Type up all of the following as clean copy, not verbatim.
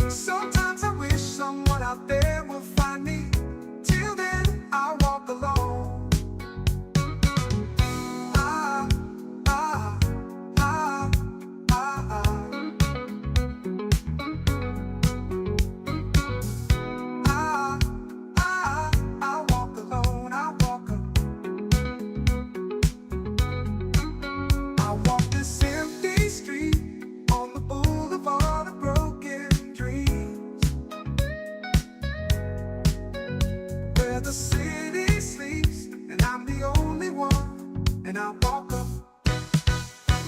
Sometimes I wish someone out there will find me. Till then, I walk alone. Ah, ah, ah, ah, ah. Ah, ah, I walk alone, I walk alone. I walk this empty street on the boulevard of broken dreams, where the city sleeps and I'm the only one, and I walk up.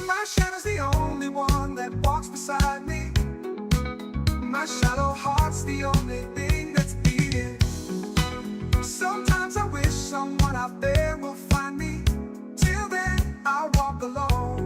My shadow's the only one that walks beside me. My shallow heart's the only thing that's beating. Sometimes I wish someone out there will find me. Till then, I walk alone.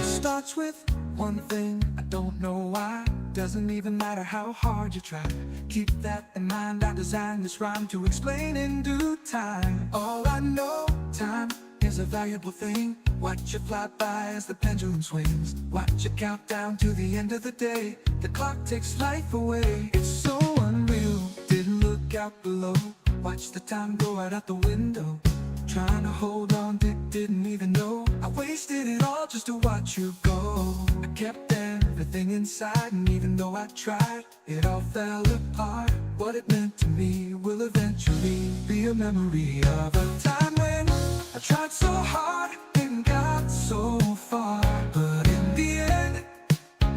Starts with one thing, I don't know why. Doesn't even matter how hard you try. Keep that in mind, I designed this rhyme to explain in due time. All I know, time is a valuable thing. Watch it fly by as the pendulum swings. Watch it count down to the end of the day. The clock takes life away. It's so unreal, didn't look out below. Watch the time go right out the window. Trying to hold on, didn't even know I wasted it all just to watch you go. I kept everything inside, and even though I tried, it all fell apart. What it meant to me will eventually be a memory of a time when I tried so hard and got so far. But in the end,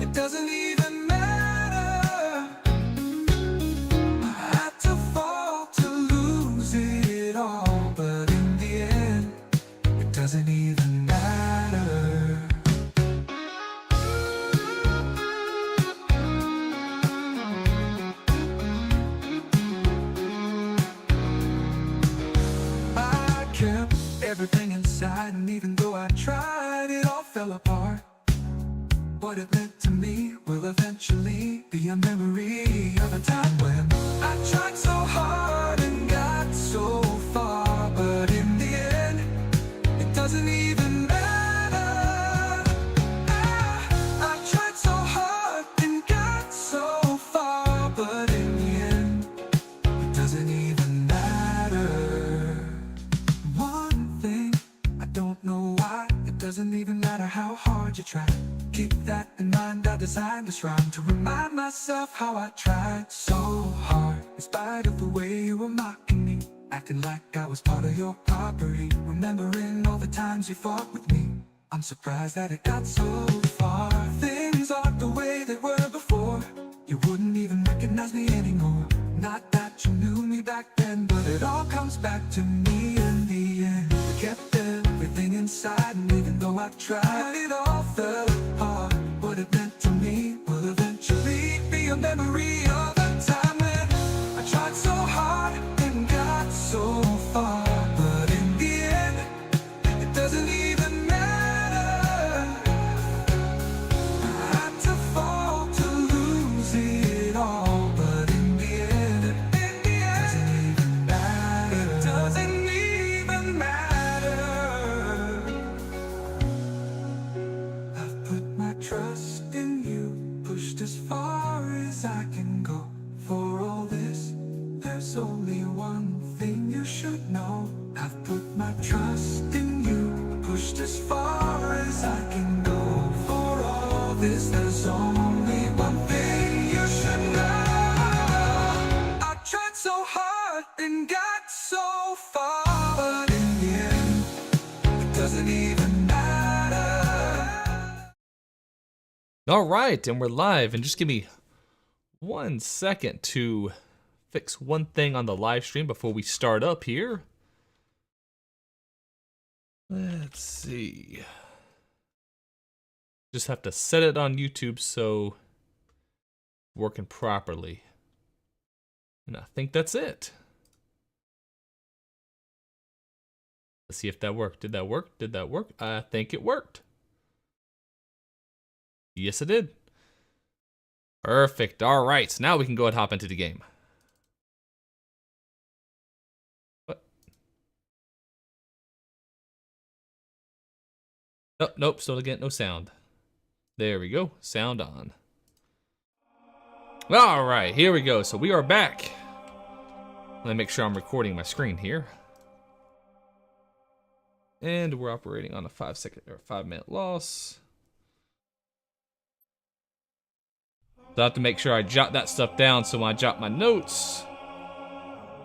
it doesn't even matter. I had to fall to lose it all. But doesn't even matter. I kept everything inside, and even though I tried, it all fell apart. What it meant to me will eventually be a memory of a time when I tried so hard and got so far. But in the end, it doesn't even matter. I tried so hard and got so far. But in the end, it doesn't even matter. One thing, I don't know why. It doesn't even matter how hard you try. Keep that in mind, I designed this rhyme to remind myself how I tried so hard. In spite of the way you were mocking me, acting like I was part of your property. Remembering all the times you fought with me, I'm surprised that it got so far. Things aren't the way they were before. You wouldn't even recognize me anymore. Not that you knew me back then, but it all comes back to me in the end. I kept everything inside, and even though I tried, it all fell apart. What it meant to me will eventually be a memory of a time when I tried so hard and got so far. But in the end, it doesn't even matter. I had to fall to lose it all. But in the end, it doesn't even matter. It doesn't even matter. I've put my trust in you, pushed as far as I can go. For all this, there's only one thing you should know. I've put my trust in you, pushed as far as I can go. For all this, there's only one thing you should know. I tried so hard and got so far, but in the end, it doesn't even matter. All right, and we're live, and just give me 1 second to fix one thing on the live stream before we start up here. Let's see. Just have to set it on YouTube so working properly. And I think that's it. Let's see if that worked. Did that work? Did that work? I think it worked. Yes, it did. Perfect. All right, so now we can go ahead and hop into the game. What? Oh, nope, still getting no sound. There we go. Sound on. All right, here we go. So we are back. Let me make sure I'm recording my screen here. And we're operating on a 5-minute loss. So I have to make sure I jot that stuff down, so when I jot my notes,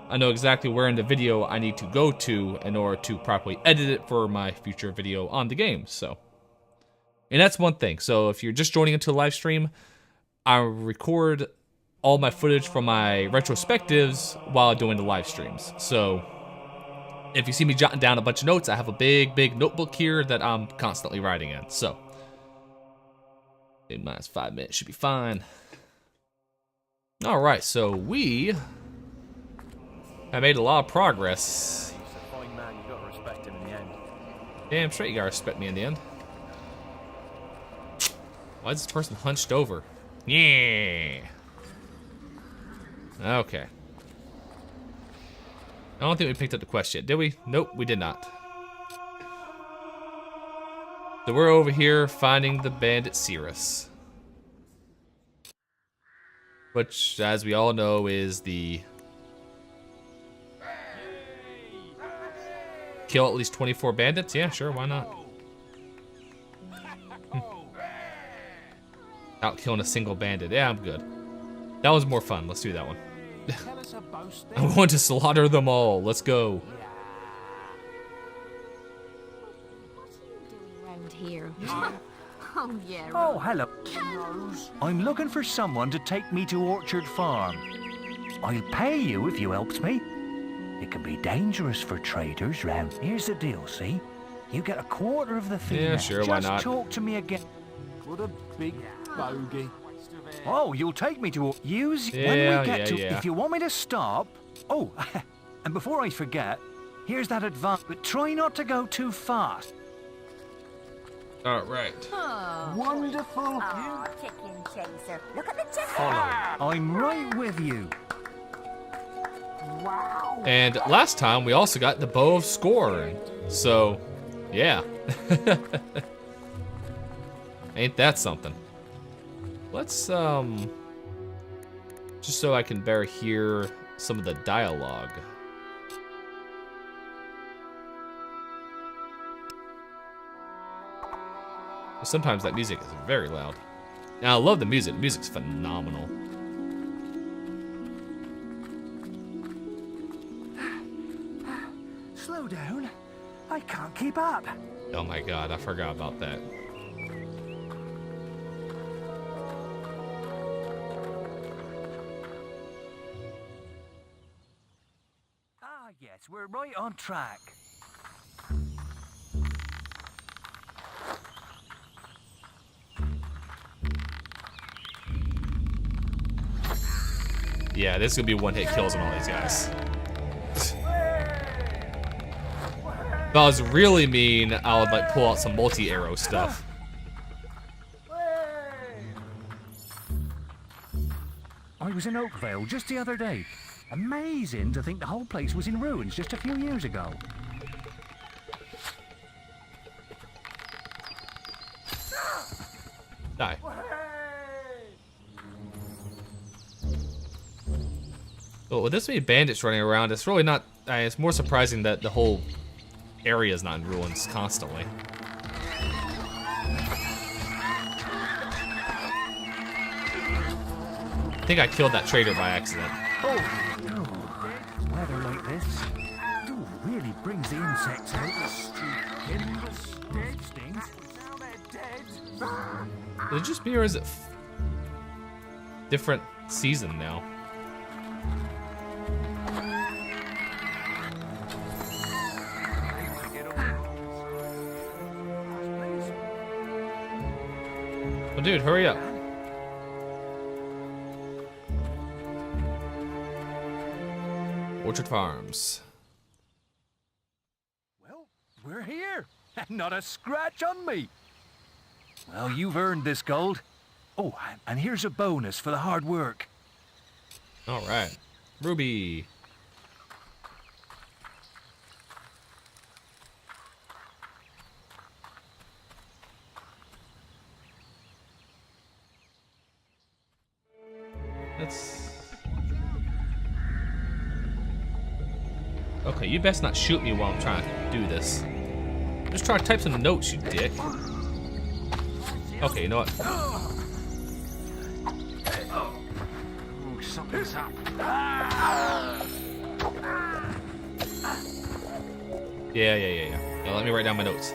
I know exactly where in the video I need to go to in order to properly edit it for my future video on the game. So, and that's one thing. So if you're just joining into a live stream, I record all my footage from my retrospectives while doing the live streams. So if you see me jotting down a bunch of notes, I have a big notebook here that I'm constantly writing in. So, minus 5 minutes should be fine. All right, so we have made a lot of progress. Damn straight you gotta respect me in the end. Why is this person hunched over? Yeah. Okay. I don't think we picked up the quest yet, did we? Nope, we did not. So we're over here finding the bandit Cirrus. Which, as we all know, is the... Kill at least 24 bandits? Yeah, sure, why not? Out killing a single bandit. Yeah, I'm good. That was more fun. Let's do that one. I want to slaughter them all. Let's go. Here. Oh, hello. I'm looking for someone to take me to Orchard Farm. I'll pay you if you helps me. It can be dangerous for traders round. Here's the deal, see? You get a quarter of the fee. Yeah, sure, why not? Just talk to me again. What a big bogey. Oh, you'll take me to... Use... Yeah, when we get to... yeah. If you want me to stop... Oh, and before I forget, here's that advance, but try not to go too fast. All right. Wonderful. Oh, chicken chaser. Look at the chicken. Follow. I'm right with you. Wow. And last time we also got the Bow of Scorn. So, yeah. Ain't that something? Let's, just so I can better hear some of the dialogue. Sometimes that music is very loud. Now, I love the music. The music's phenomenal. Slow down. I can't keep up. Oh my god, I forgot about that. Ah, yes, we're right on track. Yeah, this is gonna be one-hit kills on all these guys. If I was really mean, I would like pull out some multi-arrow stuff. I was in Oakvale just the other day. Amazing to think the whole place was in ruins just a few years ago. Die. Well, with this many bandits running around, it's really not... it's more surprising that the whole area is not in ruins constantly. I think I killed that trader by accident. Weather like this really brings the insects out. Stings. Is it just me or is it different season now? Well, dude, hurry up. Orchard Farms. Well, we're here. Not a scratch on me. Well, you've earned this gold. Oh, and here's a bonus for the hard work. All right. Ruby. That's... Okay, you best not shoot me while I'm trying to do this. Just try to type some notes, you dick. Okay, you know what? Something's up. Yeah. Now let me write down my notes.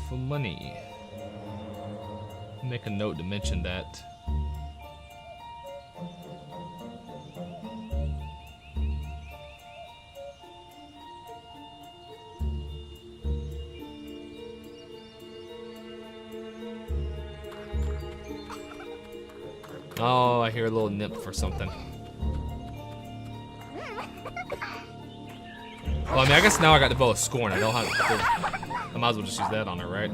For money. Make a note to mention that. Oh, I hear a little nymph or something. Well, I mean, I guess now I got the bow of scorn. I know how to... I might as well just use that on her, right?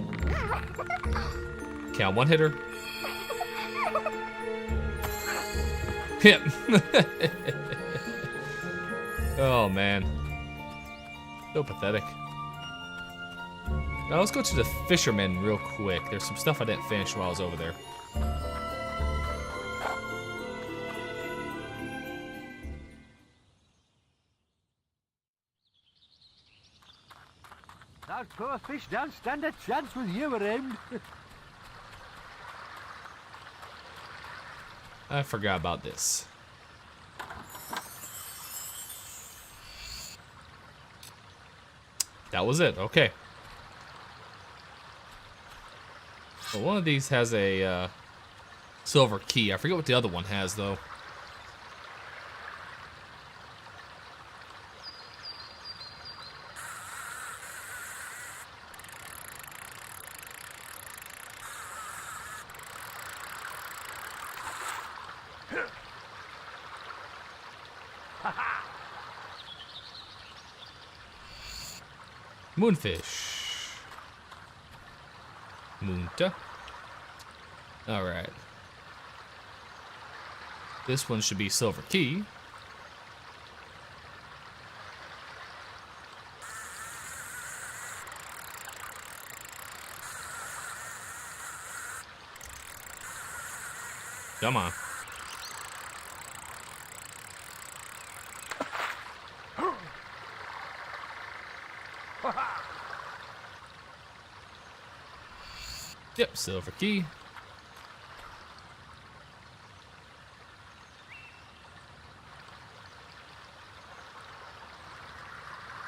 Okay, I'll one hit her. Yep. Oh, man. So pathetic. Now, let's go to the fisherman real quick. There's some stuff I didn't finish while I was over there. That poor fish don't stand a chance with you around. I forgot about this. That was it. Okay. Well, one of these has a silver key. I forget what the other one has, though. Moonfish. Moonta. Alright. This one should be silver key. Come on. Yep, silver key.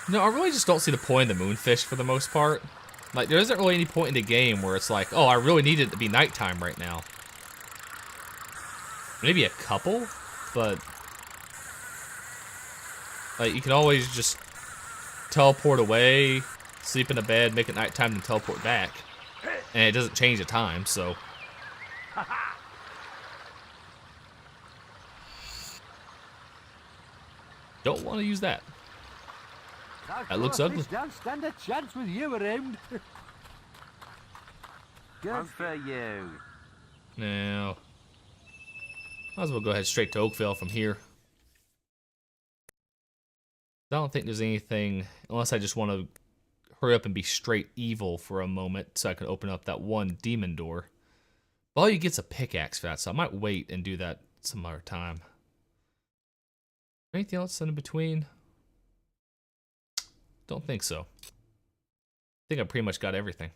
No, I really just don't see the point of the moonfish for the most part. Like, there isn't really any point in the game where it's like, oh, I really need it to be nighttime right now. Maybe a couple, but... like, you can always just teleport away, sleep in a bed, make it nighttime, then teleport back. And it doesn't change the time, so... don't want to use that. That looks ugly. Don't stand a chance with you around. Good for you. Now, might as well go ahead straight to Oakville from here. I don't think there's anything, unless I just want to hurry up and be straight evil for a moment so I can open up that one demon door. But all you get's a pickaxe for that, so I might wait and do that some other time. Anything else in between? Don't think so. I think I pretty much got everything.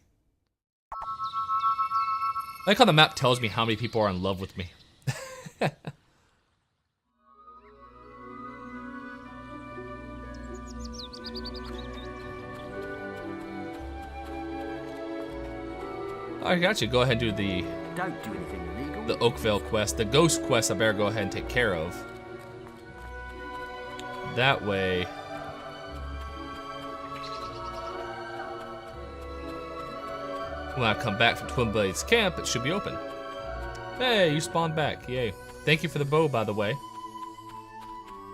I like how the map tells me how many people are in love with me. I got you. Go ahead and do the... Don't do anything illegal. The Oakville quest. The ghost quest I better go ahead and take care of. That way... When I come back from Twin Blades Camp, it should be open. Hey, you spawned back. Yay. Thank you for the bow, by the way.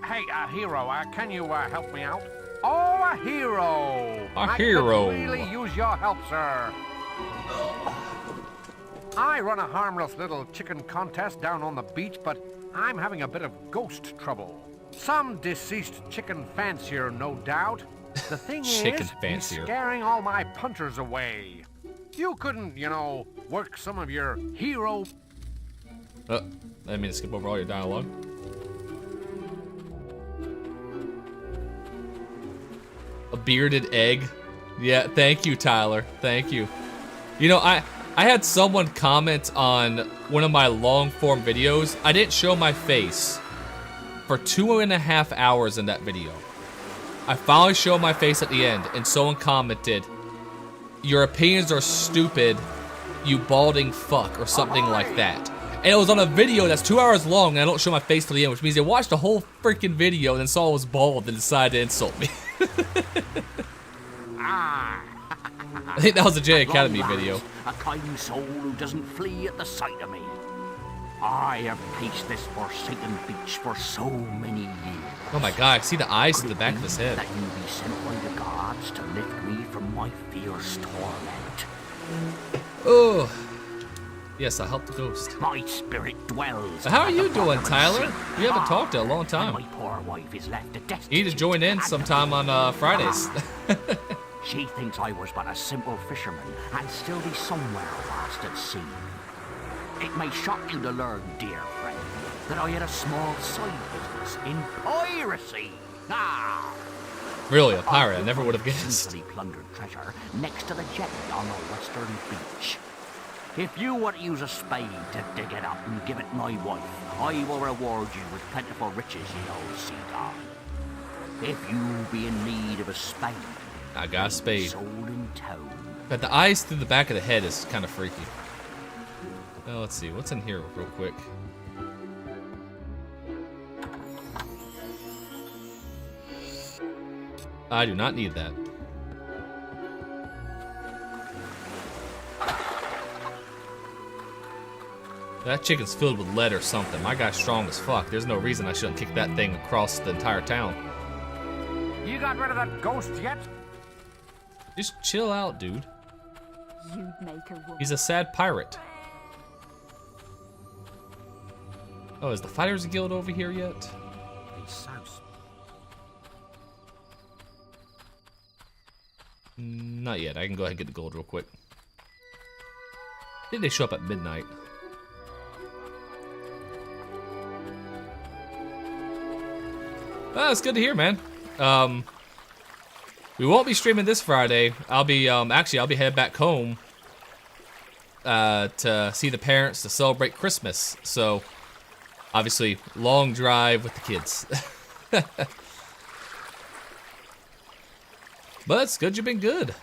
Hey, hero, can you help me out? Oh, a hero! A hero. I could really use your help, sir. I run a harmless little chicken contest down on the beach, but I'm having a bit of ghost trouble. Some deceased chicken fancier, no doubt. The thing Chicken is, fancier. he's scaring all my punters away. You couldn't, you know, work some of your hero... I didn't mean to skip over all your dialogue. A bearded egg. Yeah, thank you, Tyler. Thank you. You know, I had someone comment on one of my long form videos. I didn't show my face for 2.5 hours in that video. I finally showed my face at the end, and someone commented, "Your opinions are stupid, you balding fuck," or something like that. And it was on a video that's 2 hours long, and I don't show my face till the end, which means they watched the whole freaking video and then saw I was bald and decided to insult me. I think that was a J Academy video. A kind soul who doesn't flee at the sight of me. I have paced this forsaken beach for so many years. Oh my god, I see the eyes to the back of his head. That you be sent by the gods to lift me from my fierce torment. Oh. Yes, I helped the ghost. My spirit dwells. So how are at you the doing, bottom of the Tyler? sea. We haven't talked in a long And time. my poor wife is left destitute. You need to join in and sometime on Fridays. She thinks I was but a simple fisherman and still be somewhere vast at sea. It may shock you to learn, dear friend, that I had a small side business in piracy. Ah! Really, a pirate? I never would have guessed. Easily plundered treasure next to the jetty on the western beach. If you want to use a spade to dig it up and give it my wife, I will reward you with plentiful riches, you old sea dog. If you be in need of a spade, I got a spade. sold in town. But the eyes through the back of the head is kind of freaky. Well, let's see. What's in here real quick? I do not need that. That chicken's filled with lead or something. My guy's strong as fuck. There's no reason I shouldn't kick that thing across the entire town. You got rid of that ghost yet? Just chill out, dude. You'd make a woman. He's a sad pirate. Oh, is the Fighters Guild over here yet? Not yet. I can go ahead and get the gold real quick. I think they show up at midnight. That's good to hear, man. We won't be streaming this Friday. I'll be actually I'll be headed back home to see the parents to celebrate Christmas. So obviously long drive with the kids. But it's good you've been good.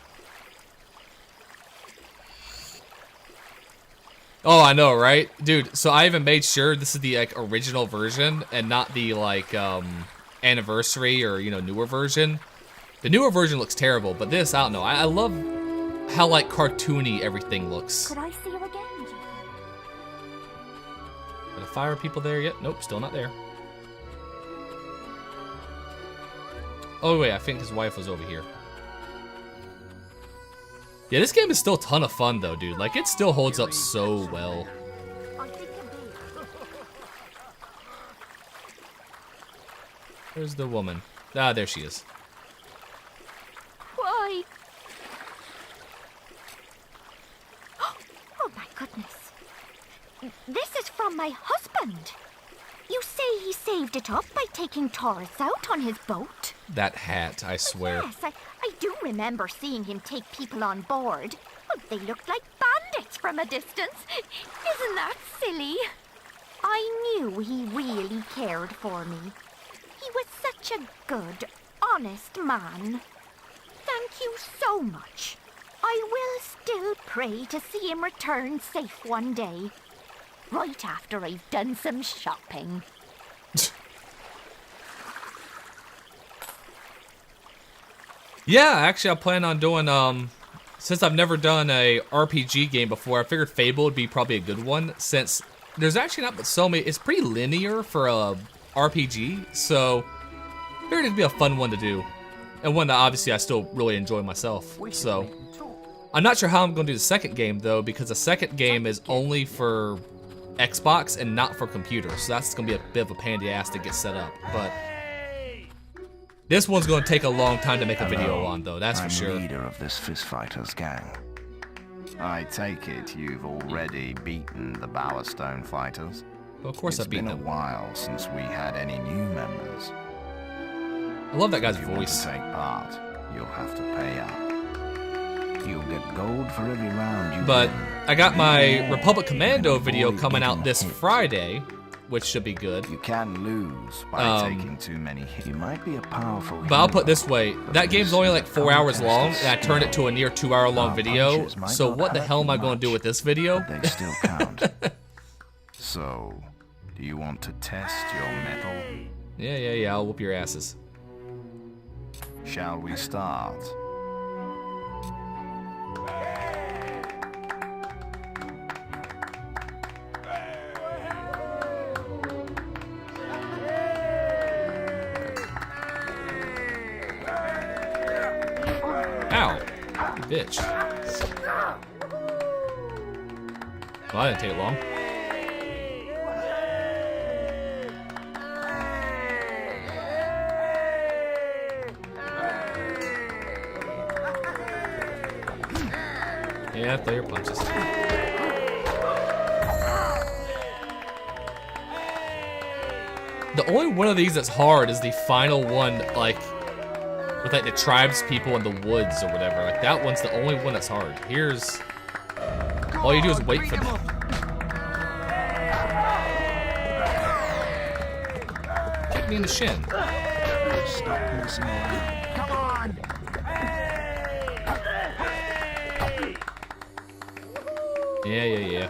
Oh, I know, right? Dude, so I even made sure this is the like original version and not the like anniversary or, you know, newer version. The newer version looks terrible, but this, I don't know. I love how like cartoony everything looks. Could I see you again? Are the fire people there yet? Nope, still not there. Oh wait, I think his wife was over here. Yeah, this game is still a ton of fun though, dude. Like, it still holds up so well. I think indeed. Where's the woman? Ah, there she is. Why? Oh my goodness. This is from my husband. You say he saved it up by taking tourists out on his boat? That hat, I swear. Yes, I do remember seeing him take people on board. Well, they looked like bandits from a distance. Isn't that silly? I knew he really cared for me. He was such a good, honest man. Thank you so much. I will still pray to see him return safe one day. Right after I've done some shopping. Yeah, actually I plan on doing since I've never done a RPG game before, I figured Fable would be probably a good one, since there's actually not but so many. It's pretty linear for a RPG, so I figured it'd be a fun one to do, and one that obviously I still really enjoy myself. So I'm not sure how I'm going to do the second game though, because the second game is only for Xbox and not for computer, so that's gonna be a bit of a pain in the ass to get set up. But this one's gonna take a long time to make a video on, though. That's for sure. I'm leader of this fistfighters gang. I take it you've already beaten the Bowerstone fighters. Well, of course I've beaten them. It's been a while since we had any new members. I love that guy's if you voice. Want to take part, you'll have to pay up. You'll get gold for every round you But win. I got my Republic Commando video coming out this Friday, which should be good. You can lose by taking too many hits. You might be a powerful But I'll put it this way, that game's only like 4 hours long, and I turned it to a near 2 hour long video, so what the hell am I going to do with this video? They still count. So, do you want to test your mettle? Yeah, I'll whoop your asses. Shall we start? Ow, you bitch. Well, that didn't take long. Yeah, throw your punches. The only one of these that's hard is the final one, like, with like the tribes people in the woods or whatever. Like, that one's the only one that's hard. Here's... all you do is wait for them. Kick me in the shin. Stop messing around. Come on! Yeah.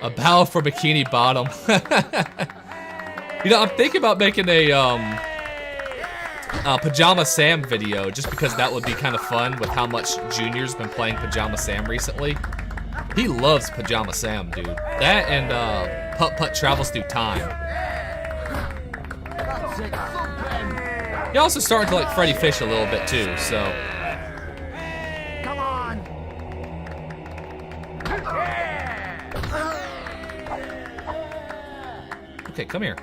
A bow for Bikini Bottom. You know, I'm thinking about making a Pajama Sam video, just because that would be kind of fun with how much Junior's been playing Pajama Sam recently. He loves Pajama Sam, dude. That and Putt Putt Travels Through Time. He also started to like Freddy Fish a little bit too, so. Come on! Okay, come here.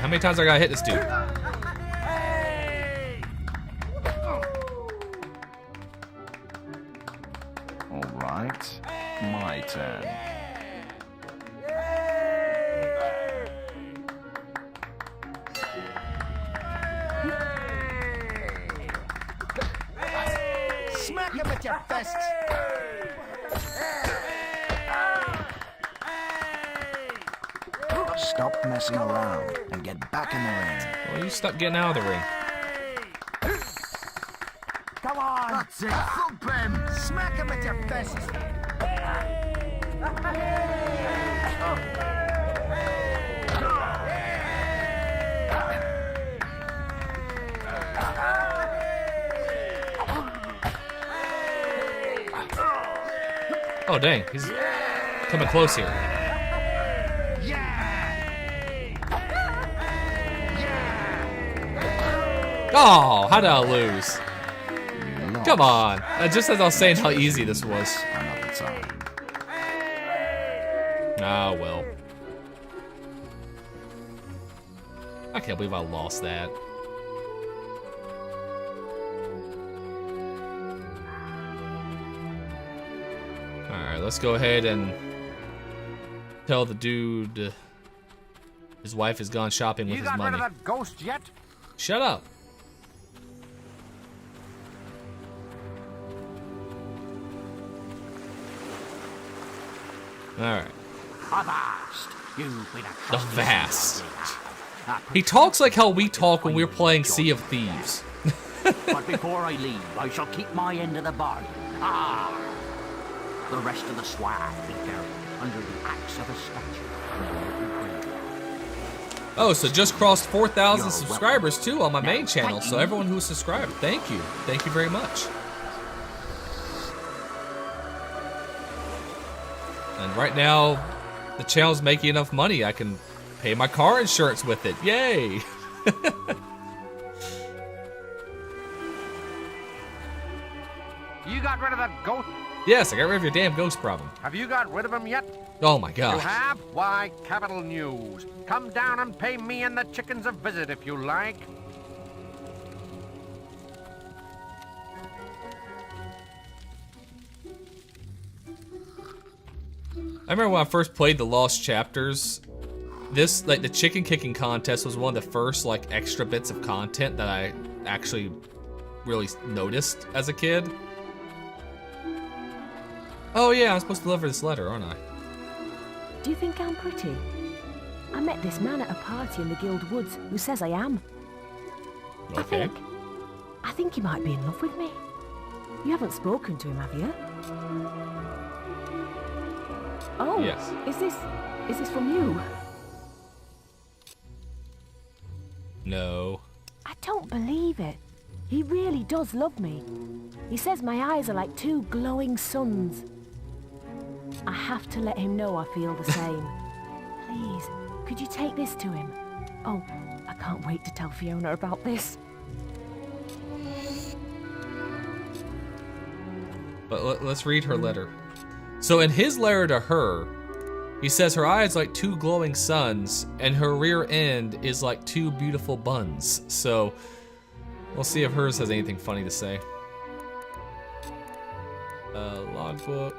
How many times I gotta hit this dude? All right, my turn. Smack him with your fists! Stop messing around and get back in the ring. Well, you stop getting out of the ring. Come on! That's it! Thump him! Smack him with your fists! Oh, dang. He's coming close here. Oh, how did I lose? Come on. Just as I was saying how easy this was. Another time. Ah, well. I can't believe I lost that. Alright, let's go ahead and tell the dude his wife has gone shopping with You his got rid money. of that ghost yet? Shut up. Alright. Avast! You've been a The Vast. He talks like how we talk when we're playing Sea of Thieves. But before I leave, I shall keep my end of the bargain. Ah! The rest of the swag be buried under the axe of a statue in the local graveyard. Oh, so just crossed 4,000 You're subscribers too on my Now, main channel. thank So you. everyone who's subscribed, thank you. Thank you very much. And right now, the channel's making enough money I can pay my car insurance with it. Yay! You got rid of that goat? Yes, I got rid of your damn ghost problem. Have you got rid of him yet? Oh my You god. have? Why, capital news. Come down and pay me and the chickens a visit if you like. I remember when I first played the Lost Chapters, this, like, the chicken kicking contest was one of the first, like, extra bits of content that I actually really noticed as a kid. Oh yeah, I'm supposed to deliver this letter, aren't I? Do you think I'm pretty? I met this man at a party in the Guild Woods who says I am. Okay. I think he might be in love with me. You haven't spoken to him, have you? Oh, Yes. Is this from you? No. I don't believe it. He really does love me. He says my eyes are like two glowing suns. I have to let him know I feel the same. Please, could you take this to him? Oh, I can't wait to tell Fiona about this. But let's read her letter. So in his letter to her, he says her eyes like two glowing suns and her rear end is like two beautiful buns. So we'll see if hers has anything funny to say. Logbook.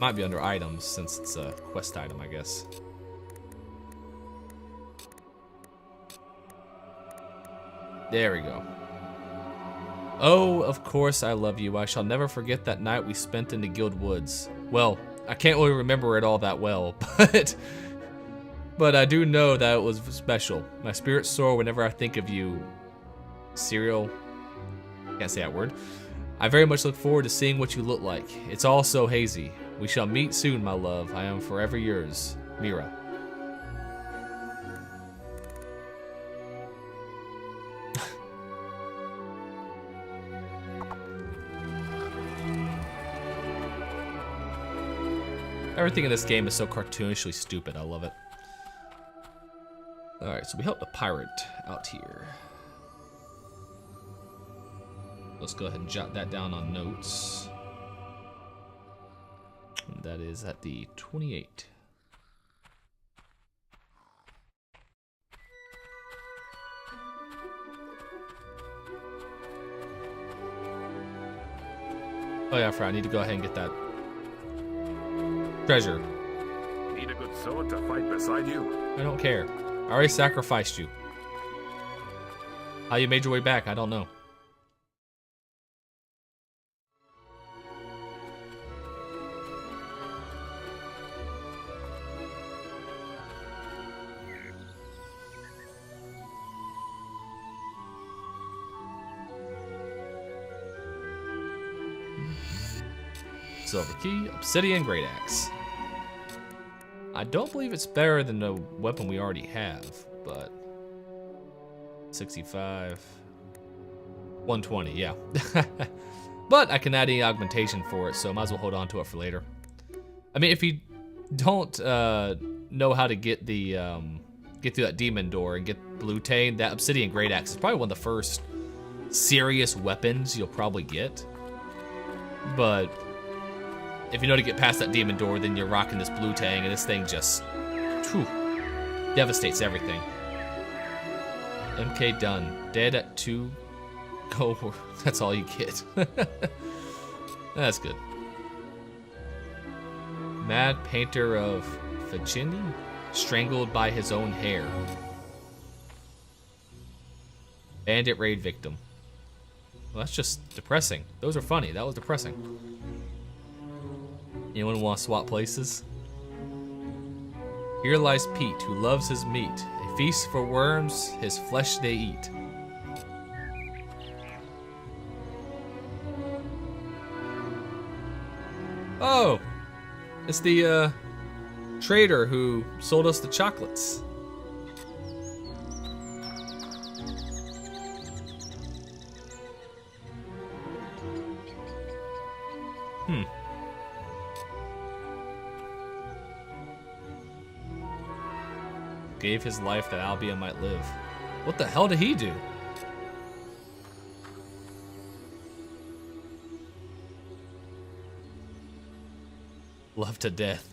Might be under items since it's a quest item, I guess. There we go. Oh, of course I love you. I shall never forget that night we spent in the Guild Woods. Well, I can't really remember it all that well, but I do know that it was special. My spirits soar whenever I think of you. Cereal. Can't say that word. I very much look forward to seeing what you look like. It's all so hazy. We shall meet soon, my love. I am forever yours, Mira. Everything in this game is so cartoonishly stupid. I love it. Alright, so we helped a pirate out here. Let's go ahead and jot that down on notes. And that is at the 28. Oh yeah, I need to go ahead and get that treasure. Need a good sword to fight beside you? I don't care. I already sacrificed you. How you made your way back, I don't know. Silver key, obsidian great axe. I don't believe it's better than the weapon we already have, but 65, 120, yeah. But I can add any augmentation for it, so I might as well hold on to it for later. I mean, if you don't know how to get the get through that demon door and get Blutane, that obsidian great axe is probably one of the first serious weapons you'll probably get. But if you know to get past that demon door, then you're rocking this Blutane, and this thing just whew, devastates everything. MK done. Dead at 2. Go. That's all you get. That's good. Mad painter of Fagini, strangled by his own hair. Bandit raid victim. Well, that's just depressing. Those are funny. That was depressing. Anyone want to swap places? Here lies Pete, who loves his meat. A feast for worms, his flesh they eat. Oh, it's the trader who sold us the chocolates. Gave his life that Albia might live. What the hell did he do? Love to death.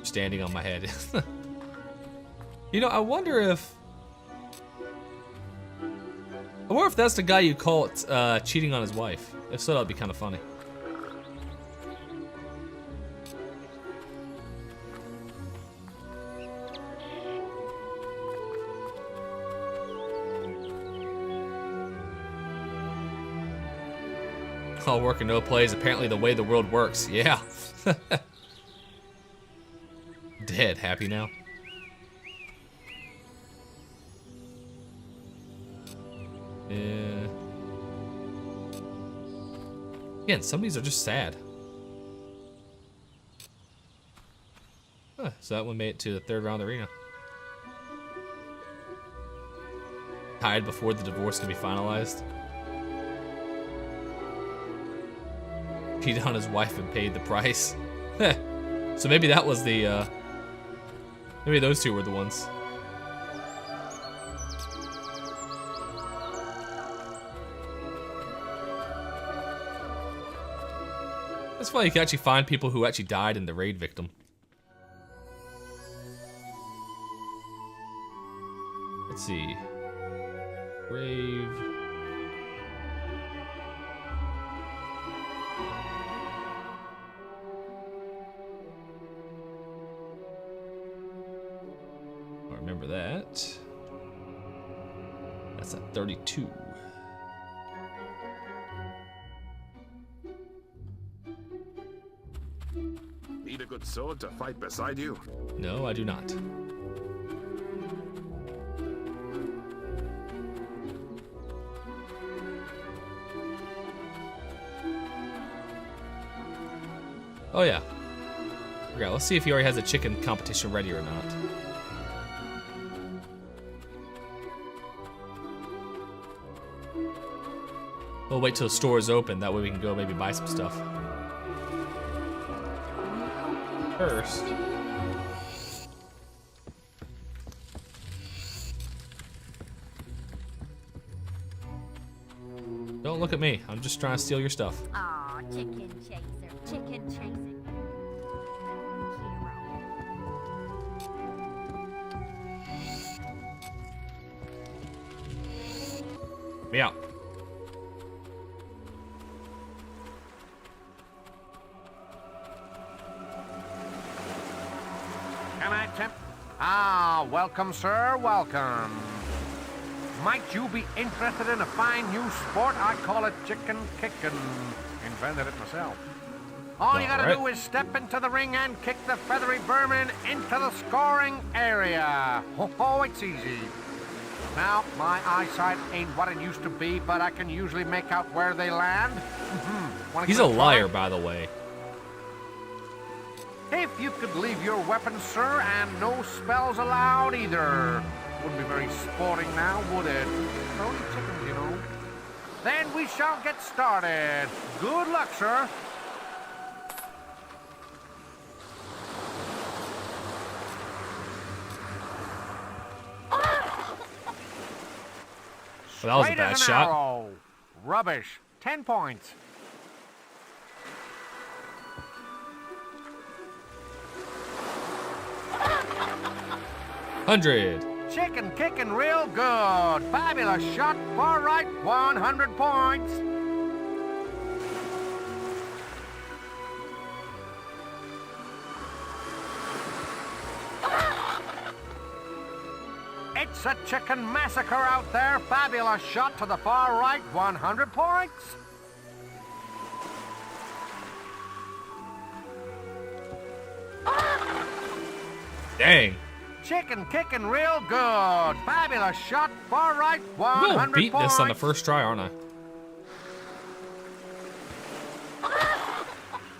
Standing on my head. You know, I wonder if that's the guy you caught cheating on his wife. If so, that'd be kind of funny. All work and no play is apparently the way the world works. Yeah. Dead. Happy now? Yeah. Again, some of these are just sad. Huh, so that one made it to the 3rd round arena. Died before the divorce can be finalized. Cheated on his wife and paid the price. So maybe that was the, maybe those two were the ones. That's why you can actually find people who actually died in the raid victim. Let's see. Brave. I remember that. That's at 32. Need a good sword to fight beside you? No, I do not. Oh yeah. Okay, let's see if he already has a chicken competition ready or not. We'll wait till the store is open, that way we can go maybe buy some stuff. First. Don't look at me, I'm just trying to steal your stuff. Aw, chicken chaser, chicken chasing. Me out. Can I tempt? Ah, welcome, sir, welcome. Might you be interested in a fine new sport? I call it chicken kicking. Invented it myself. All you gotta do is step into the ring and kick the feathery vermin into the scoring area. Oh, it's easy. Now, my eyesight ain't what it used to be, but I can usually make out where they land. He's a liar, by the way. If you could leave your weapon, sir, and no spells allowed either. Wouldn't be very sporting now, would it? Only chickens, you know. Then we shall get started. Good luck, sir. Well, that was a bad shot. Arrow. Rubbish. 10 points. $100. Chicken kicking real good. Fabulous shot. Far right. 100 points. It's It's a chicken massacre out there. Fabulous shot to the far right, 100 points. Dang. Chicken kicking real good. Fabulous shot, far right, 100 I'm gonna beat points. this on the first try, aren't I?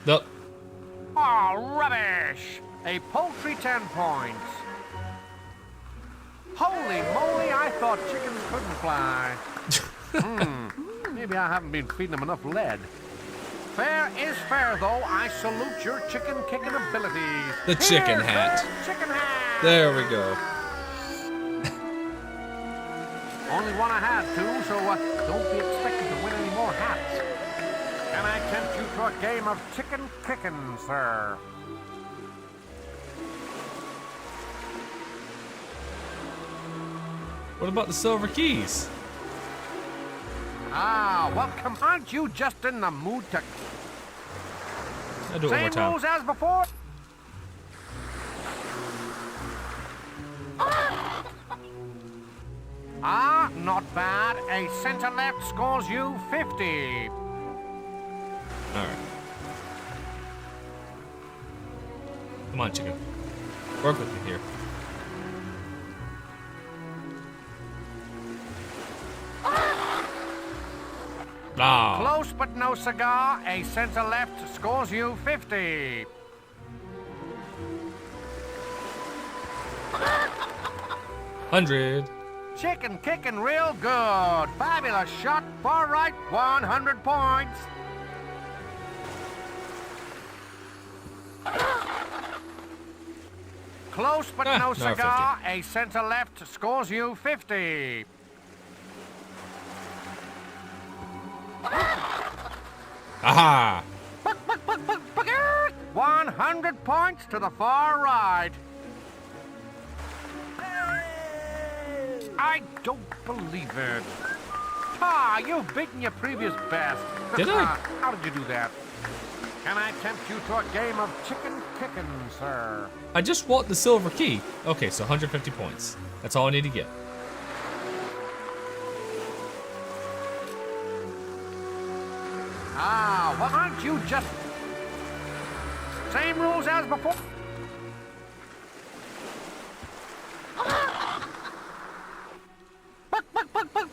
Nope. Oh, rubbish. A paltry 10 points. Holy moly, I thought chickens couldn't fly. Maybe I haven't been feeding them enough lead. Fair is fair, though. I salute your chicken kicking abilities. The chicken hat. Chicken hat. There we go. Only one I had, too, so don't be expecting to win any more hats. Can I tempt you to a game of chicken kicking, sir? What about the silver keys? Ah, welcome. Aren't you just in the mood to... I'll do it one more Same time. rules as before? Ah, not bad. A center left scores you 50. Alright. Come on, chicken. Work with me here. Ah. Close but no cigar. A center left scores you 50. $100. Chicken kicking real good. Fabulous shot. Far right, 100 points. Close but no no, cigar. A center left scores you 50. Aha! 100 points to the far right. I don't believe it. Ah, you've beaten your previous best. Did I? How did you do that? Can I tempt you to a game of chicken kicking, sir? I just want the silver key. Okay, so 150 points. That's all I need to get. Ah, well, aren't you just... Same rules as before?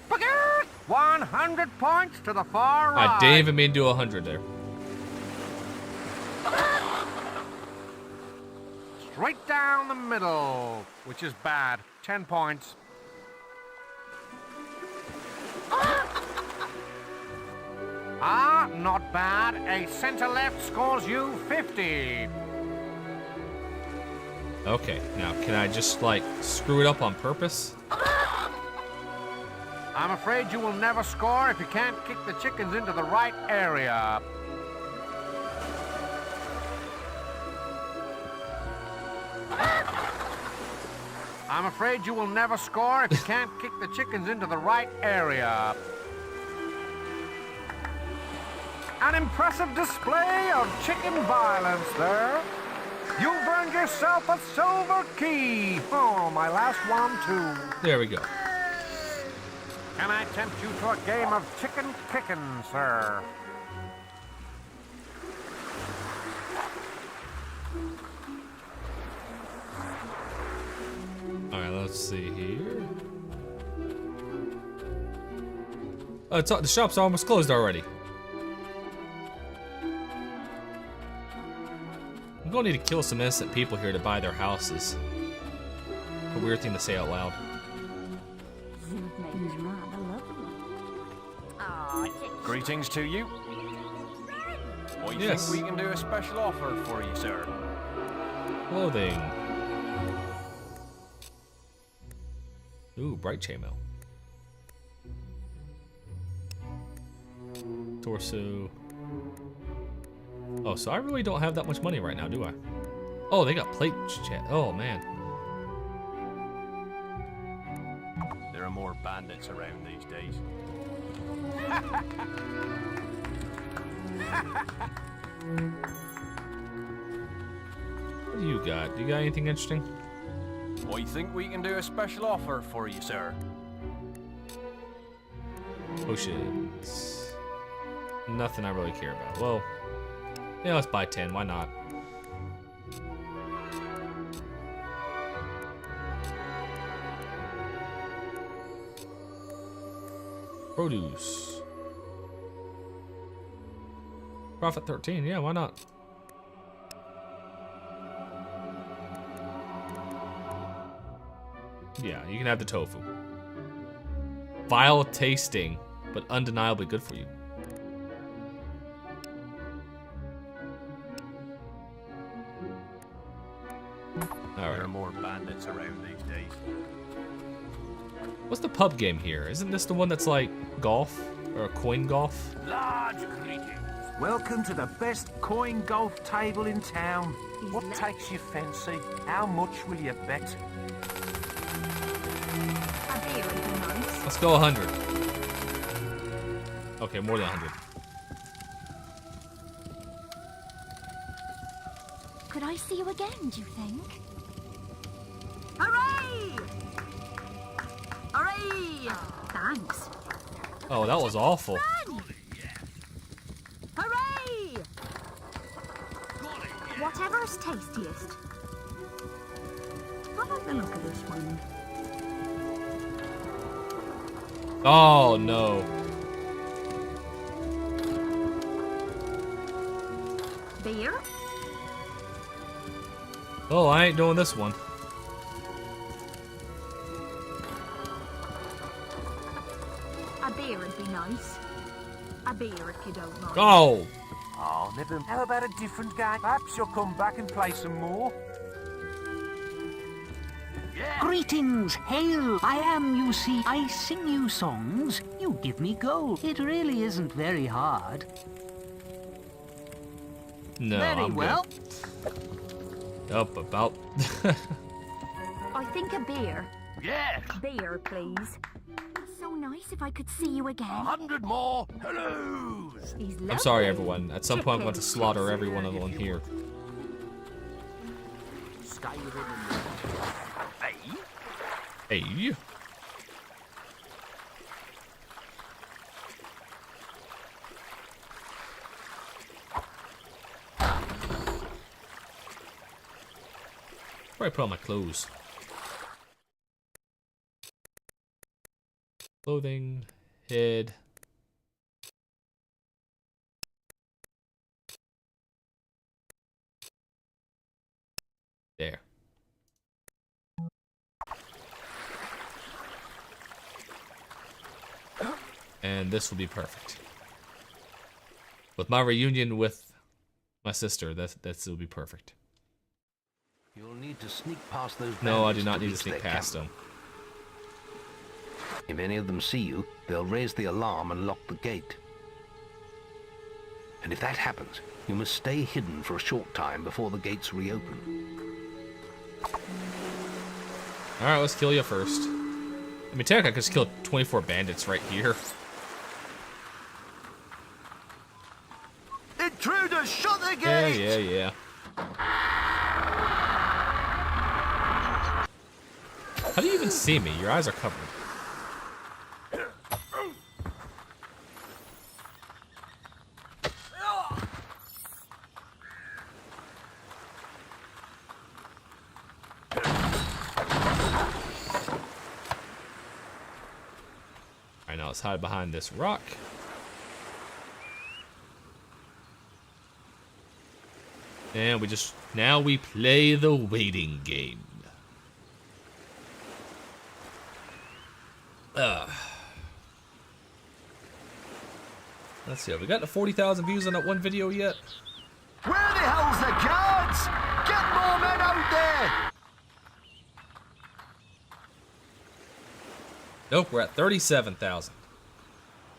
Bugger! 100 points to the far right. I didn't even mean to do 100 there. Straight down the middle, which is bad. 10 points. Ah, not bad. A center left scores you 50. Okay, now can I just like screw it up on purpose? I'm afraid you will never score if you can't kick the chickens into the right area. I'm afraid you will never score if you can't kick the chickens into the right area. An impressive display of chicken violence there. You've earned yourself a silver key. Oh, my last one, too. There we go. Can I tempt you to a game of chicken kicking, sir? Alright, let's see here. Oh, the shops are almost closed already. I'm gonna need to kill some innocent people here to buy their houses. A weird thing to say out loud. Greetings to you. I Yes. think we can do a special offer for you, sir. Clothing. Ooh, bright chainmail. Torso. Oh, so I really don't have that much money right now, do I? Oh, they got plate chat. Oh, man. There are more bandits around these days. What do you got? Do you got anything interesting? I think we can do a special offer for you, sir. Potions. Nothing I really care about. Well, yeah, let's buy 10. Why not? Produce. Profit 13. Yeah, why not? Yeah, you can have the tofu. Vile tasting, but undeniably good for you. There are more bandits around these days. What's the pub game here? Isn't this the one that's like golf? Or coin golf? Large greetings. Welcome to the best coin golf table in town. What takes your fancy? How much will you bet? Let's go 100. Okay, more than 100. Could I see you again, do you think? Hooray! Hooray! Thanks. Oh, that was awful. Hooray! Whatever's tastiest. I like the look of this one. Oh, no. Beer? Oh, I ain't doing this one. A beer would be nice. A beer if you don't mind. Oh! Oh, never. How about a different game? Perhaps you'll come back and play some more. Greetings, hail! I am, you see. I sing you songs, you give me gold. It really isn't very hard. No, Very I'm well. Good. Up about. I think a beer. Yes. Beer, please. So nice if I could see you again. 100 more hellos. I'm sorry, everyone. At some point, I'm going to slaughter every one of them here. Hey. Where I put all my clothes? Clothing, head. There. And this will be perfect. With my reunion with my sister, that will be perfect. You'll need to sneak past those. No, I do not need to sneak past them. If any of them see you, they'll raise the alarm and lock the gate. And if that happens, you must stay hidden for a short time before the gates reopen. Alright, let's kill you first. I mean, technically I could just kill 24 bandits right here. Intruders, shut the gate! Yeah. How do you even see me? Your eyes are covered. Alright, now let's hide behind this rock. And now we play the waiting game. Let's see, have we got to 40,000 views on that one video yet? Where the hell's the guards? Get more men out there! Nope, we're at 37,000.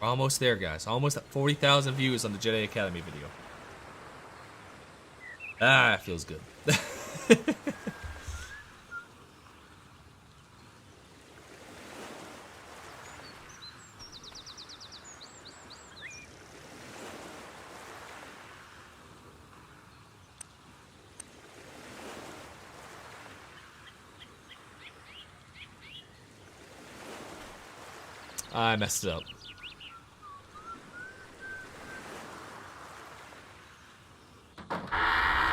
We're almost there, guys. Almost at 40,000 views on the Jedi Academy video. Ah, it feels good. I messed it up. He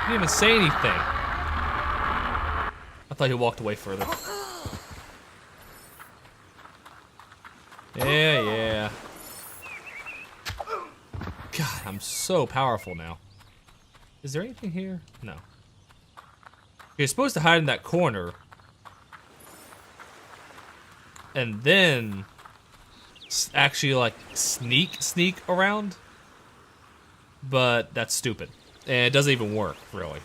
didn't even say anything. I thought he walked away further. Yeah. God, I'm so powerful now. Is there anything here? No. You're supposed to hide in that corner. And then actually like sneak around. But that's stupid. And it doesn't even work, really.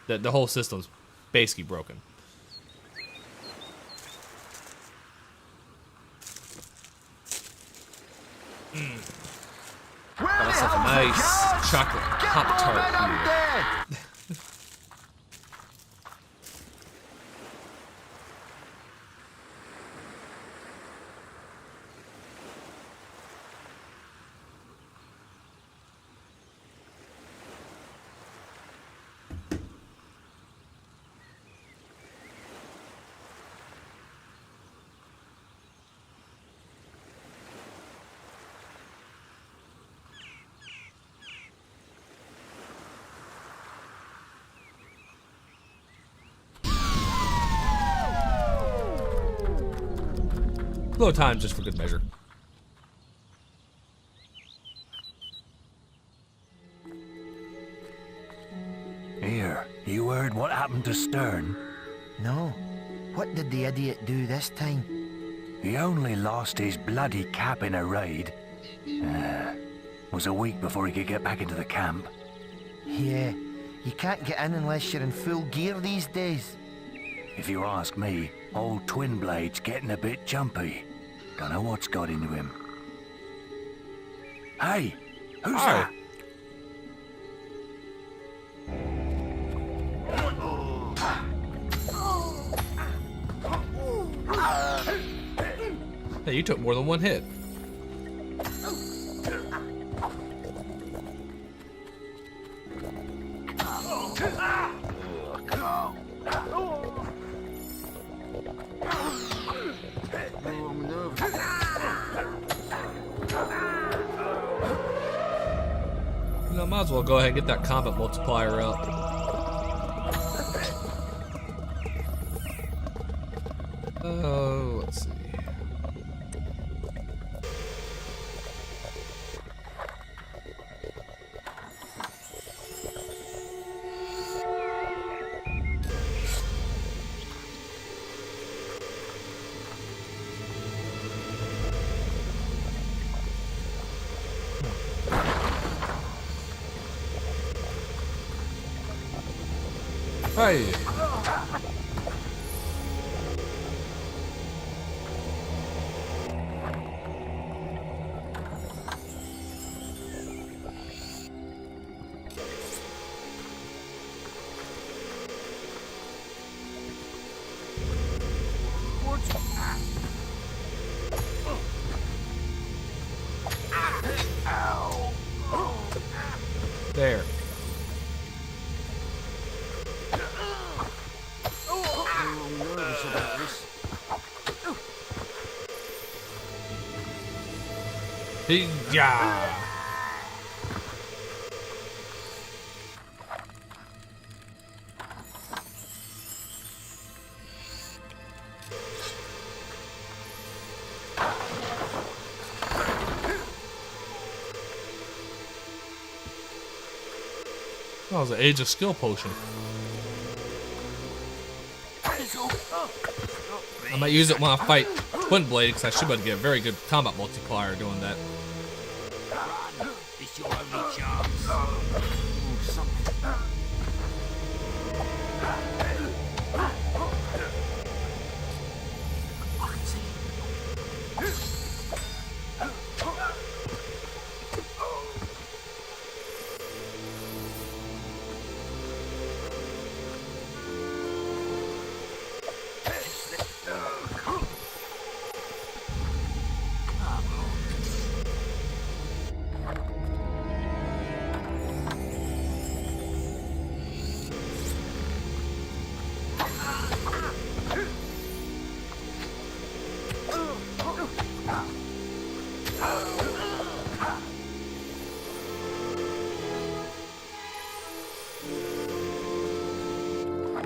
The whole system's basically broken. Got myself a nice chocolate Pop-Tart here. Low time just for good measure. Here, you heard what happened to Stern? No. What did the idiot do this time? He only lost his bloody cap in a raid. Was a week before he could get back into the camp. Yeah, you can't get in unless you're in full gear these days. If you ask me, old Twin Blade's getting a bit jumpy. Don't know what's got into him. Hey, who's that? Hey, you took more than one hit. You know, might as well go ahead and get that combat multiplier up. Oh, let's see. Hey. There. Yeah. That was an Age of Skill potion. I might use it when I fight Twin Blade because I should be able to get a very good combat multiplier doing that. It's your only chance.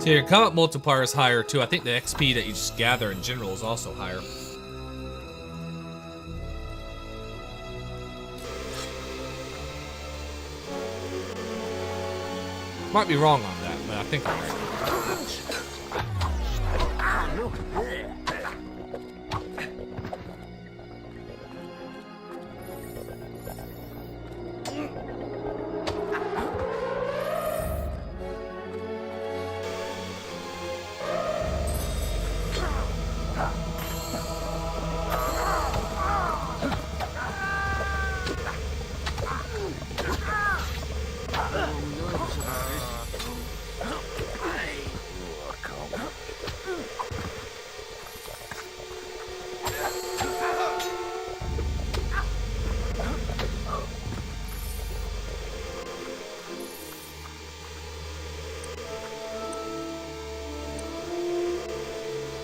So your combat multiplier is higher too. I think the XP that you just gather in general is also higher. Might be wrong on that, but I think I'm right.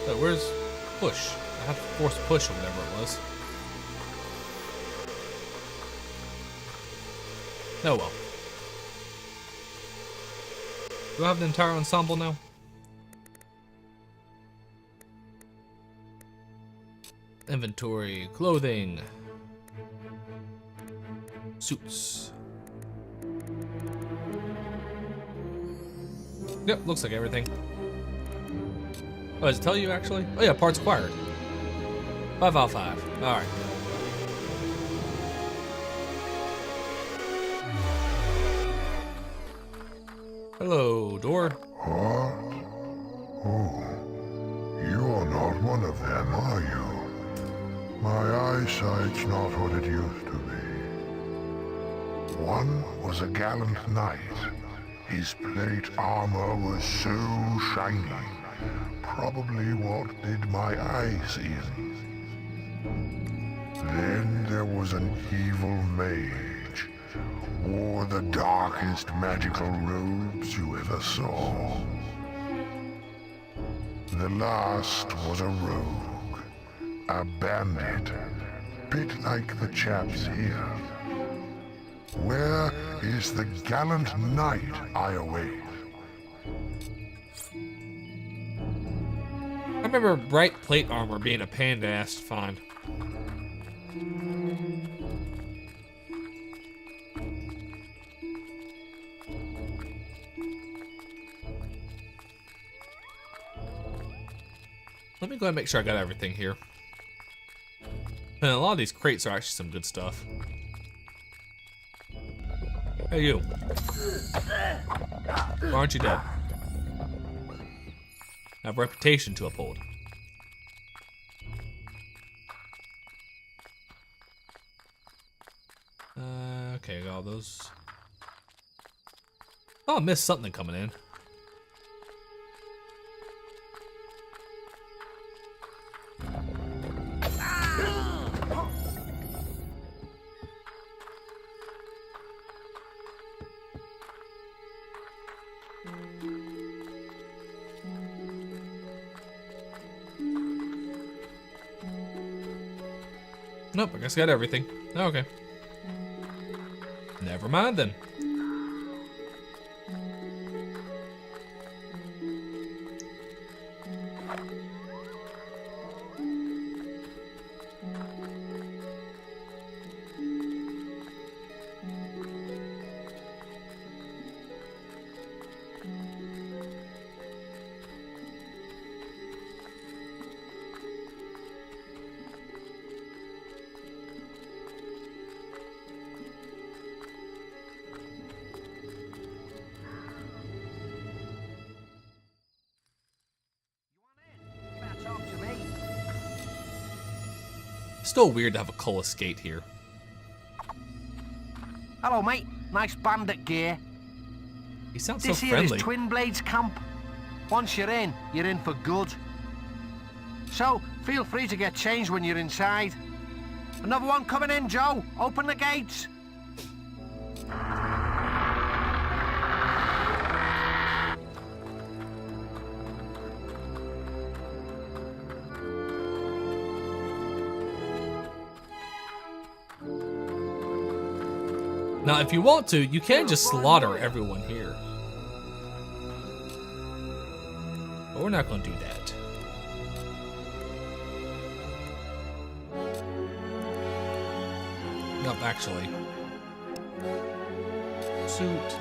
So where's push? I have to force push or whatever it was. Oh well. Do I have the entire ensemble now? Inventory, clothing, suits. Yep, looks like everything. Oh, does it tell you actually? Oh yeah, parts acquired. 5 out of 5. Alright. Hello, door. What? Oh, you are not one of them, are you? My eyesight's not what it used to be. One was a gallant knight. His plate armor was so shiny. Probably what did my eyes in. Then there was an evil mage. Wore the darkest magical robes you ever saw. The last was a rogue. A bandit. Bit like the chaps here. Where is the gallant knight I await? I remember bright plate armor being a pain-ass to find. Let me go ahead and make sure I got everything here. And a lot of these crates are actually some good stuff. Hey you. Why aren't you dead? I have a reputation to uphold. Okay, I got all those. Oh, I missed something coming in. Nope, I guess I got everything. Oh, okay. Never mind then. Still weird to have a Cullis gate here. Hello, mate. Nice bandit gear. He sounds so This here friendly. is Twin Blades Camp. Once you're in for good. So, feel free to get changed when you're inside. Another one coming in, Joe. Open the gates. Now, if you want to, you can just slaughter everyone here. But we're not going to do that. Nope, actually. Suit.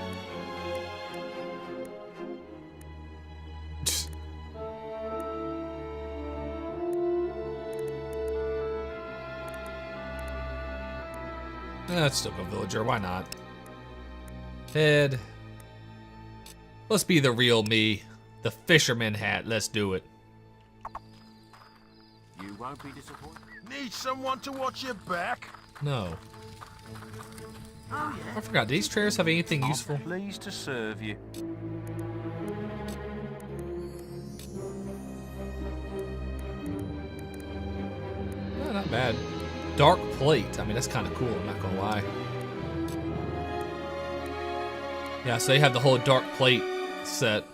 Let's still go villager, why not? Head. Let's be the real me. The fisherman hat, let's do it. You won't be disappointed. Need someone to watch your back? No. I forgot, do these trailers have anything useful? Pleased to serve you. Oh, not bad. Dark plate. I mean, that's kind of cool, I'm not gonna lie. Yeah, so they have the whole dark plate set.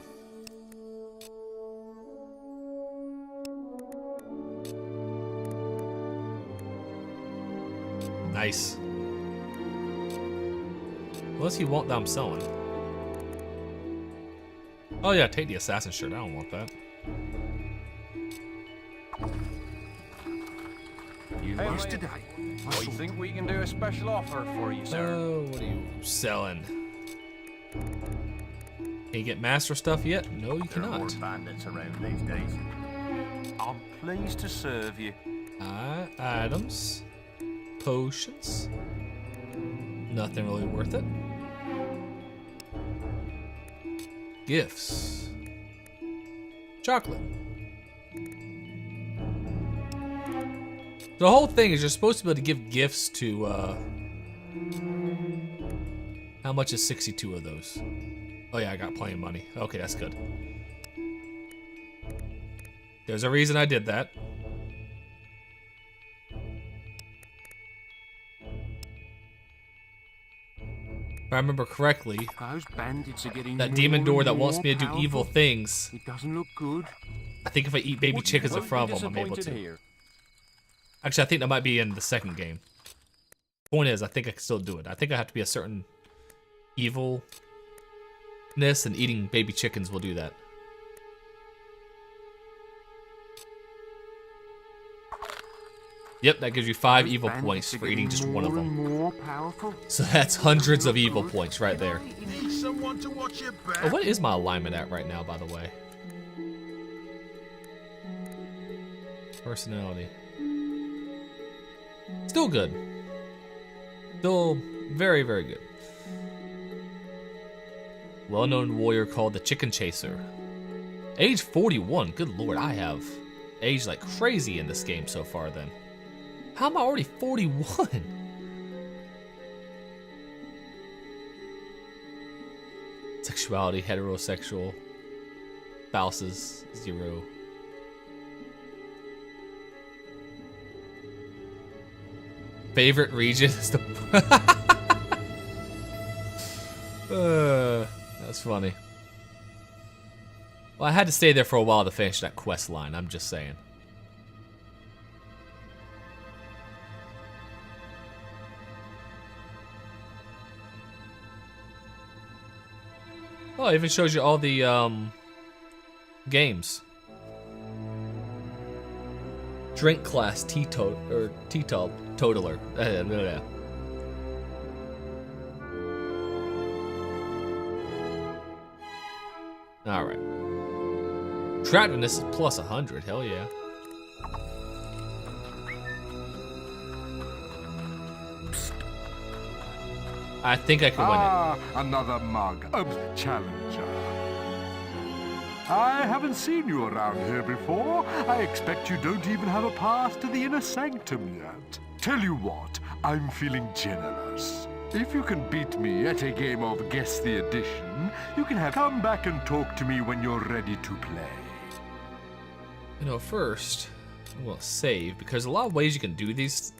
Nice. What does he want that I'm selling? Oh yeah, take the assassin shirt. I don't want that. Hey, today. I think we can do a special offer for you, sir. Oh, what are you selling? Can you get master stuff yet? No, you There are more cannot. bandits around these days. I'm pleased to serve you. Items. Potions. Nothing really worth it. Gifts. Chocolate. The whole thing is you're supposed to be able to give gifts to, how much is 62 of those? Oh yeah, I got plenty of money. Okay, that's good. There's a reason I did that. If I remember correctly, Those bandits are getting that more demon door and that wants more me to do evil powerful. things, It doesn't look good. I think if I eat baby chickens in front of them, I'm able to. Here. Actually, I think that might be in the second game. Point is, I think I can still do it. I think I have to be a certain evilness, and eating baby chickens will do that. Yep, that gives you 5 evil points for eating just one of them. More powerful. So that's hundreds of evil points right there. Need someone to watch your back? Oh, what is my alignment at right now, by the way? Personality. Still good. Still very, very good. Well-known warrior called the Chicken Chaser. Age 41. Good lord, I have aged like crazy in this game so far then. How am I already 41? Sexuality, heterosexual. Spouses, 0. Favorite region is the... That's funny. Well, I had to stay there for a while to finish that quest line, I'm just saying. Oh, it even shows you all the games. Drink class teetotaler. Alright. Attractiveness is plus 100, hell yeah. I think I can win it. Another mug of challenger. I haven't seen you around here before. I expect you don't even have a pass to the inner sanctum yet. Tell you what, I'm feeling generous. If you can beat me at a game of Guess the Edition, you can come back and talk to me when you're ready to play. You know, first, I'm gonna save, because there's a lot of ways you can do this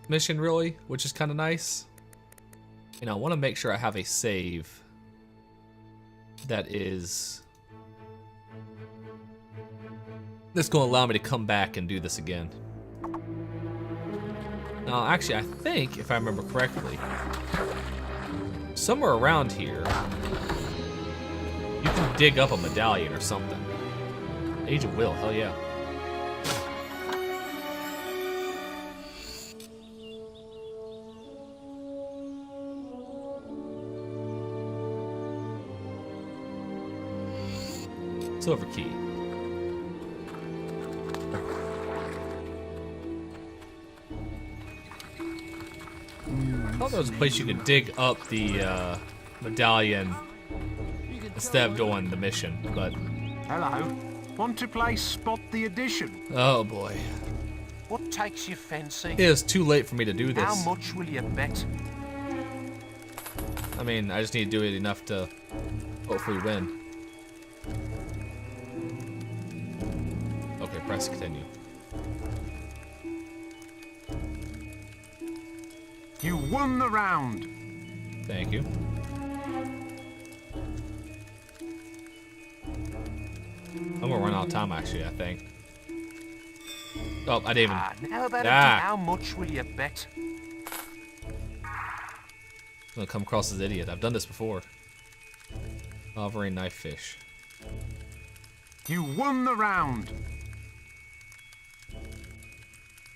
mission, really, which is kind of nice. And I want to make sure I have a save that is... that's going to allow me to come back and do this again. Now, actually, I think, if I remember correctly, somewhere around here, you can dig up a medallion or something. Age of Will, hell yeah. Silver key. I thought there was a place you could dig up the medallion instead of doing the mission, but... Hello. Want to play Spot the Addition? Oh boy. What takes your fancy? It is too late for me to do this. How much will you bet? I mean, I just need to do it enough to hopefully win. Okay, press continue. You won the round. Thank you. I'm gonna run out of time actually, I think. Oh, I didn't even... Now about how much will you bet? I'm gonna come across as an idiot. I've done this before. Balverine knife fish. You won the round.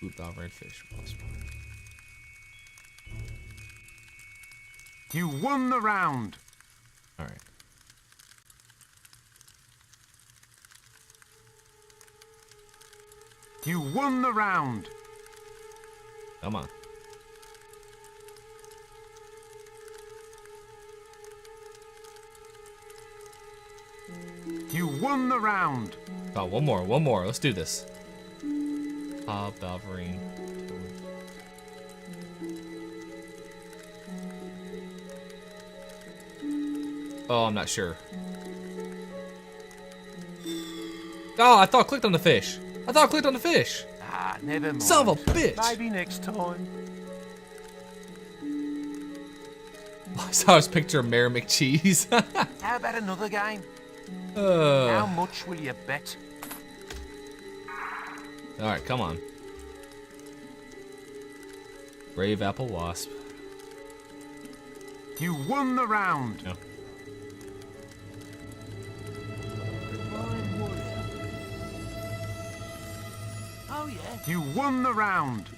Ooh, Balverine fish. You won the round. All right. You won the round. Come on. You won the round. Oh, one more. Let's do this. Balverine. Oh, I'm not sure. Oh, I thought I clicked on the fish. Never mind. Son of a bitch. Maybe next time. I saw his picture of Mary McCheese. How about another game? How much will you bet? Alright, come on. Brave Apple Wasp. You won the round. No. Oh yeah. You won the round.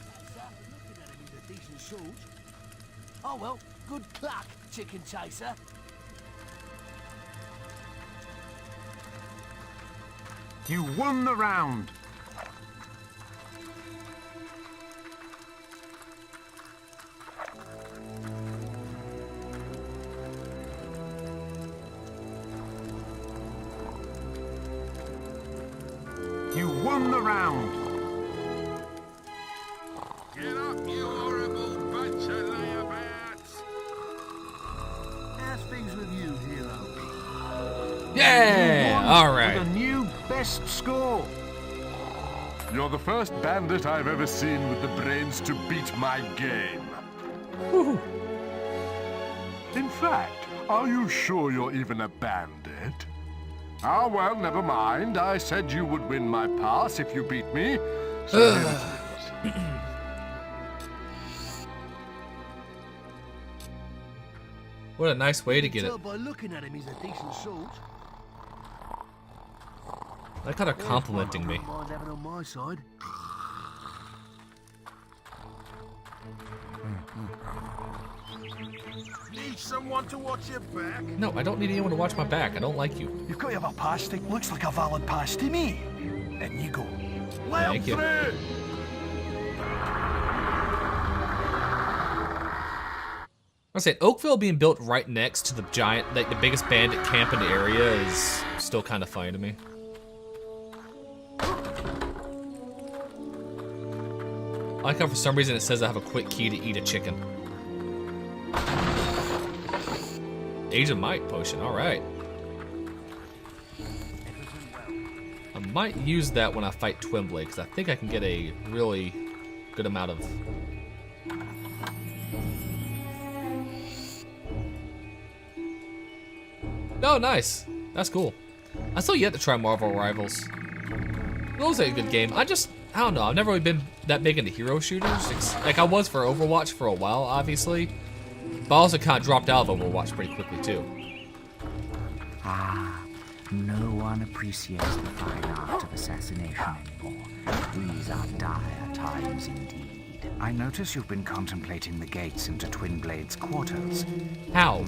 Oh well, good luck, chicken chaser. You won the round. You won the round. Get up, you horrible bunch of layabouts! How's things with you, hero? Yeah! Alright. With a new best score. You're the first bandit I've ever seen with the brains to beat my game. Woo. In fact, are you sure you're even a bandit? Ah, well, never mind. I said you would win my pass if you beat me. So here it is. What a nice way to get it. Tell by looking at him, he's a decent sort. I like how they're complimenting me. Mind having on my side. Need someone to watch your back? No, I don't need anyone to watch my back. I don't like you. You've got to have a pass that looks like a valid pass to me. In you go. Thank you. I said Oakville being built right next to the giant, like the biggest bandit camp in the area is still kind of funny to me. I like how for some reason it says I have a quick key to eat a chicken. Age of Might potion, alright. I might use that when I fight Twinblade, because I think I can get a really good amount of... Oh, nice. That's cool. I still yet to try Marvel Rivals. It was a good game. I don't know. I've never really been that big into hero shooters. Like I was for Overwatch for a while, obviously. But I also kind of dropped out of Overwatch pretty quickly, too. No one appreciates the fine art of assassination anymore. These are dire times indeed. I notice you've been contemplating the gates into Twinblade's quarters. How?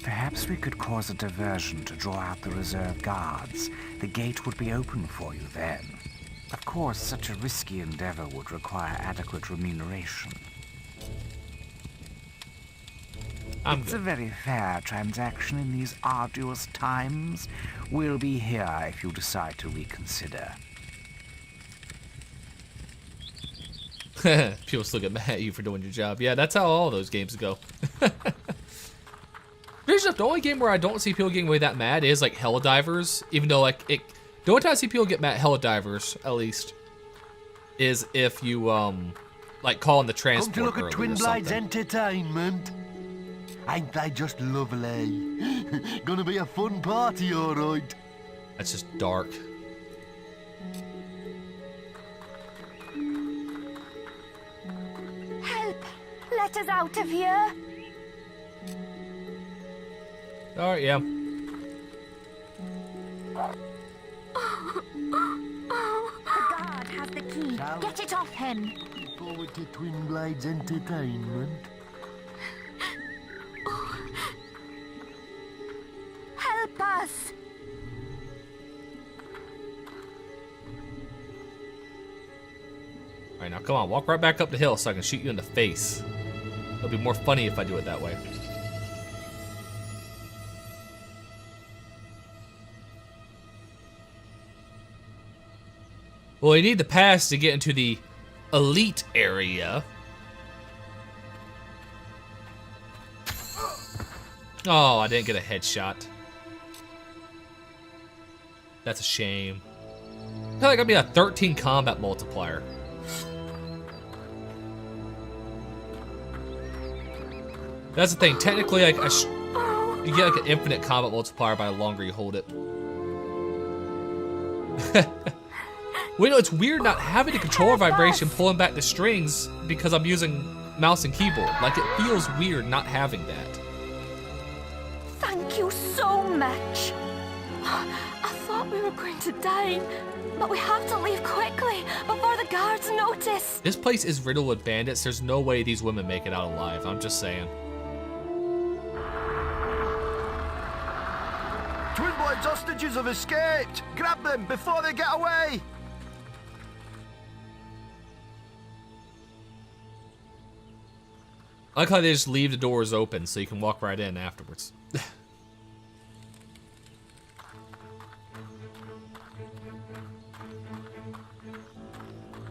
Perhaps we could cause a diversion to draw out the reserve guards. The gate would be open for you then. Of course, such a risky endeavor would require adequate remuneration. It's a very fair transaction in these arduous times. We'll be here if you decide to reconsider. People still get mad at you for doing your job. Yeah, that's how all those games go. There's the only game where I don't see people getting way that mad is like Helldivers, even though like the only time I see people get mad at Helldivers, at least, is if you like calling the transport. Come to look at Twinblade's entertainment. Ain't they just lovely? Gonna be a fun party, alright. That's just dark. Help! Let us out of here! Alright, yeah. The guard has the key. Get it off him. Forward to Twinblade's entertainment. Help us! Alright, now come on, walk right back up the hill so I can shoot you in the face. It'll be more funny if I do it that way. Well, you need the pass to get into the elite area. Oh, I didn't get a headshot. That's a shame. I feel like I'm getting a 13 combat multiplier. That's the thing. Technically, like you get like an infinite combat multiplier by the longer you hold it. Wait, no, it's weird not having the controller vibration pulling back the strings because I'm using mouse and keyboard. Like, it feels weird not having that. Thank you so much. I thought we were going to die, but we have to leave quickly before the guards notice. This place is riddled with bandits. There's no way these women make it out alive. I'm just saying. Twinblade's hostages have escaped. Grab them before they get away. I like how they just leave the doors open so you can walk right in afterwards.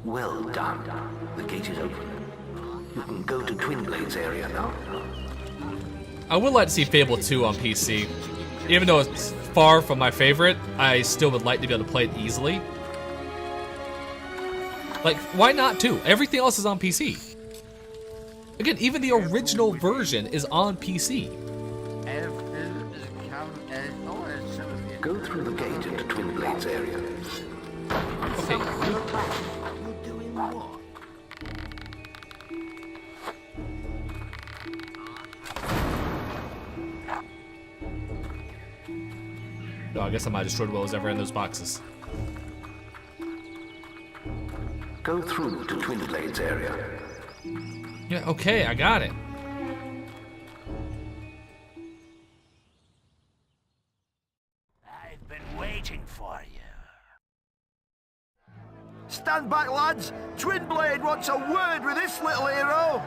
Well done. The gate is open. You can go to Twinblade's area now. I would like to see Fable 2 on PC. Even though it's far from my favorite, I still would like to be able to play it easily. Like, why not 2? Everything else is on PC. Again, even the original version is on PC. Go through the gate into Twinblade's area. No, I guess I might have destroyed what was ever in those boxes. Go through to Twinblade's area. Yeah, okay, I got it. I've been waiting for you. Stand back, lads. Twinblade wants a word with this little hero.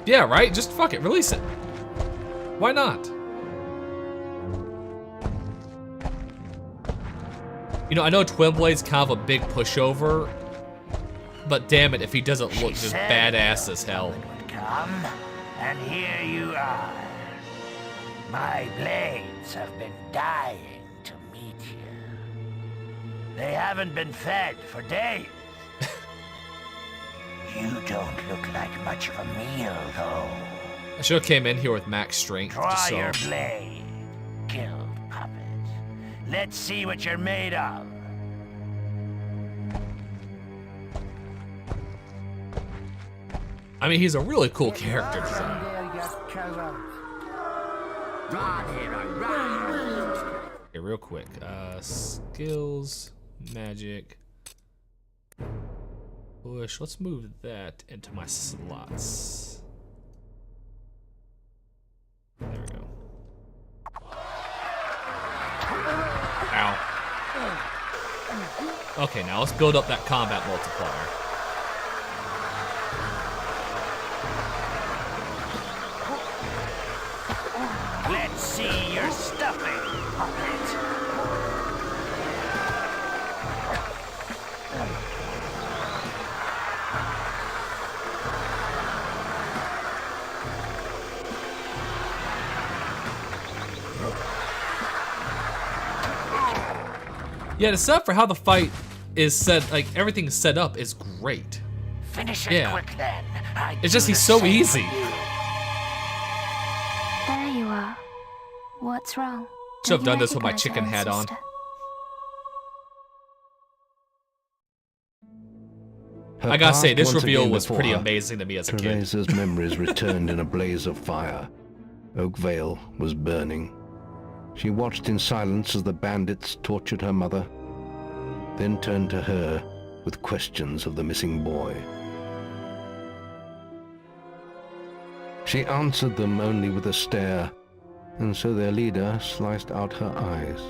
Yeah, right? Just fuck it, release it. Why not? You know, I know Twinblade's kind of a big pushover, but damn it if he doesn't look just badass as hell. Come, and here you are. My blades have been dying to meet you. They haven't been fed for days. You don't look like much of a meal, though. I should have came in here with max strength. Draw just so. your blade, guild puppet. Let's see what you're made of. I mean, he's a really cool character design. Okay, real quick. Skills, magic, push. Let's move that into my slots. There we go. Ow. Okay, now let's build up that combat multiplier. Let's see your stuffing, puppet. Yeah, the setup for how the fight is set, like everything's set up, is great. Finish it quick then. It's just he's so easy. There you are. What's wrong? Should have done this with my chicken hat on. I gotta say, this reveal was pretty amazing to me as a kid. Teresa's memories returned in a blaze of fire. Oakvale was burning. She watched in silence as the bandits tortured her mother, then turned to her with questions of the missing boy. She answered them only with a stare, and so their leader sliced out her eyes.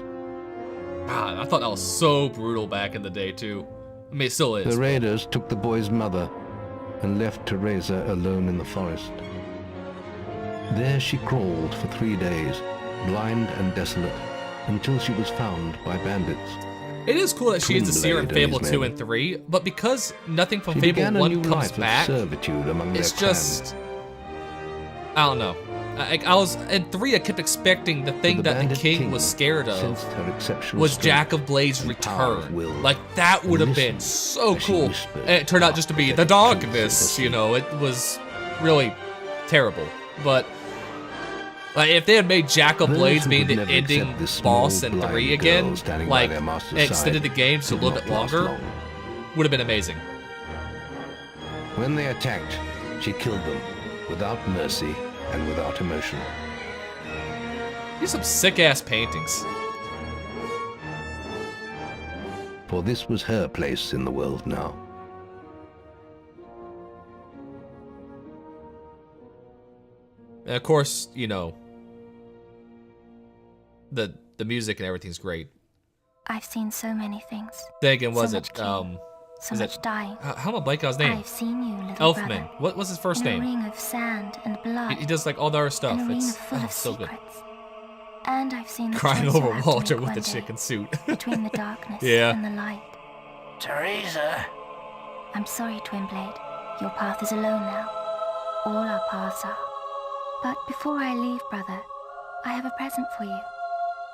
Ah, I thought that was so brutal back in the day, too. I mean, it still is. The raiders took the boy's mother and left Teresa alone in the forest. There she crawled for 3 days, blind and desolate, until she was found by bandits. It is cool that she is a seer in Fable 2 and 3, but because nothing from Fable 1 comes back, it's just... I don't know. I was in 3. I kept expecting the thing that the king was scared of was Jack of Blades' return. Like that would have been so cool. And it turned out just to be the darkness. You know, it was really terrible. But like if they had made Jack of Blades being the ending boss in 3 again, like extended the game just a little bit longer, would have been amazing. When they attacked, she killed them without mercy and without emotion. These are some sick-ass paintings. For this was her place in the world now. And of course, you know, the music and everything's great. I've seen so many things. Then again, was so it so much dying. How am I blanking on his name? I've seen you, little Elfman. brother. What was his first in name? A ring of sand and blood. He does like all the other stuff. An arena It's full of so good. secrets. And I've seen the Crying choice you over have to Walter make with one the day chicken suit. between the darkness Yeah. and the light. Teresa. I'm sorry, Twinblade. Your path is alone now. All our paths are. But before I leave, brother, I have a present for you.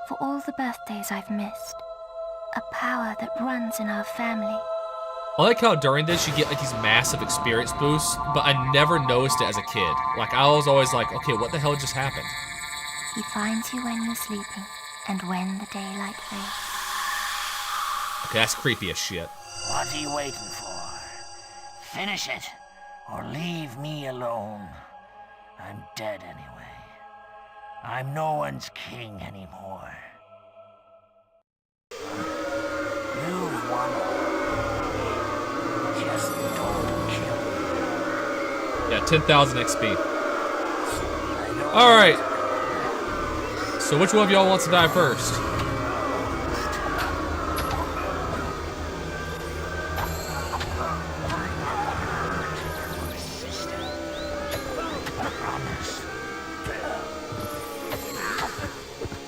For all the birthdays I've missed. A power that runs in our family. I like how during this you get like these massive experience boosts, but I never noticed it as a kid. Like I was always like, okay, what the hell just happened? He finds you when you're sleeping, and when the daylight fades. Okay, that's creepy as shit. What are you waiting for? Finish it, or leave me alone. I'm dead anyway. I'm no one's king anymore. You've won. Just don't kill me. Yeah, 10,000 XP. Alright. So which one of y'all wants to die first?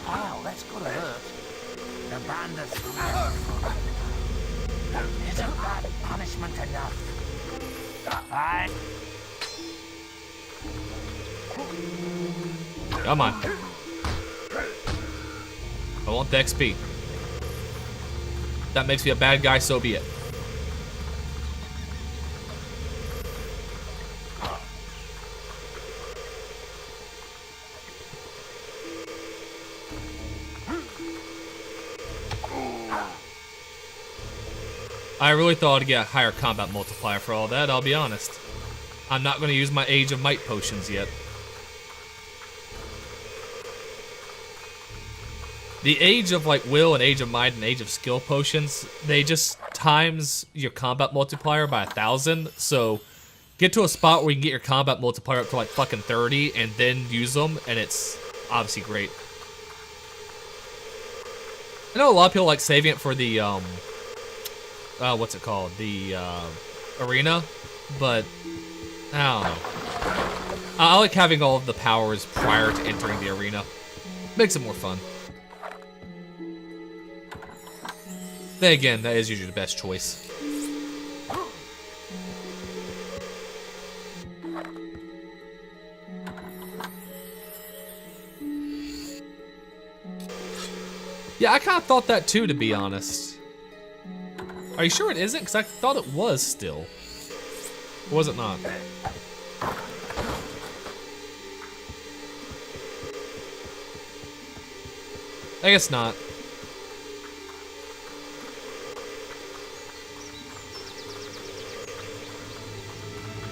Wow, that's gonna hurt. The bandits isn't that punishment enough? Come on. I want the XP. That makes me a bad guy, so be it. I really thought I'd get a higher combat multiplier for all that, I'll be honest. I'm not going to use my Age of Might potions yet. The Age of like Will and Age of Might and Age of Skill potions, they just times your combat multiplier by 1,000, so get to a spot where you can get your combat multiplier up to like fucking 30 and then use them, and it's obviously great. I know a lot of people like saving it for the, what's it called? The, arena, but I don't know. I like having all of the powers prior to entering the arena. Makes it more fun. Then again, that is usually the best choice. Yeah, I kind of thought that too, to be honest. Are you sure it isn't? Because I thought it was still. Or was it not? I guess not.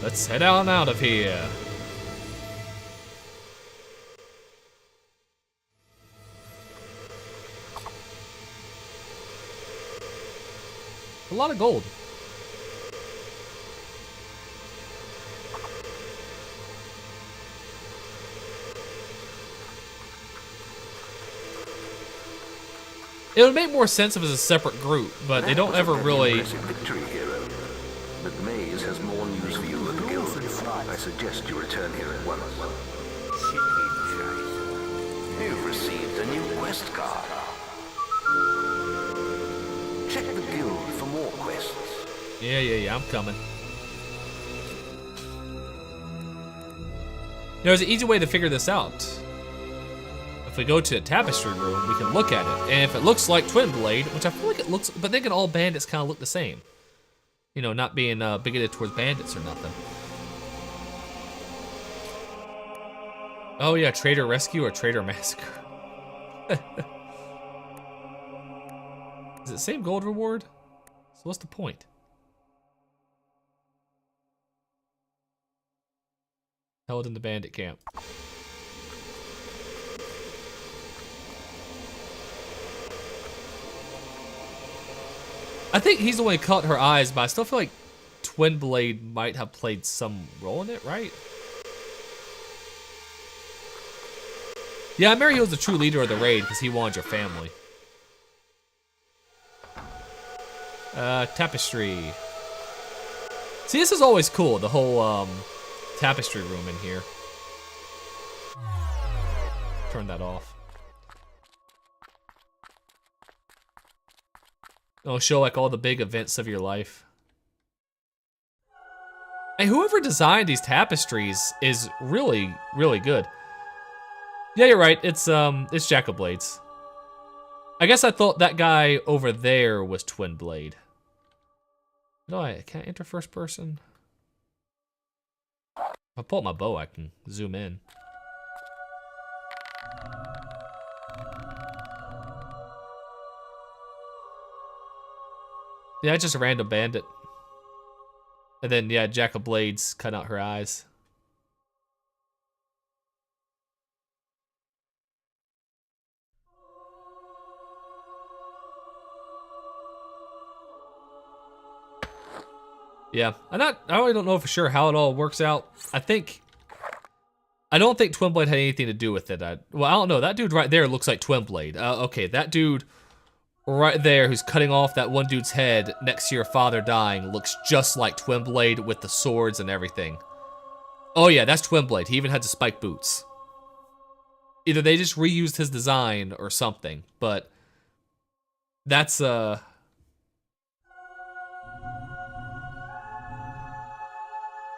Let's head on out of here. A lot of gold. It would make more sense if it was a separate group, but they don't ever really. Victory, hero. But Maze has more news for you at the guild. I suggest you return here at once. You've received a new quest card. Check the guild for more quests. Yeah, I'm coming. There's an easy way to figure this out. If we go to the tapestry room, we can look at it. And if it looks like Twin Blade, which I feel like it looks, but then all bandits kind of look the same. You know, not being bigoted towards bandits or nothing. Oh yeah, Traitor Rescue or Traitor Massacre. Is it the same gold reward? So what's the point? Held in the bandit camp. I think he's the one who cut her eyes, but I still feel like Twin Blade might have played some role in it, right? Yeah, Mario was the true leader of the raid because he wanted your family. Tapestry. See, this is always cool, the whole, tapestry room in here. Turn that off. It'll show, like, all the big events of your life. And whoever designed these tapestries is really, really good. Yeah, you're right, it's Jack of Blades. I guess I thought that guy over there was Twin Blade. No, I can't enter first person. If I pull out my bow, I can zoom in. Yeah, it's just a random bandit. And then, yeah, Jack of Blades cut out her eyes. Yeah, I really don't know for sure how it all works out. I don't think Twin Blade had anything to do with it. Well, I don't know. That dude right there looks like Twin Blade. Okay, that dude right there who's cutting off that one dude's head next to your father dying looks just like Twin Blade with the swords and everything. Oh yeah, that's Twin Blade. He even had the spike boots. Either they just reused his design or something, but that's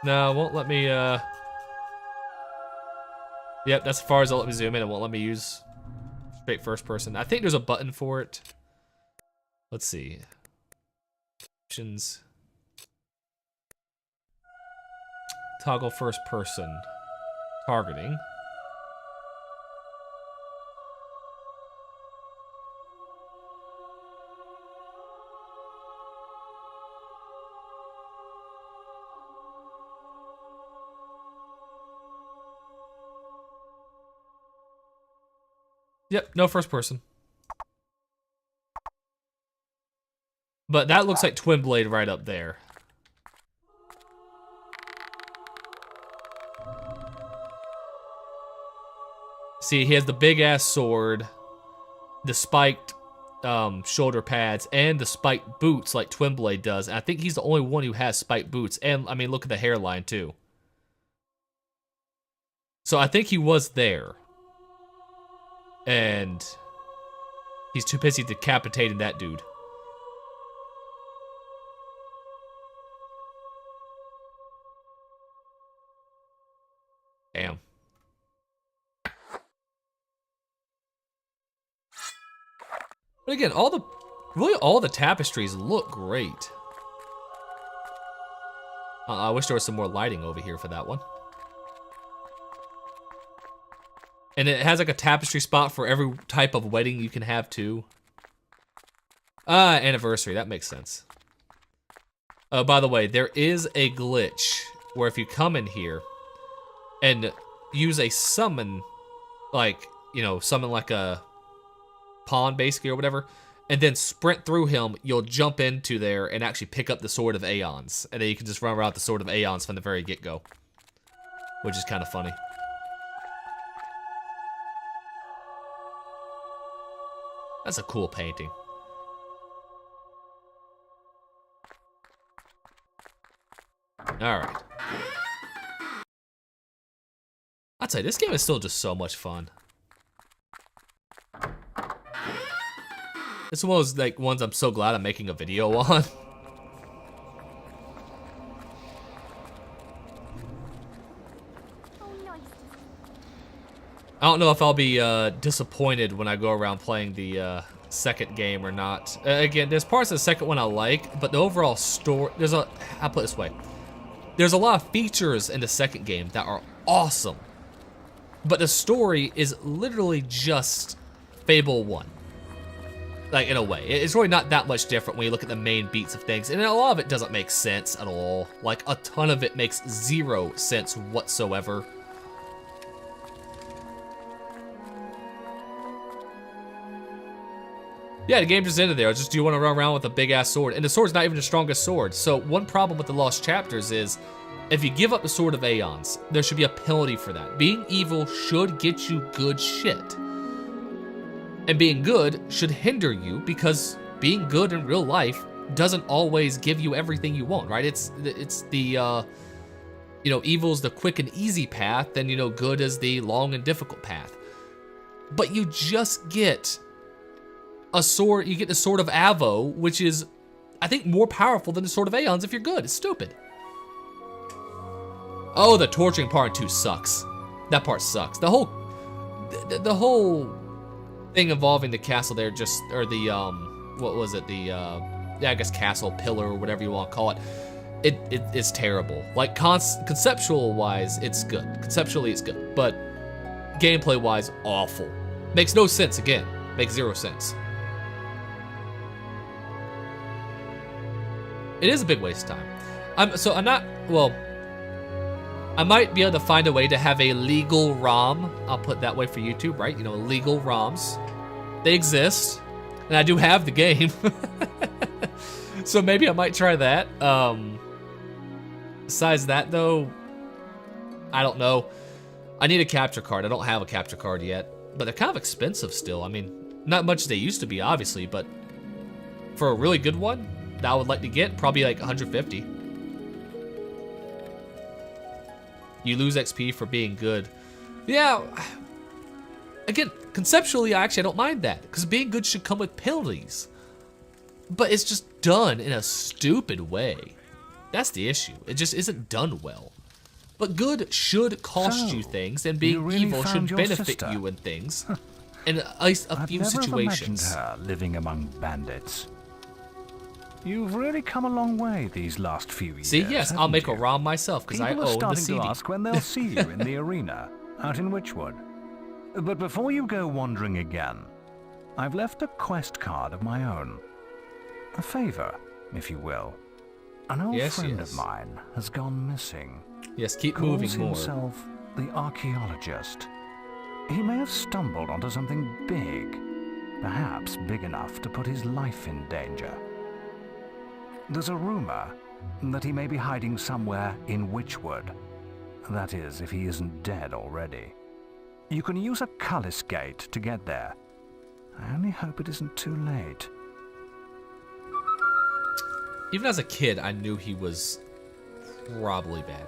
No, it won't let me, Yep, that's as far as it'll let me zoom in. It won't let me use straight first person. I think there's a button for it. Let's see. Options. Toggle first person. Targeting. Yep, no first person. But that looks like Twin Blade right up there. See, he has the big-ass sword, the spiked shoulder pads, and the spiked boots like Twin Blade does. And I think he's the only one who has spiked boots. And, I mean, look at the hairline, too. So I think he was there. And he's too busy decapitating that dude. Damn. But again, really all the tapestries look great. I wish there was some more lighting over here for that one. And it has like a tapestry spot for every type of wedding you can have too. Anniversary, that makes sense. By the way, there is a glitch where if you come in here and use a summon, like, you know, summon like a pawn basically or whatever, and then sprint through him, you'll jump into there and actually pick up the Sword of Aeons. And then you can just run around with the Sword of Aeons from the very get-go. Which is kind of funny. That's a cool painting. Alright. I'll tell you, this game is still just so much fun. It's one of those like ones I'm so glad I'm making a video on. I don't know if I'll be disappointed when I go around playing the second game or not. Again, there's parts of the second one I like, but the overall story, I'll put it this way. There's a lot of features in the second game that are awesome, but the story is literally just Fable 1. Like, in a way. It's really not that much different when you look at the main beats of things, and a lot of it doesn't make sense at all. Like, a ton of it makes zero sense whatsoever. Yeah, the game just ended there. Just, do you want to run around with a big-ass sword? And the sword's not even the strongest sword. So one problem with the Lost Chapters is, if you give up the Sword of Aeons, there should be a penalty for that. Being evil should get you good shit. And being good should hinder you, because being good in real life doesn't always give you everything you want, right? It's the, you know, evil's the quick and easy path, and, you know, good is the long and difficult path. But you just get a sword, you get the Sword of Avo, which is, I think, more powerful than the Sword of Aeons if you're good. It's stupid. Oh, the torturing part in 2 sucks. That part sucks. The whole thing involving the castle there just, or the, what was it? The, yeah, I guess castle, pillar, or whatever you want to call it. It's terrible. Like, conceptual-wise, it's good. Conceptually, it's good. But gameplay-wise, awful. Makes no sense, again. Makes 0 sense. It is a big waste of time. I might be able to find a way to have a legal ROM. I'll put that way for YouTube, right? You know, legal ROMs. They exist. And I do have the game. So maybe I might try that. Besides that, though, I don't know. I need a capture card. I don't have a capture card yet. But they're kind of expensive still. I mean, not much as they used to be, obviously. But for a really good one that I would like to get, probably like 150. You lose XP for being good. Yeah, again, conceptually, I don't mind that, because being good should come with penalties. But it's just done in a stupid way. That's the issue. It just isn't done well. But good should cost you things, and being evil should benefit you in things. In at least a few situations. I've never imagined her living among bandits. You've really come a long way these last few years. See, yes, I'll make a ROM myself, because I own the CD. People are starting to ask when they'll see you in the arena, out in Witchwood. But before you go wandering again, I've left a quest card of my own. A favor, if you will. An old friend of mine has gone missing. Yes, keep moving more. Calls himself the archaeologist. He may have stumbled onto something big, perhaps big enough to put his life in danger. There's a rumor that he may be hiding somewhere in Witchwood. That is, if he isn't dead already. You can use a Cullis gate to get there. I only hope it isn't too late. Even as a kid, I knew he was probably bad.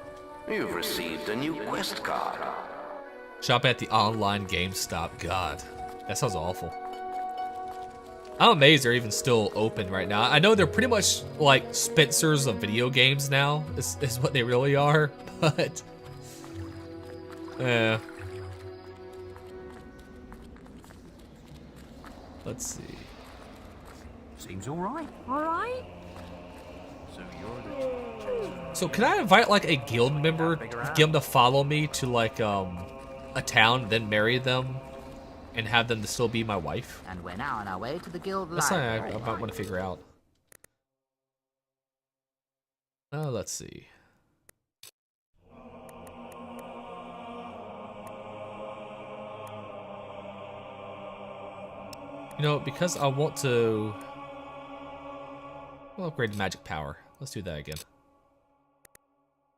You've received a new quest card. Shop at the online GameStop. God, that sounds awful. I'm amazed they're even still open right now. I know they're pretty much like Spencer's of video games now, is what they really are, but... Let's see. Seems alright. Alright? So you're the... So can I invite like a guild member, get them to follow me to like a town, then marry them, and have them to still be my wife? And we're now on our way to the guild That's something library. I might want to figure out. Let's see. You know, because I want to upgrade magic power. Let's do that again.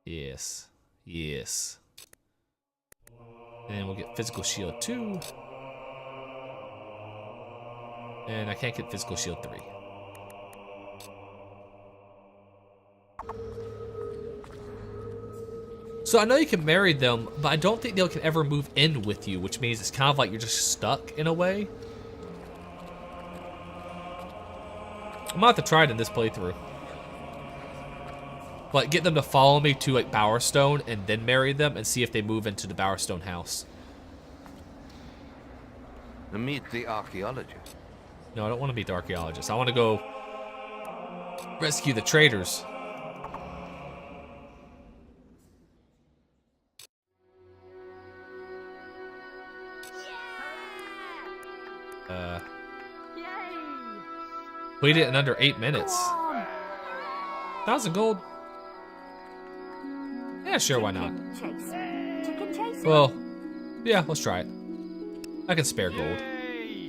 Yes. Yes. And we'll get physical shield 2. And I can't get physical shield 3. So I know you can marry them, but I don't think they can ever move in with you, which means it's kind of like you're just stuck in a way. I'm gonna have to try it in this playthrough. Like, get them to follow me to, like, Bowerstone and then marry them and see if they move into the Bowerstone house. Meet the archaeologist. No, I don't want to meet the archaeologist. I want to go rescue the traders. We did it in under 8 minutes. 1,000 gold. Yeah, sure, why not? Well, yeah, let's try it. I can spare gold.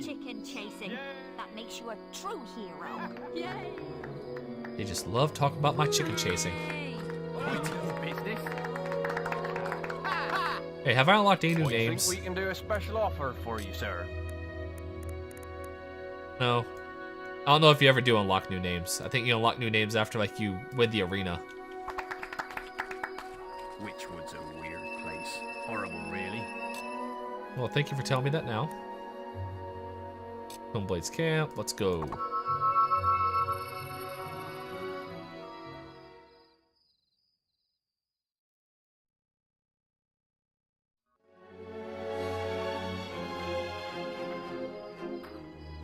Chicken chasing. That makes you a true hero. Yay! They just love talking about my chicken chasing. Hey, have I unlocked any new names? Think we can do a special offer for you, sir? No. I don't know if you ever do unlock new names. I think you unlock new names after, like, you win the arena. Witchwood's a weird place. Horrible, really. Well, thank you for telling me that now. Homeblade's camp. Let's go.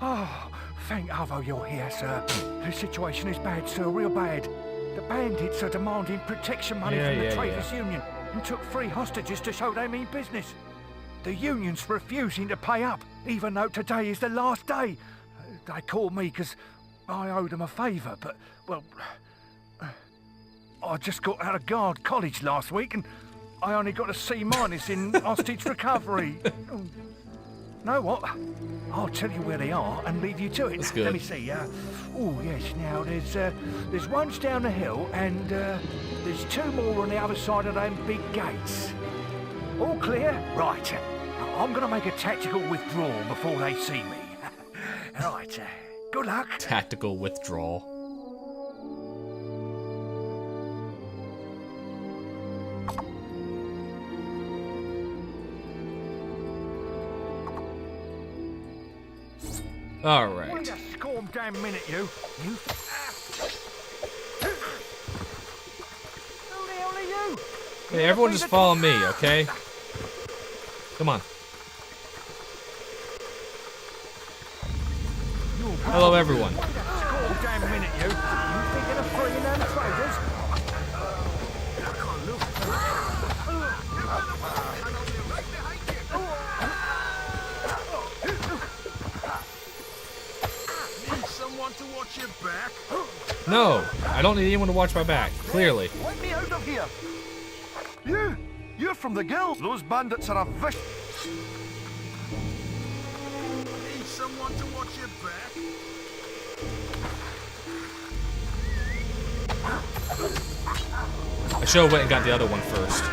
Oh, thank Arvo you're here, sir. The situation is bad, sir, real bad. The bandits are demanding protection money from the Traders' Union and took 3 hostages to show they mean business. The union's refusing to pay up, even though today is the last day. They called me because I owed them a favour, but, well, I just got out of Guard College last week and I only got a C- in hostage recovery. Know what? I'll tell you where they are and leave you to it. That's good. Let me see. Oh yes. Now there's ones down the hill and there's 2 more on the other side of them big gates. All clear? Right. I'm gonna make a tactical withdrawal before they see me. Right. Good luck. Tactical withdrawal. All right. Wait a scorm damn minute, you. Who the hell are you? Hey, everyone just follow me, okay? Come on. Hello, everyone. Scorm damn minute, you. You thinking of freeing them traders? To watch your back? No, I don't need anyone to watch my back, clearly. Let me out of here! You're from the guild! Those bandits are a I should have went and got the other one first.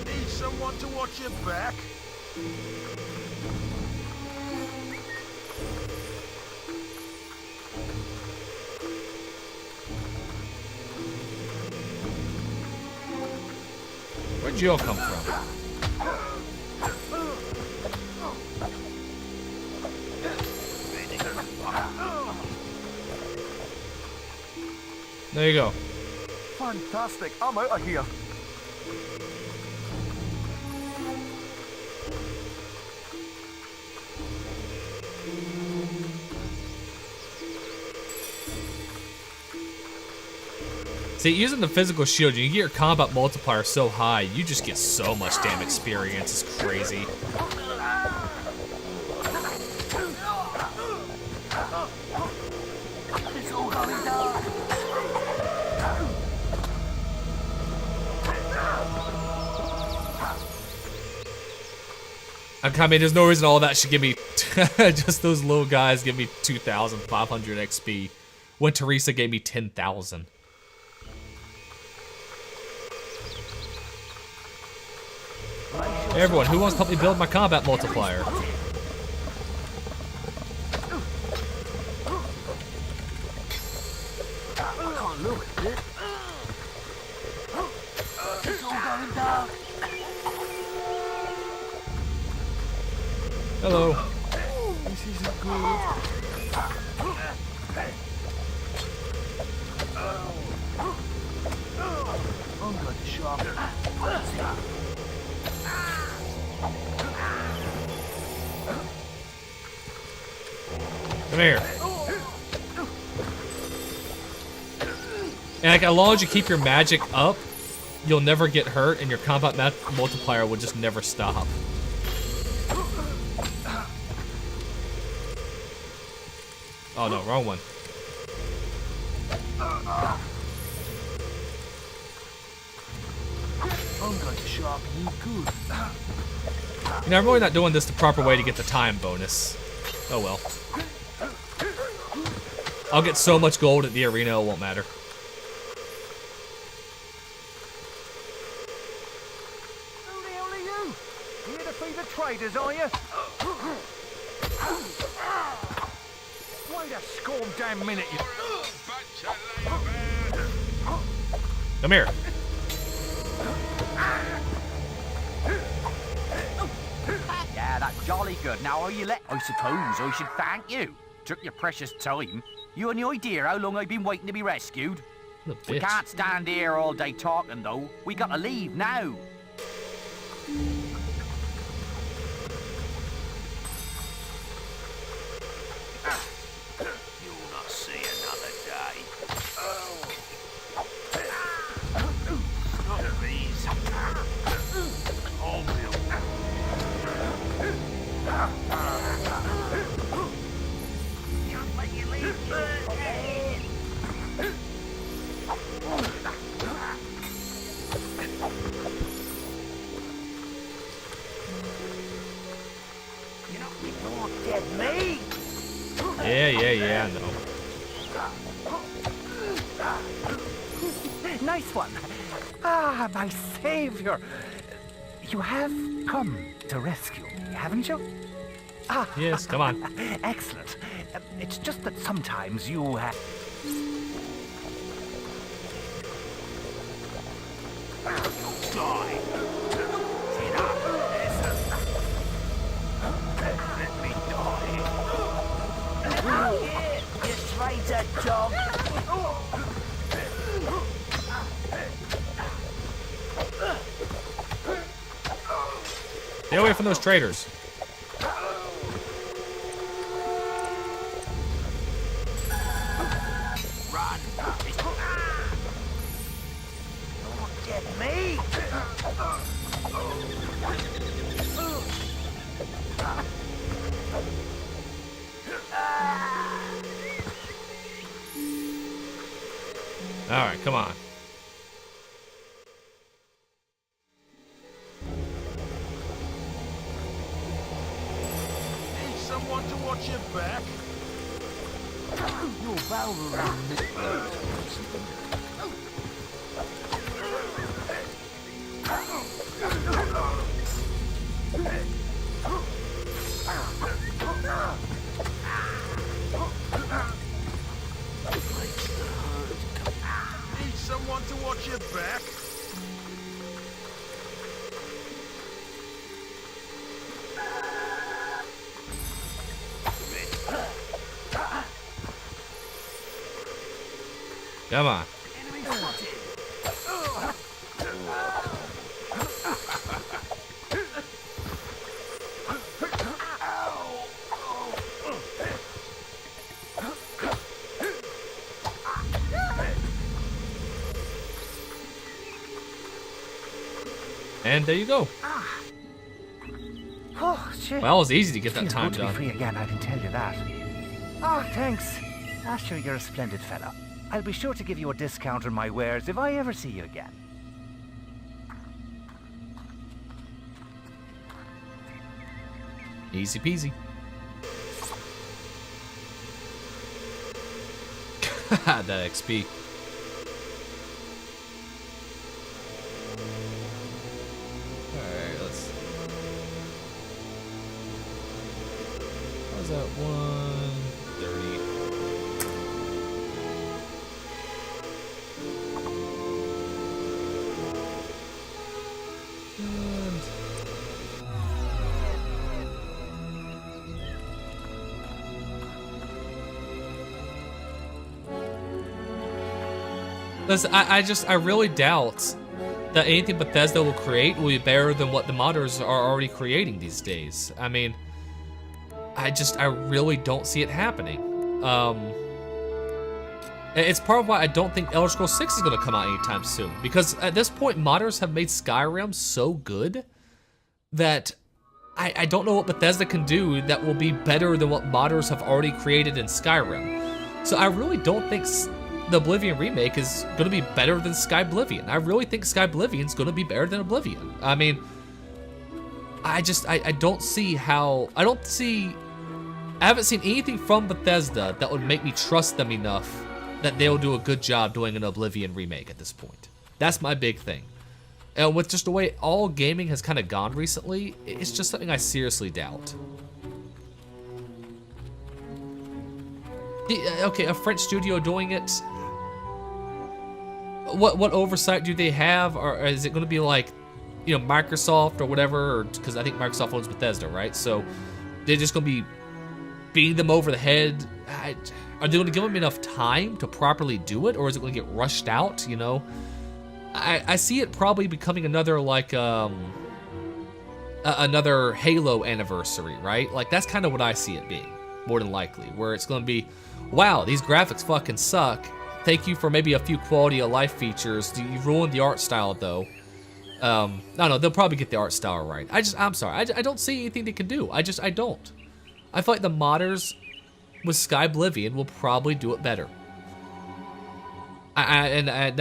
Need someone to watch your back? Where'd you all come from? There you go. Fantastic. I'm out of here. See, using the physical shield, you can get your combat multiplier so high, you just get so much damn experience. It's crazy. It's all going down. I mean, there's no reason all that should give me... just those little guys give me 2,500 XP. When Teresa gave me 10,000. Hey everyone, who wants to help me build my combat multiplier? I can't look at it. It's all going down. Hello. This isn't good. I'm going to sharp. Come here. And like, as long as you keep your magic up, you'll never get hurt, and your combat multiplier will just never stop. Oh no, wrong one. I'm going to sharpen you good. You know, I'm really not doing this the proper way to get the time bonus. Oh well. I'll get so much gold at the arena, it won't matter. Only you! Here to feed the traders, are you? Wait a scorn damn minute, you... Come here. Yeah, that's jolly good. Now, are you I suppose I should thank you. Took your precious time. You any idea how long I've been waiting to be rescued? We can't stand here all day talking, though. We gotta leave now. You'll not see another day. Stop these. All Can't let you leave. You won't get me. Yeah, I know. Nice one. Ah, my savior. You have come to rescue me, haven't you? Ah, yes, come on. Excellent. It's just that sometimes you have... Die. Get up. Let me die. You traitor dog. Stay away from those traitors. Run. Don't get me. All right, come on. Need someone to watch your back? Your Balverine. Need someone to watch your back? Come on. And there you go. Oh, shit. Well, it was easy to get that Feels time good to be done. free again, I can tell you that. Oh, thanks. Asher, you're a splendid fella. I'll be sure to give you a discount on my wares if I ever see you again. Easy peasy. That XP. Alright, let's... How's that? 130. Listen, I really doubt that anything Bethesda will create will be better than what the modders are already creating these days. I mean, I really don't see it happening. It's part of why I don't think Elder Scrolls 6 is going to come out anytime soon. Because at this point, modders have made Skyrim so good that I don't know what Bethesda can do that will be better than what modders have already created in Skyrim. So I really don't think the Oblivion remake is going to be better than Skyblivion. I really think Skyblivion is going to be better than Oblivion. I mean, I don't see how... I haven't seen anything from Bethesda that would make me trust them enough that they'll do a good job doing an Oblivion remake at this point. That's my big thing. And with just the way all gaming has kind of gone recently, it's just something I seriously doubt. Okay, a French studio doing it. What oversight do they have, or is it going to be like, you know, Microsoft or whatever? Because I think Microsoft owns Bethesda, right? So they're just going to be beating them over the head. Are they going to give them enough time to properly do it, or is it going to get rushed out? You know, I see it probably becoming another like another Halo anniversary, right? Like that's kind of what I see it being, more than likely, where it's going to be, wow, these graphics fucking suck. Thank you for maybe a few quality of life features. You ruined the art style though. No, they'll probably get the art style right. I'm sorry, I don't see anything they can do. I don't. I feel like the modders with Skyblivion will probably do it better. I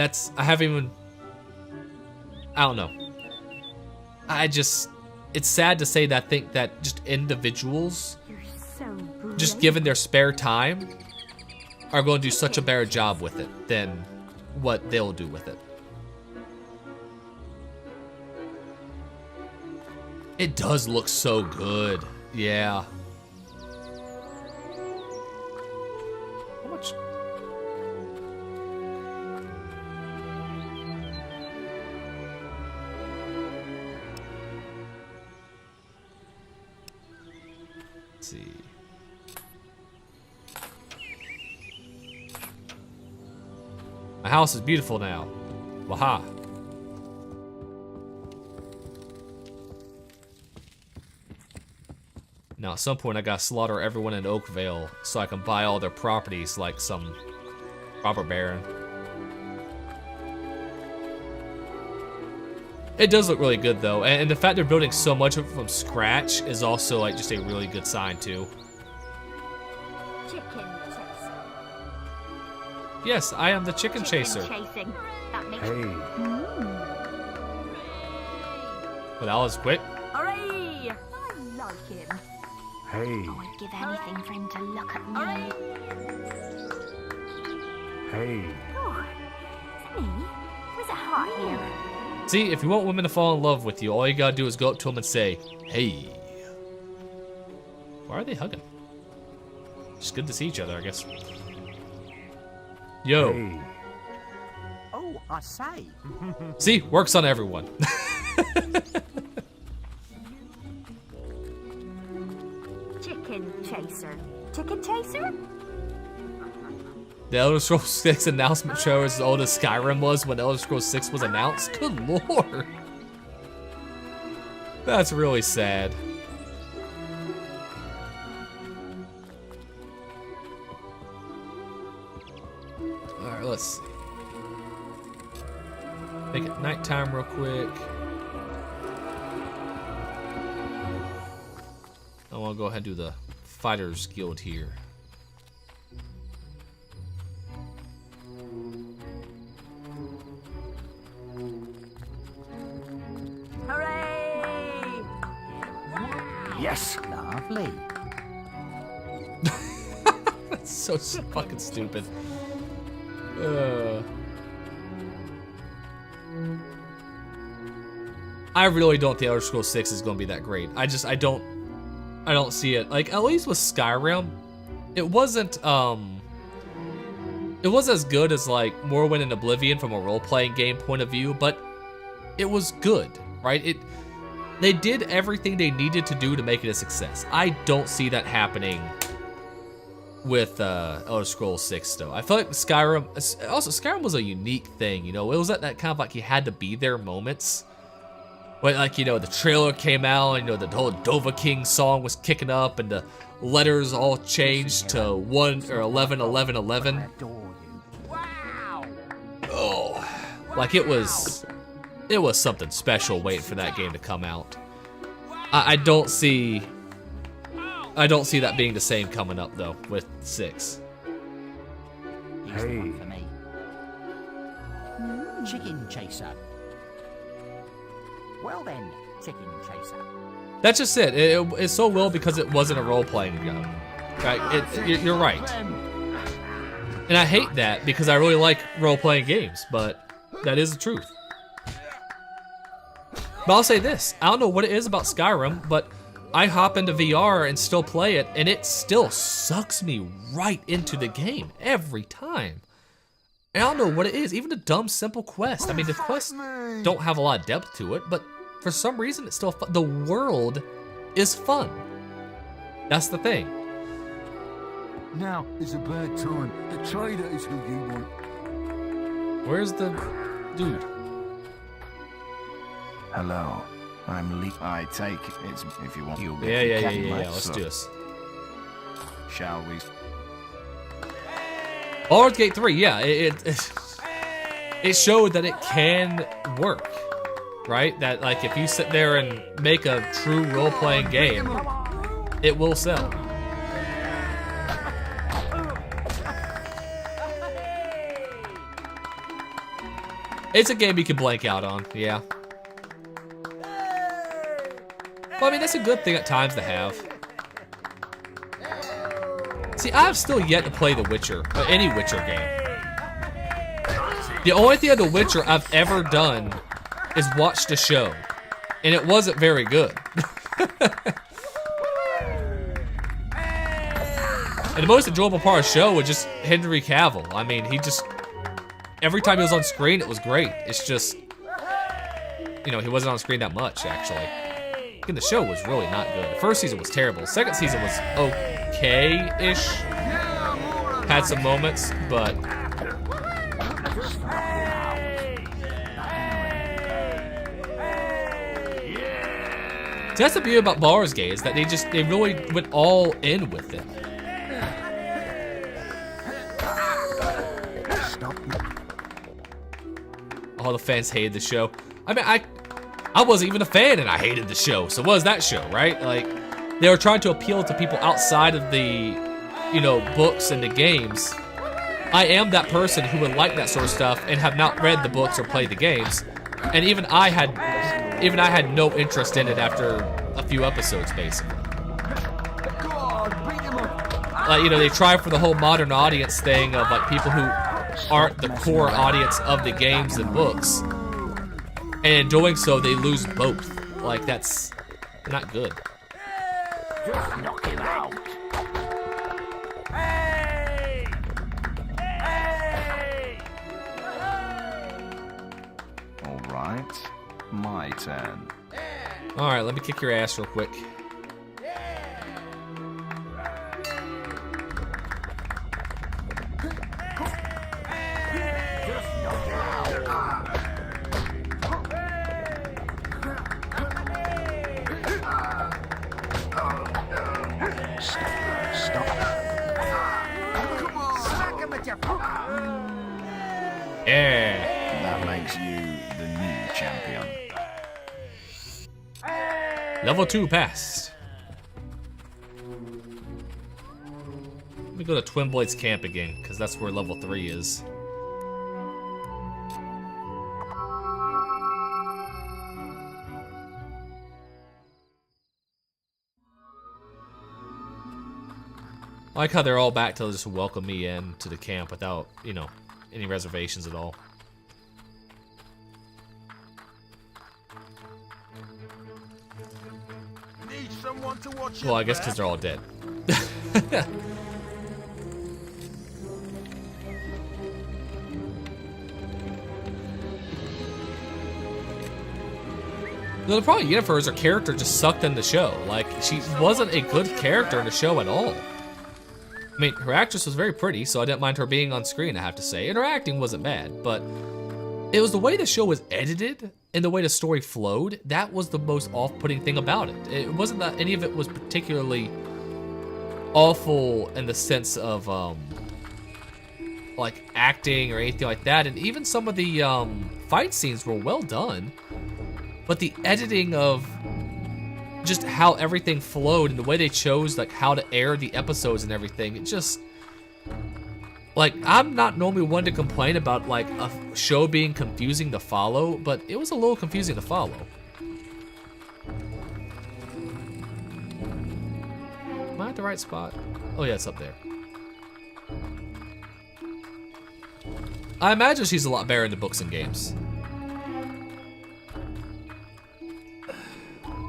don't know. It's sad to say that I think that just individuals, just given their spare time, are going to do such a better job with it than what they'll do with it. It does look so good. Yeah. How much? Let's see. My house is beautiful now. Waha. Now, at some point, I gotta slaughter everyone in Oakvale so I can buy all their properties like some robber baron. It does look really good, though, and the fact they're building so much of it from scratch is also like just a really good sign, too. Yes, I am the chicken chaser. Chasing. That makes Hey. Well, that was quick. Hooray! I like him. Hey. I would give anything for him to look at me. Hey. Oh, is it me? Or is it hot here? See, if you want women to fall in love with you, all you gotta do is go up to them and say, hey. Why are they hugging? It's good to see each other, I guess. Yo. Hey. Oh, I say. See, works on everyone. Chicken chaser. Chicken chaser? The Elder Scrolls 6 announcement show is as old as Skyrim was when Elder Scrolls 6 was announced. Good lord. That's really sad. Alright, let's see. Make it nighttime real quick. I want to go ahead and do the Fighters Guild here. Hooray! Yes, lovely. That's so fucking stupid. I really don't think Elder Scrolls 6 is going to be that great. I don't see it. Like, at least with Skyrim, it wasn't as good as like Morrowind and Oblivion from a role-playing game point of view, but it was good, right? They did everything they needed to do to make it a success. I don't see that happening with Elder Scrolls 6 though. I feel like Skyrim was a unique thing, you know. It was that kind of like you had to be there moments. When, like, you know, the trailer came out and, you know, the whole Dova King song was kicking up and the letters all changed to 1 or 11, 11, 11. Oh, like it was something special waiting for that game to come out. I don't see that being the same coming up though with 6. Hey. Chicken chaser. Well then, chicken chaser. That's just it. It's so well because it wasn't a role-playing game. Right? You're right. And I hate that because I really like role-playing games, but that is the truth. But I'll say this. I don't know what it is about Skyrim, but I hop into VR and still play it, and it still sucks me right into the game every time. And I don't know what it is. Even the dumb, simple quest. I mean, the quests don't have a lot of depth to it, but for some reason, it's still fun. The world is fun. That's the thing. Now is a bad time. The trader is who you want. Where's the dude? Hello. I'm Lee. I take it. It's if you want. You'll Yeah. get Let's do this. Shall we? Baldur's Gate 3, yeah, it showed that it can work, right? That like if you sit there and make a true role-playing game, it will sell. It's a game you can blank out on, yeah. Well, I mean, that's a good thing at times to have. See, I've still yet to play The Witcher, or any Witcher game. The only thing of The Witcher I've ever done is watch the show, and it wasn't very good. And the most enjoyable part of the show was just Henry Cavill. I mean, every time he was on screen, it was great. It's just, you know, he wasn't on screen that much, actually. And the show was really not good. The first season was terrible. The second season was okay-ish. Had some moments, but that's the beauty about Baldur's Gate, is that they really went all in with it. All the fans hated the show. I mean, I wasn't even a fan and I hated the show. So what is that show, right? Like, they were trying to appeal to people outside of the, you know, books and the games. I am that person who would like that sort of stuff and have not read the books or played the games. And even I had no interest in it after a few episodes, basically. Like, you know, they try for the whole modern audience thing of like people who aren't the core audience of the games and books. And in doing so, they lose both. Like, that's not good. Just knock him out. All right, my turn. All right, let me kick your ass real quick. Yeah. That makes you the new champion. Level 2 passed. Let me go to Twin Blades Camp again, because that's where level 3 is. I like how they're all back to just welcome me in to the camp without, you know, any reservations at all. Need someone to watch Well, I guess because they're all dead. No, the problem with Yennefer is her character just sucked in the show. Like, she wasn't a good character in the show at all. I mean, her actress was very pretty, so I didn't mind her being on screen, I have to say. And her acting wasn't bad, but it was the way the show was edited and the way the story flowed. That was the most off-putting thing about it. It wasn't that any of it was particularly awful in the sense of, like, acting or anything like that. And even some of the fight scenes were well done. But the editing of just how everything flowed and the way they chose, like, how to air the episodes and everything, it just, like, I'm not normally one to complain about, like, a show being confusing to follow, but it was a little confusing to follow. Am I at the right spot? Oh yeah, it's up there. I imagine she's a lot better in the books and games.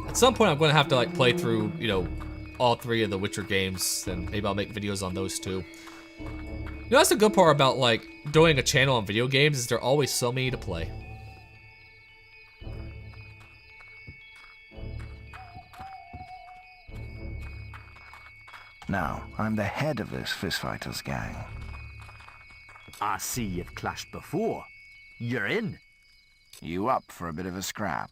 At some point, I'm going to have to, like, play through, you know, all 3 of the Witcher games, and maybe I'll make videos on those too. You know, that's the good part about, like, doing a channel on video games, is there are always so many to play. Now, I'm the head of this fistfighters gang. I see you've clashed before. You're in. You up for a bit of a scrap?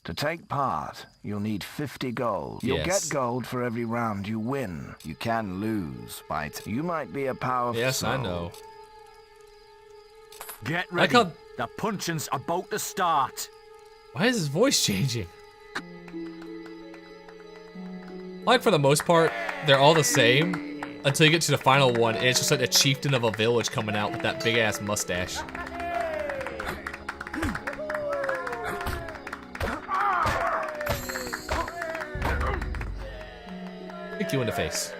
To take part, you'll need 50 gold. You'll get gold for every round you win. You can lose, but you might be a powerful Yes, soul. I know. Get ready. The punching's about to start. Why is his voice changing? Like, for the most part, they're all the same until you get to the final one, and it's just like the chieftain of a village coming out with that big-ass mustache. Kick you in the face.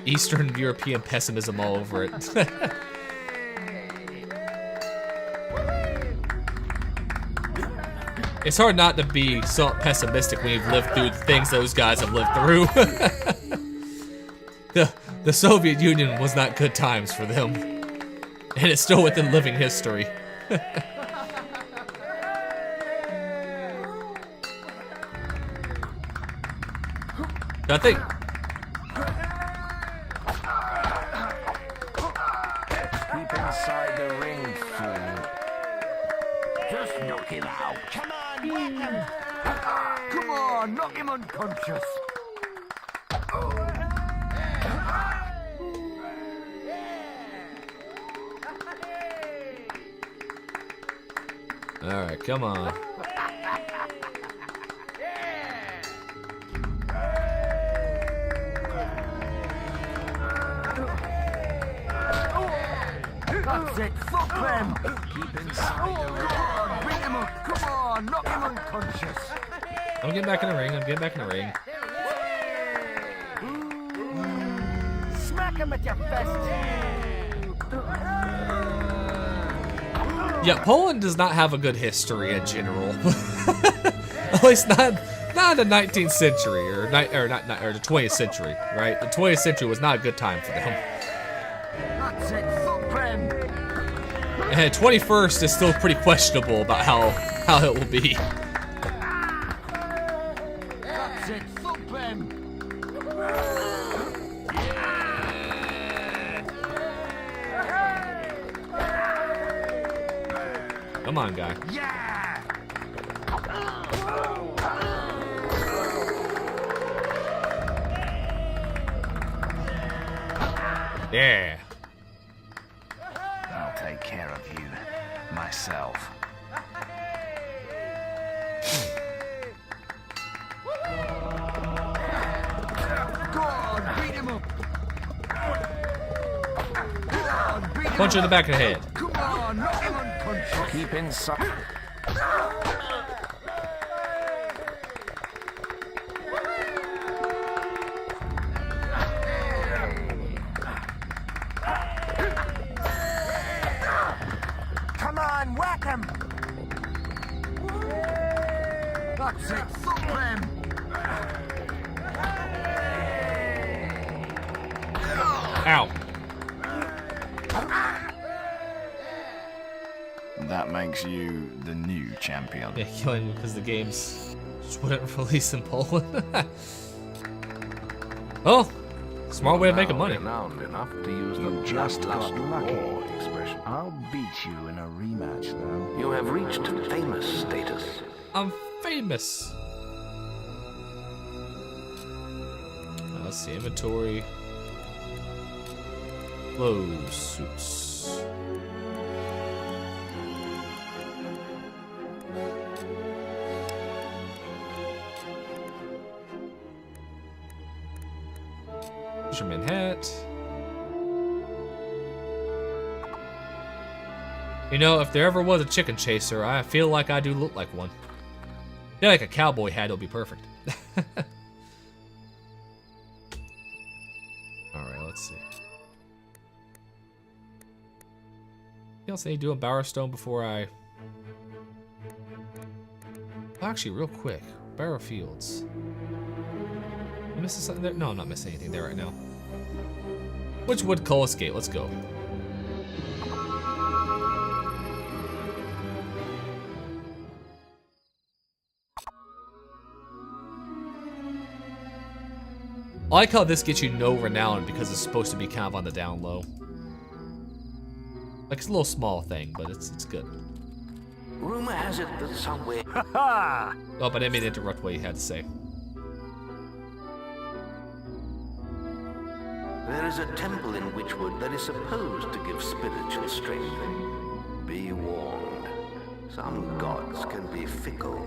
Eastern European pessimism all over it. It's hard not to be so pessimistic when you've lived through the things those guys have lived through. The Soviet Union was not good times for them. And it's still within living history. I think... Keep inside the ring, fool. Just knock him out. Come on, whack him. Come on, knock him unconscious. Alright, come on. That's it, fuck them! Keep inside the ring. Come on, beat him up, come on, knock him unconscious. I'm getting back in the ring, I'm getting back in the ring. Smack him with your fist. Yeah, Poland does not have a good history in general. At least not in the 19th century or the 20th century, right? The 20th century was not a good time for them. That's it, footprint. And 21st is still pretty questionable about how it will be. That's it, footprint. Come on, guy. Yeah. Yeah. I'll take care of you myself. Go on, beat him up. Go on, beat him Punch her in the back of the head. Come on, knock him unconscious. Keep inside. Come on, whack him. That's it, thump him. Ow. That makes you the new champion. Yeah, killing me because the games just wouldn't release in Poland. Oh, smart way of making money. Renowned enough to use the Just got lucky. expression. I'll beat you in a rematch, though. You have reached famous status. I'm famous. Let's see, inventory. Clothes, suits. Fisherman hat. You know, if there ever was a chicken chaser, I feel like I do look like one. I feel like a cowboy hat will be perfect. Alright, let's see. Anything else I need to do in Bowerstone before I... Actually, real quick. Barrow Fields. Am I missing something there? No, I'm not missing anything there right now. Witchwood Cullis Gate, let's go. I like how this gets you no renown because it's supposed to be kind of on the down low. Like, it's a little small thing, but it's good. Rumor has it that somewhere... Oh, but I didn't mean to interrupt what you had to say. There is a temple in Witchwood that is supposed to give spiritual strength. Be warned. Some gods can be fickle.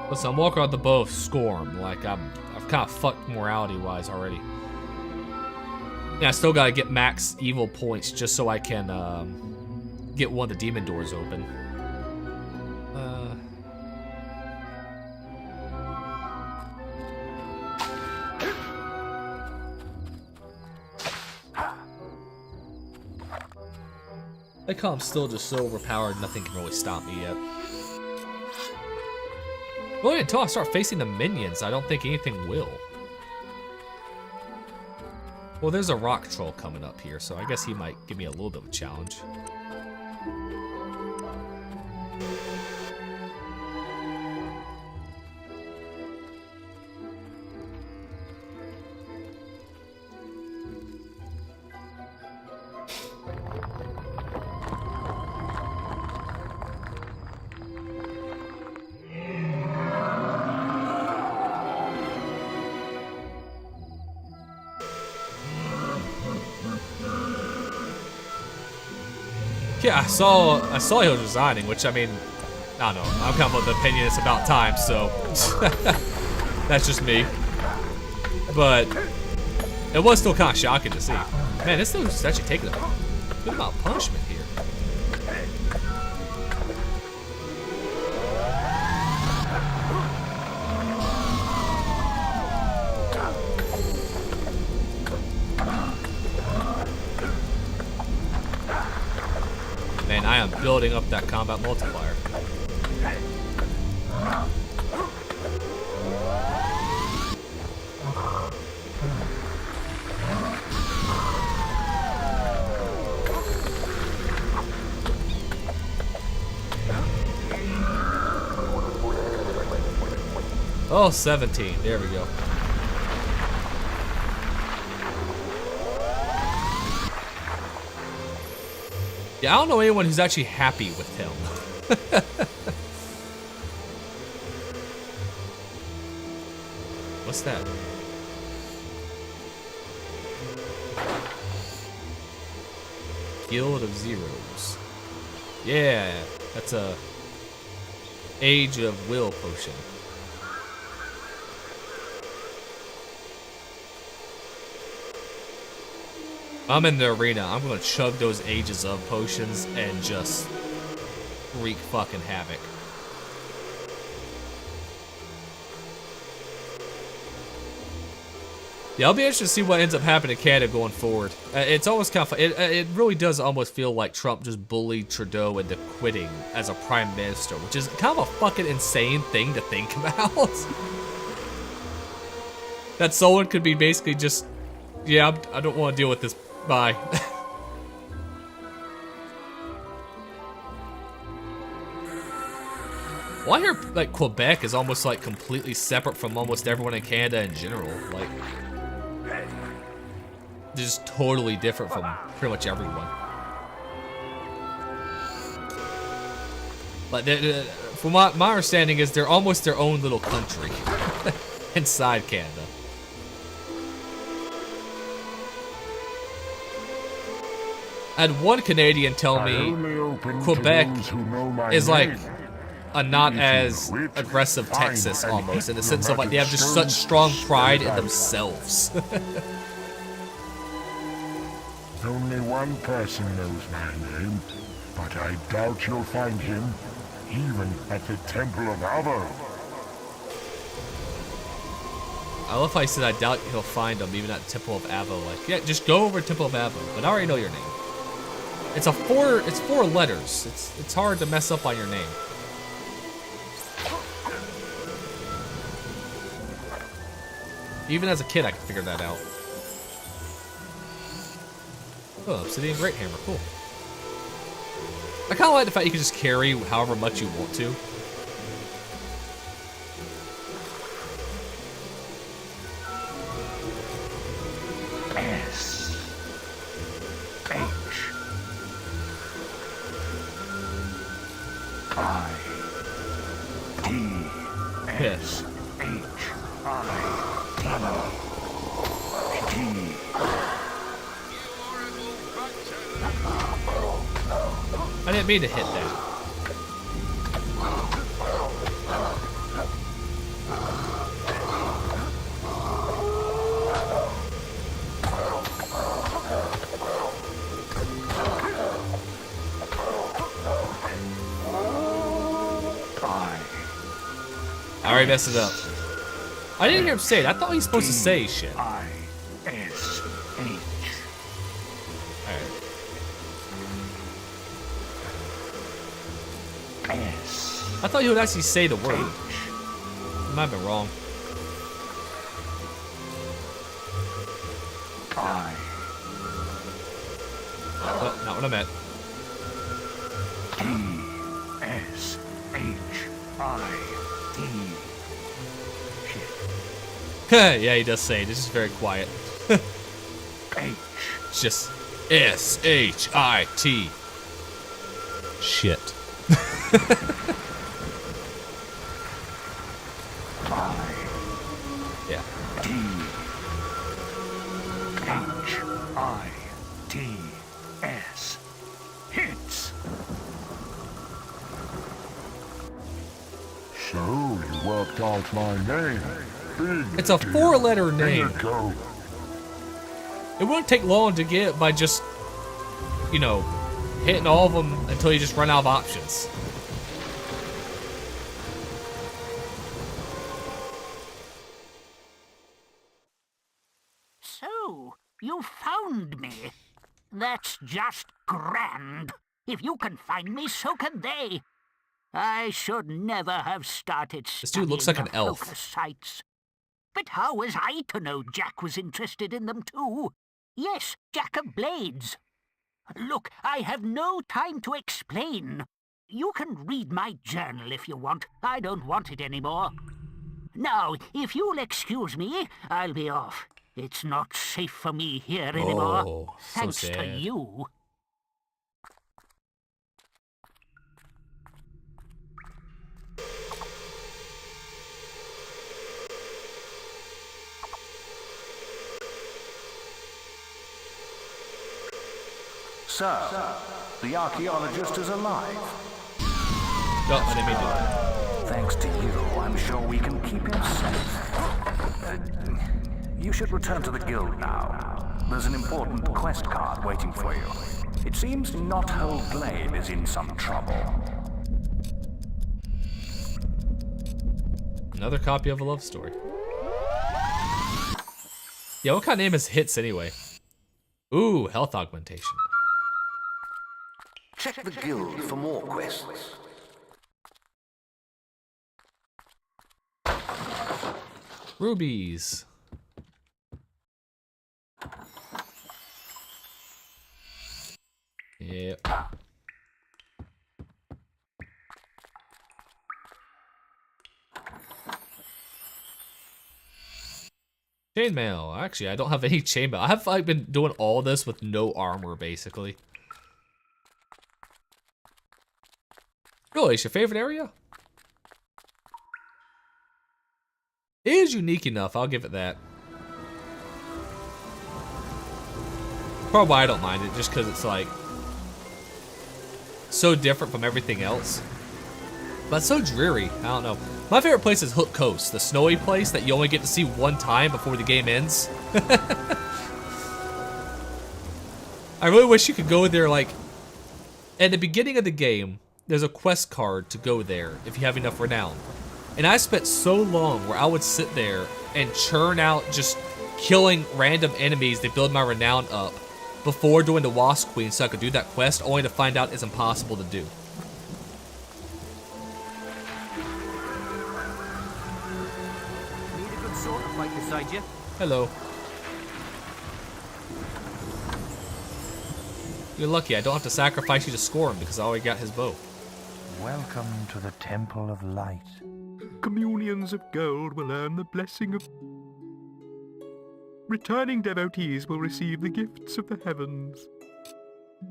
Listen, I'm walking out the bow of Scorn. Like, I've kind of fucked morality-wise already. Yeah, I still gotta get max evil points just so I can get one of the demon doors open. I like how I'm still just so overpowered, nothing can really stop me yet. Well, until I start facing the minions, I don't think anything will. Well, there's a rock troll coming up here, so I guess he might give me a little bit of a challenge. Yeah, I saw he was resigning, which, I mean, I don't know. I'm kind of of the opinion it's about time, so that's just me. But it was still kind of shocking to see. Man, this dude's actually taking a good amount of punishment here. Man, I am building up that combat multiplier. Oh, 17. There we go. Yeah, I don't know anyone who's actually happy with him. What's that? Guild of Zeros. Yeah, that's a Age of Will potion. I'm in the arena. I'm gonna chug those Ages of potions and just wreak fucking havoc. Yeah, I'll be interested to see what ends up happening to Canada going forward. It's always kind of fun. It really does almost feel like Trump just bullied Trudeau into quitting as a prime minister, which is kind of a fucking insane thing to think about. That someone could be basically just, yeah, I don't want to deal with this. Bye. Well, I hear like Quebec is almost like completely separate from almost everyone in Canada in general. Like, they're just totally different from pretty much everyone. Like, from my understanding is they're almost their own little country inside Canada. I had one Canadian tell me Quebec is like a not as aggressive Texas almost, in the sense of like they have just such strong pride in themselves. Only one person knows my name, but I doubt you'll find him even at the Temple of Avo. I love how I said I doubt he'll find him even at Temple of Avo. Like, yeah, just go over to Temple of Avo, but I already know your name. It's four letters. It's hard to mess up on your name. Even as a kid, I could figure that out. Oh, Obsidian Great Hammer, cool. I kind of like the fact you can just carry however much you want to. S H I T S H I T. I didn't mean to hit that. I already messed it up. I didn't hear him say it. I thought he was supposed to say shit. I thought he would actually say the word. I might have been wrong. Oh, not what I meant. S H I T. Yeah, he does say it. It's just very quiet. It's just S-H-I-T. Shit. Yeah. H-I-T-S. Hits. So you worked out my name. Big It's a four-letter name. Here you go. It wouldn't take long to get by just, you know, hitting all of them until you just run out of options. So, you found me. That's just grand. If you can find me, so can they. I should never have started This dude looks like an elf. focus sites. But how was I to know Jack was interested in them too? Yes, Jack of Blades. Look, I have no time to explain. You can read my journal if you want. I don't want it anymore. Now, if you'll excuse me, I'll be off. It's not safe for me here anymore. Oh, so thanks to sad. you. So, the archaeologist is alive. Oh, I didn't mean to. Thanks to you, I'm sure we can keep him safe. You should return to the guild now. There's an important quest card waiting for you. It seems Knothold Glade is in some trouble. Another copy of a love story. Yeah, what kind of name is Hits anyway? Ooh, health augmentation. Check the guild for more quests. Rubies. Yep. Chainmail. Actually, I don't have any chainmail. I have like been doing all this with no armor, basically. Really, it's your favorite area? It is unique enough, I'll give it that. Probably why I don't mind it, just because it's like so different from everything else. But it's so dreary, I don't know. My favorite place is Hook Coast, the snowy place that you only get to see one time before the game ends. I really wish you could go there like at the beginning of the game. There's a quest card to go there if you have enough renown. And I spent so long where I would sit there and churn out just killing random enemies to build my renown up before doing the Wasp Queen so I could do that quest, only to find out it's impossible to do. Need a good sword to fight beside you. Hello. You're lucky I don't have to sacrifice you to score him because I already got his bow. Welcome to the Temple of Light. Communions of gold will earn the blessing of... Returning devotees will receive the gifts of the heavens.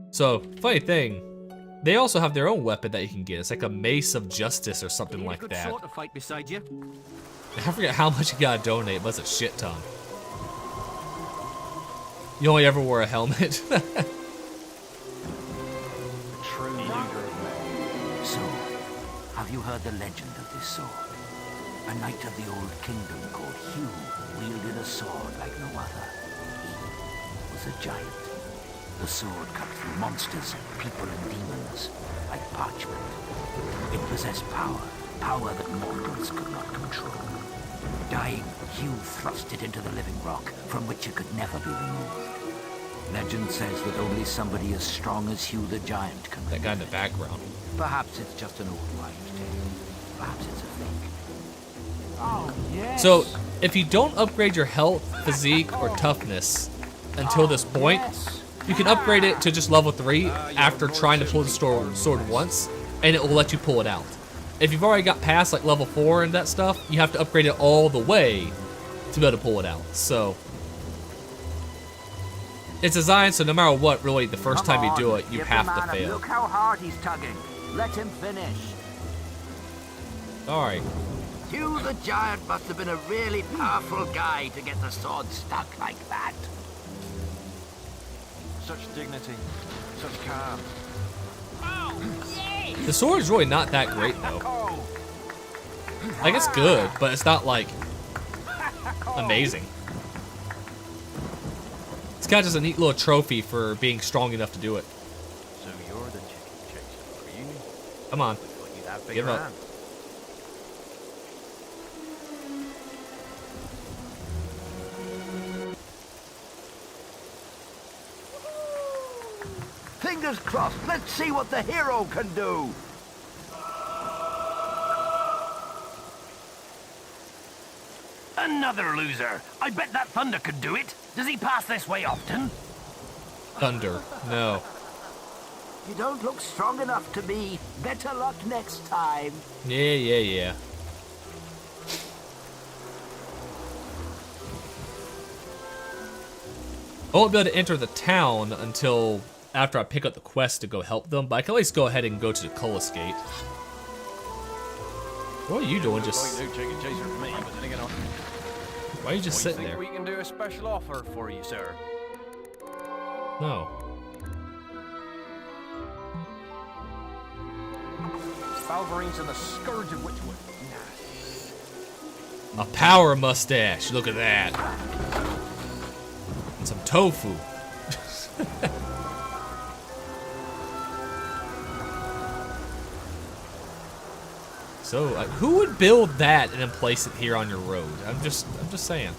So, funny thing, they also have their own weapon that you can get. It's like a Mace of Justice or something like that. Sword to fight beside you. I forget how much you gotta donate, but it's a shit ton. You only ever wore a helmet. So, have you heard the legend of this sword? A knight of the old kingdom called Hugh wielded a sword like no other. He was a giant. The sword cut through monsters, people and demons, like parchment. It possessed power that mortals could not control. Dying, Hugh thrust it into the living rock, from which it could never be removed. Legend says that only somebody as strong as Hugh the Giant can. That guy in the background. Perhaps it's just an old wives' tale. Perhaps it's a fake. Oh, yes. So, if you don't upgrade your health, physique, or toughness until this point, you can upgrade it to just level 3 after trying to pull the sword once, and it will let you pull it out. If you've already got past like level 4 and that stuff, you have to upgrade it all the way to be able to pull it out. So, it's designed so no matter what, really, the first time you do it, you have to fail. Look how hard he's tugging. Let him finish. Alright. Hugh the Giant must have been a really powerful guy to get the sword stuck like that. Such dignity, such calm. The sword is really not that great, though. Like, it's good, but it's not, like, amazing. It's kind of just a neat little trophy for being strong enough to do it. So you're the chicken chaser, are you? Come on. Give up. Hand. Fingers crossed. Let's see what the hero can do. Another loser. I bet that Thunder could do it. Does he pass this way often? Thunder. No. You don't look strong enough to me. Better luck next time. Yeah. I won't be able to enter the town until after I pick up the quest to go help them, but I can at least go ahead and go to the Cullis Gate. What are you doing? Just... Why are you just sitting there? We can do a special offer for you, sir. No. Balverine's in the scourge of Witchwood. A power mustache. Look at that. And some tofu. So, who would build that and then place it here on your road? I'm just saying.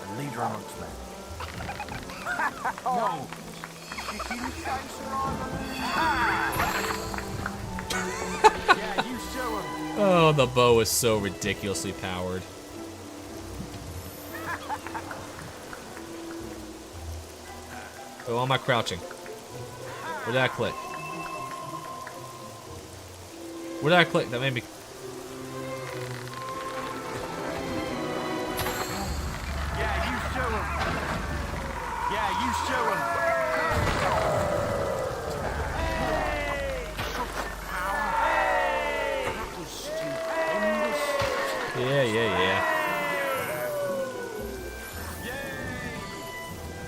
A leader amongst men. No. Yeah, you show him. Oh, the bow is so ridiculously powered. Oh, am I crouching? Where did I click? Where did I click? That made me... Yeah, you show him. Yeah, you show him. Yeah.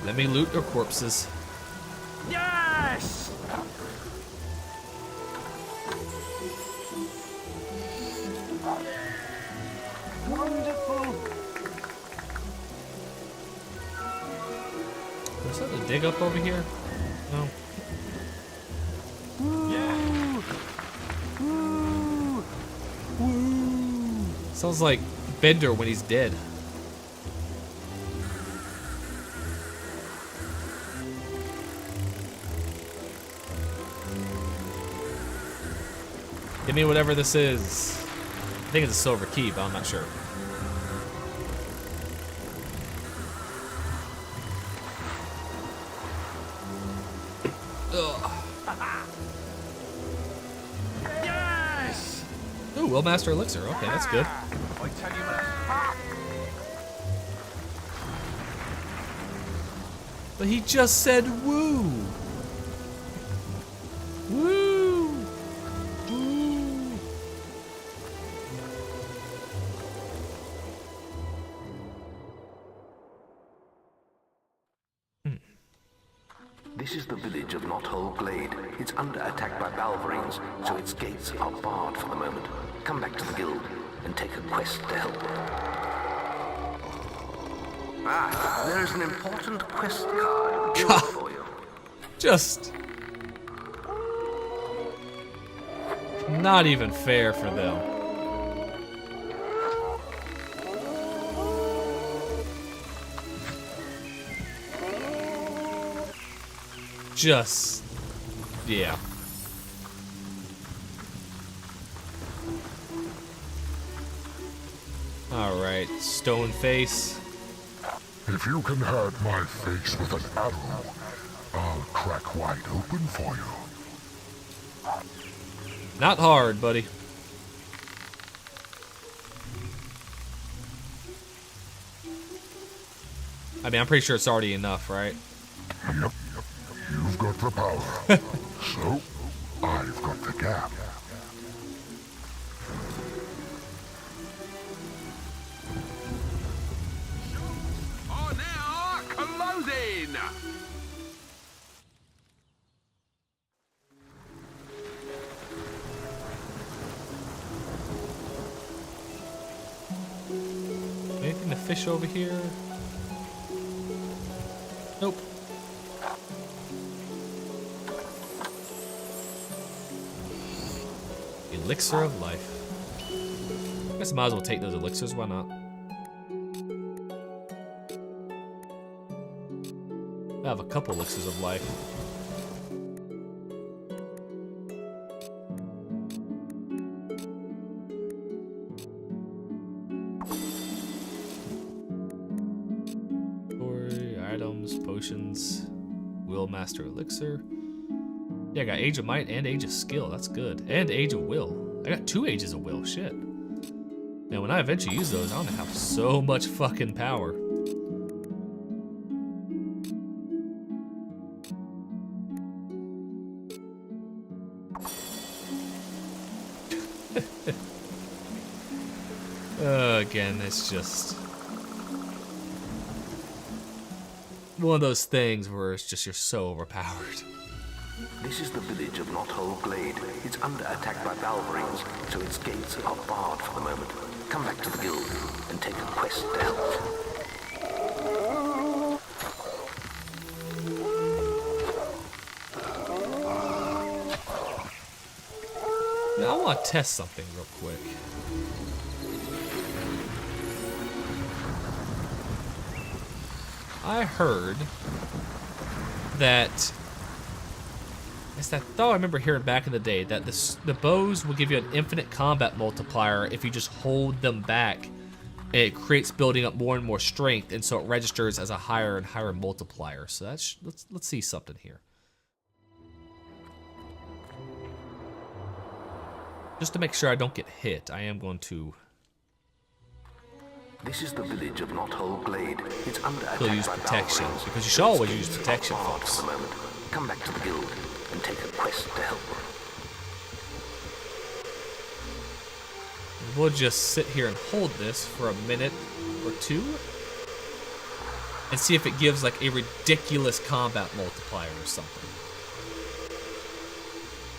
Let me loot their corpses. Yes! Wonderful. There's something to dig up over here? No. Sounds like Bender when he's dead. Give me whatever this is. I think it's a silver key, but I'm not sure. Ugh. Yes! Ooh, Willmaster Elixir. Okay, that's good. I tell you, man. But he just said woo. Woo. Woo. This is the village of Knothole Glade. It's under attack by Balverines, so its gates are barred for the moment. Come back to the guild and take a quest to help. Ah, there's an important quest card built for you. Just not even fair for them. Just, yeah. All right, stone face. If you can hurt my face with an arrow, I'll crack wide open for you. Not hard, buddy. I mean, I'm pretty sure it's already enough, right? Yep. You've got the power. So, I've got the gap. Oh, now, closing! Anything to fish over here? Nope. Elixir of life. I guess I might as well take those elixirs, why not? I have a couple elixirs of life. Story, items, potions, Willmaster elixir. Yeah, I got Age of Might and Age of Skill. That's good. And Age of Will. I got 2 Ages of Will. Shit. And when I eventually use those, I'm gonna have so much fucking power. Again, it's just one of those things where it's just you're so overpowered. This is the village of Knothole Glade. It's under attack by Balverines, so its gates are barred for the moment. Come back to the guild and take a quest to help. Now, I want to test something real quick. I heard that, I thought I remember hearing back in the day that the bows will give you an infinite combat multiplier if you just hold them back. And it creates building up more and more strength, and so it registers as a higher and higher multiplier. So that's let's see something here. Just to make sure I don't get hit, I am going to. This is the village of Knothole Glade. It's under attack He'll use by protection, Balverines, because you so should always its use gates are protection, barred folks. for the moment. Come back to the guild and take a quest to help. We'll just sit here and hold this for a minute or two and see if it gives like a ridiculous combat multiplier or something.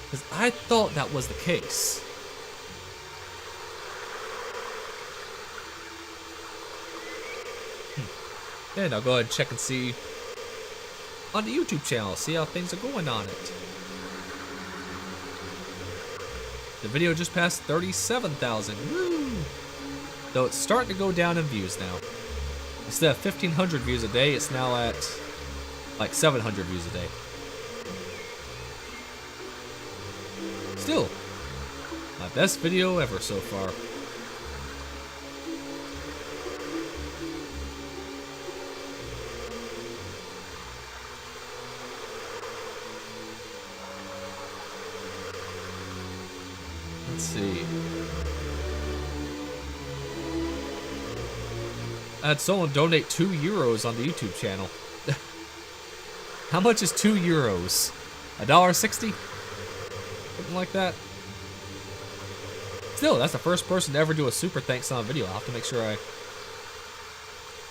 Because I thought that was the case. And I'll go ahead and check and see on the YouTube channel, see how things are going on it. The video just passed 37,000. Woo! Though it's starting to go down in views now. Instead of 1,500 views a day, it's now at like 700 views a day. Still, my best video ever so far. Let's see. I had someone donate 2 euros on the YouTube channel. How much is 2 euros? $1.60? Something like that. Still, that's the first person to ever do a super thanks on a video. I'll have to make sure I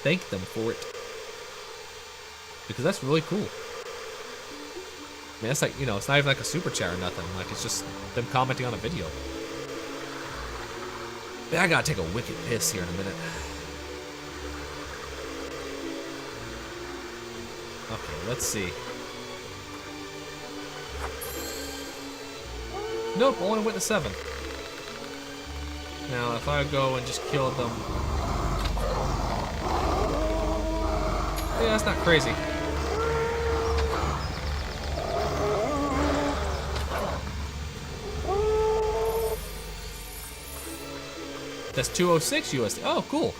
thank them for it. Because that's really cool. I mean, that's like, you know, it's not even like a super chat or nothing. Like, it's just them commenting on a video. Man, I gotta take a wicked piss here in a minute. Okay, let's see. Nope, only went to 7. Now, if I go and just kill them... Yeah, that's not crazy. That's 206 USD. Oh, cool.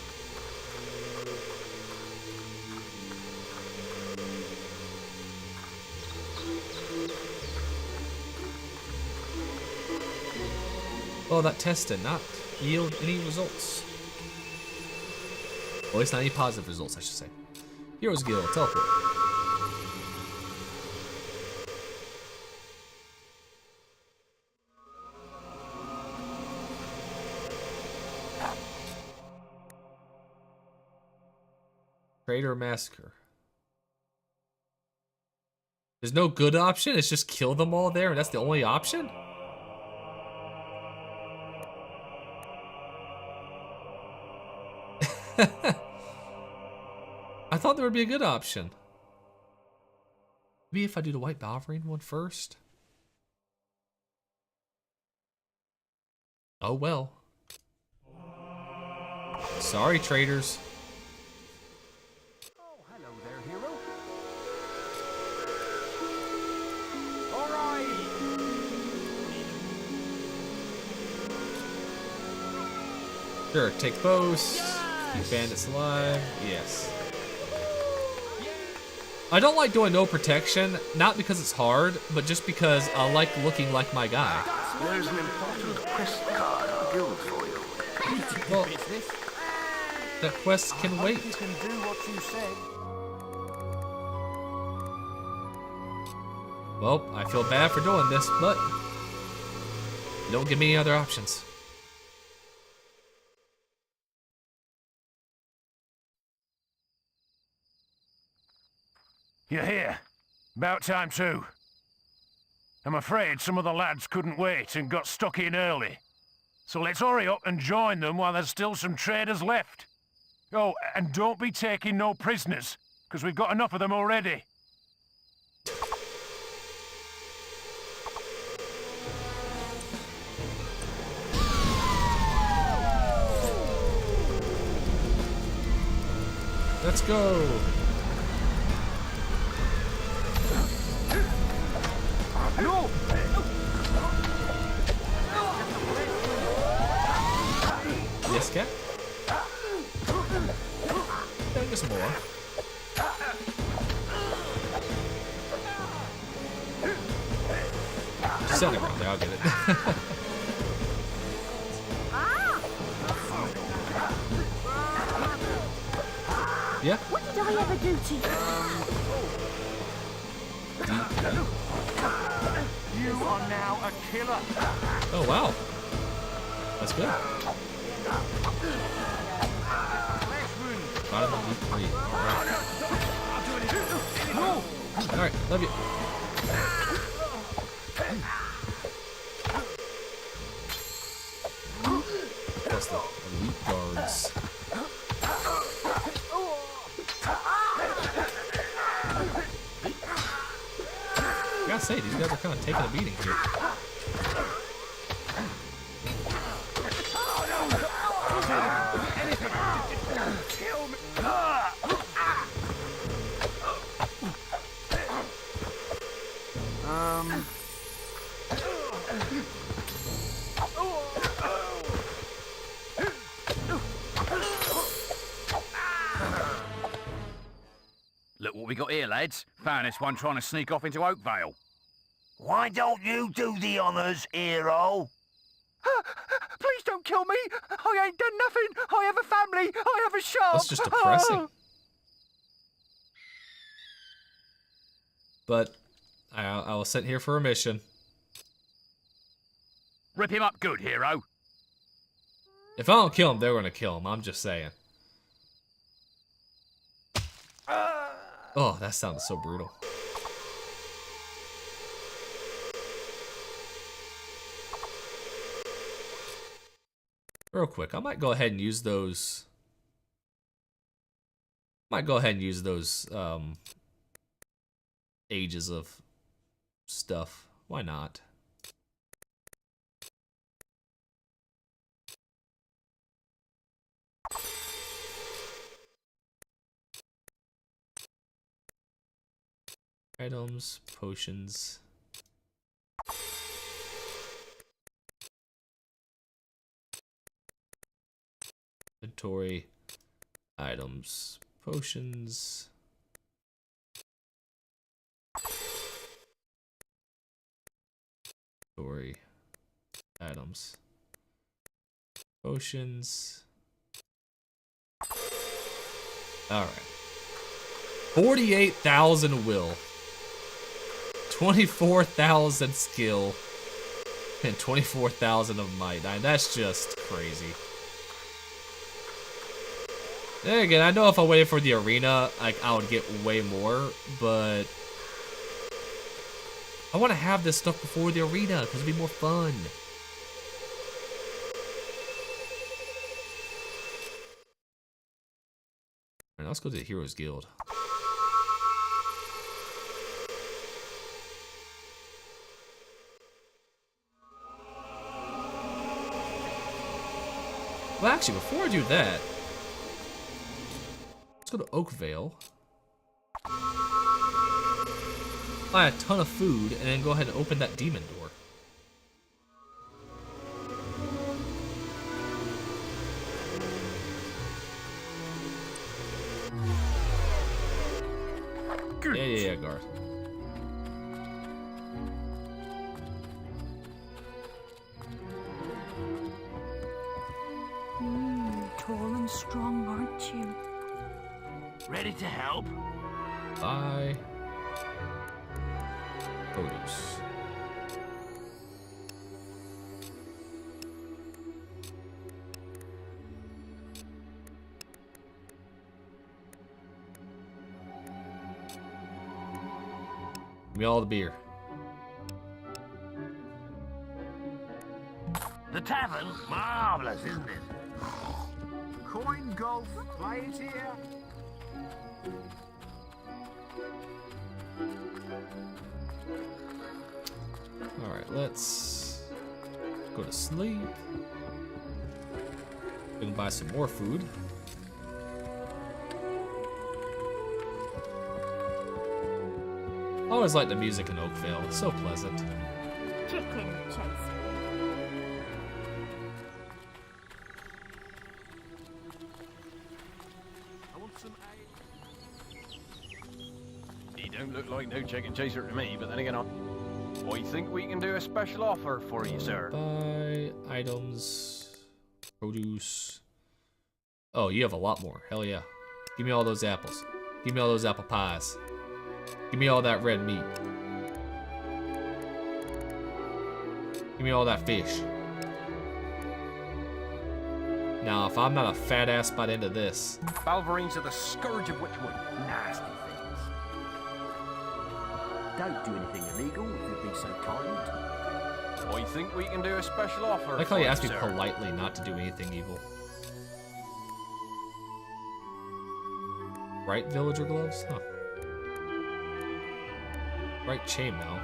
Well, that test did not yield any results. Well, at least not any positive results, I should say. Heroes Guild, teleport. Trader Massacre. There's no good option? It's just kill them all there and that's the only option? I thought there would be a good option. Maybe if I do the white Balverine one first? Oh well. Sorry, traders. Sure, take bows. Keep bandits alive. Yes. I don't like doing no protection, not because it's hard, but just because I like looking like my guy. There's an important quest card in the guild for you. Well, that quest can wait. You can do what you said. Well, I feel bad for doing this, but you don't give me any other options. You're here. About time too. I'm afraid some of the lads couldn't wait and got stuck in early. So let's hurry up and join them while there's still some traders left. Oh, and don't be taking no prisoners, because we've got enough of them already. Let's go. No! Yes, cat? There's more. Just send it right there, I'll get it. Yeah? What did I ever do to you? You are now a killer. Oh, wow. That's good. Bottom of week 3. Alright, love you. Plus the elite guards. I gotta say, these guys are kind of taking a beating here. Look what we got here, lads. Found this one trying to sneak off into Oakvale. Why don't you do the honours, hero? Please don't kill me! I ain't done nothing! I have a family! I have a shop! That's just depressing. But I was sent here for a mission. Rip him up good, hero. If I don't kill him, they're gonna kill him. I'm just saying. Oh, that sounded so brutal. Real quick, I might go ahead and use those. Ages of stuff. Why not? Items, potions. Inventory, items, potions. Inventory, items, potions. All right. 48,000 will. 24,000 skill. And 24,000 of might. I mean, that's just crazy. Then again, I know if I waited for the arena, like, I would get way more, but I want to have this stuff before the arena because it'd be more fun. Alright, let's go to the Heroes Guild. Well, actually, before I do that, let's go to Oakvale. Buy a ton of food, and then go ahead and open that demon door. Good. Yeah, Garth. Tall and strong, aren't you? Ready to help? Bye. Produce. Give me all the beer. The tavern? Marvellous, isn't it? Coin golf, play it here. Alright, let's go to sleep. We can buy some more food. I always like the music in Oakvale. It's so pleasant. Chicken chase. I want some He don't look like no chicken chaser to me, but then again, I think we can do a special offer for you, sir. Buy items, produce. Oh, you have a lot more. Hell yeah. Give me all those apples. Give me all those apple pies. Give me all that red meat. Give me all that fish. Now, if I'm not a fat ass by the end of this. Balverines are the scourge of Witchwood. Nasty things. Don't do anything illegal if you'd be so kind. I think we can do a special offer. I like how you asked me sir. politely not to do anything evil. Bright villager gloves? Huh. Bright chainmail.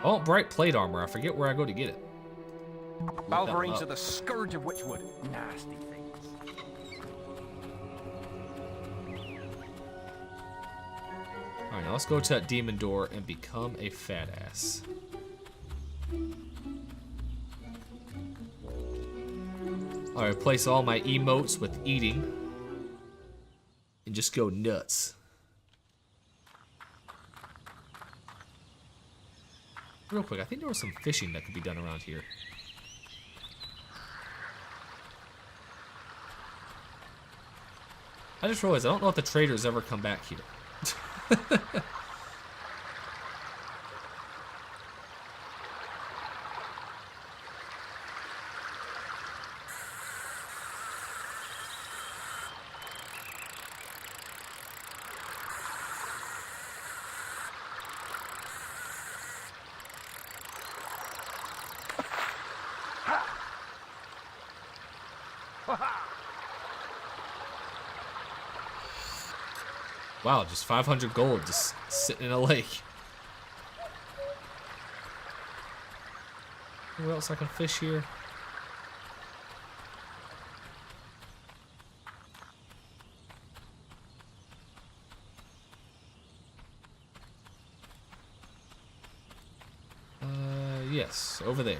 Oh, bright plate armor. I forget where I go to get it. Balverines are the scourge of Witchwood. Nasty things. Alright, now let's go to that demon door and become a fat ass. Alright, replace all my emotes with eating. And just go nuts. Real quick, I think there was some fishing that could be done around here. I just realized I don't know if the traders ever come back here. Wow, just 500 gold just sitting in a lake. Where else I can fish here? Yes, over there.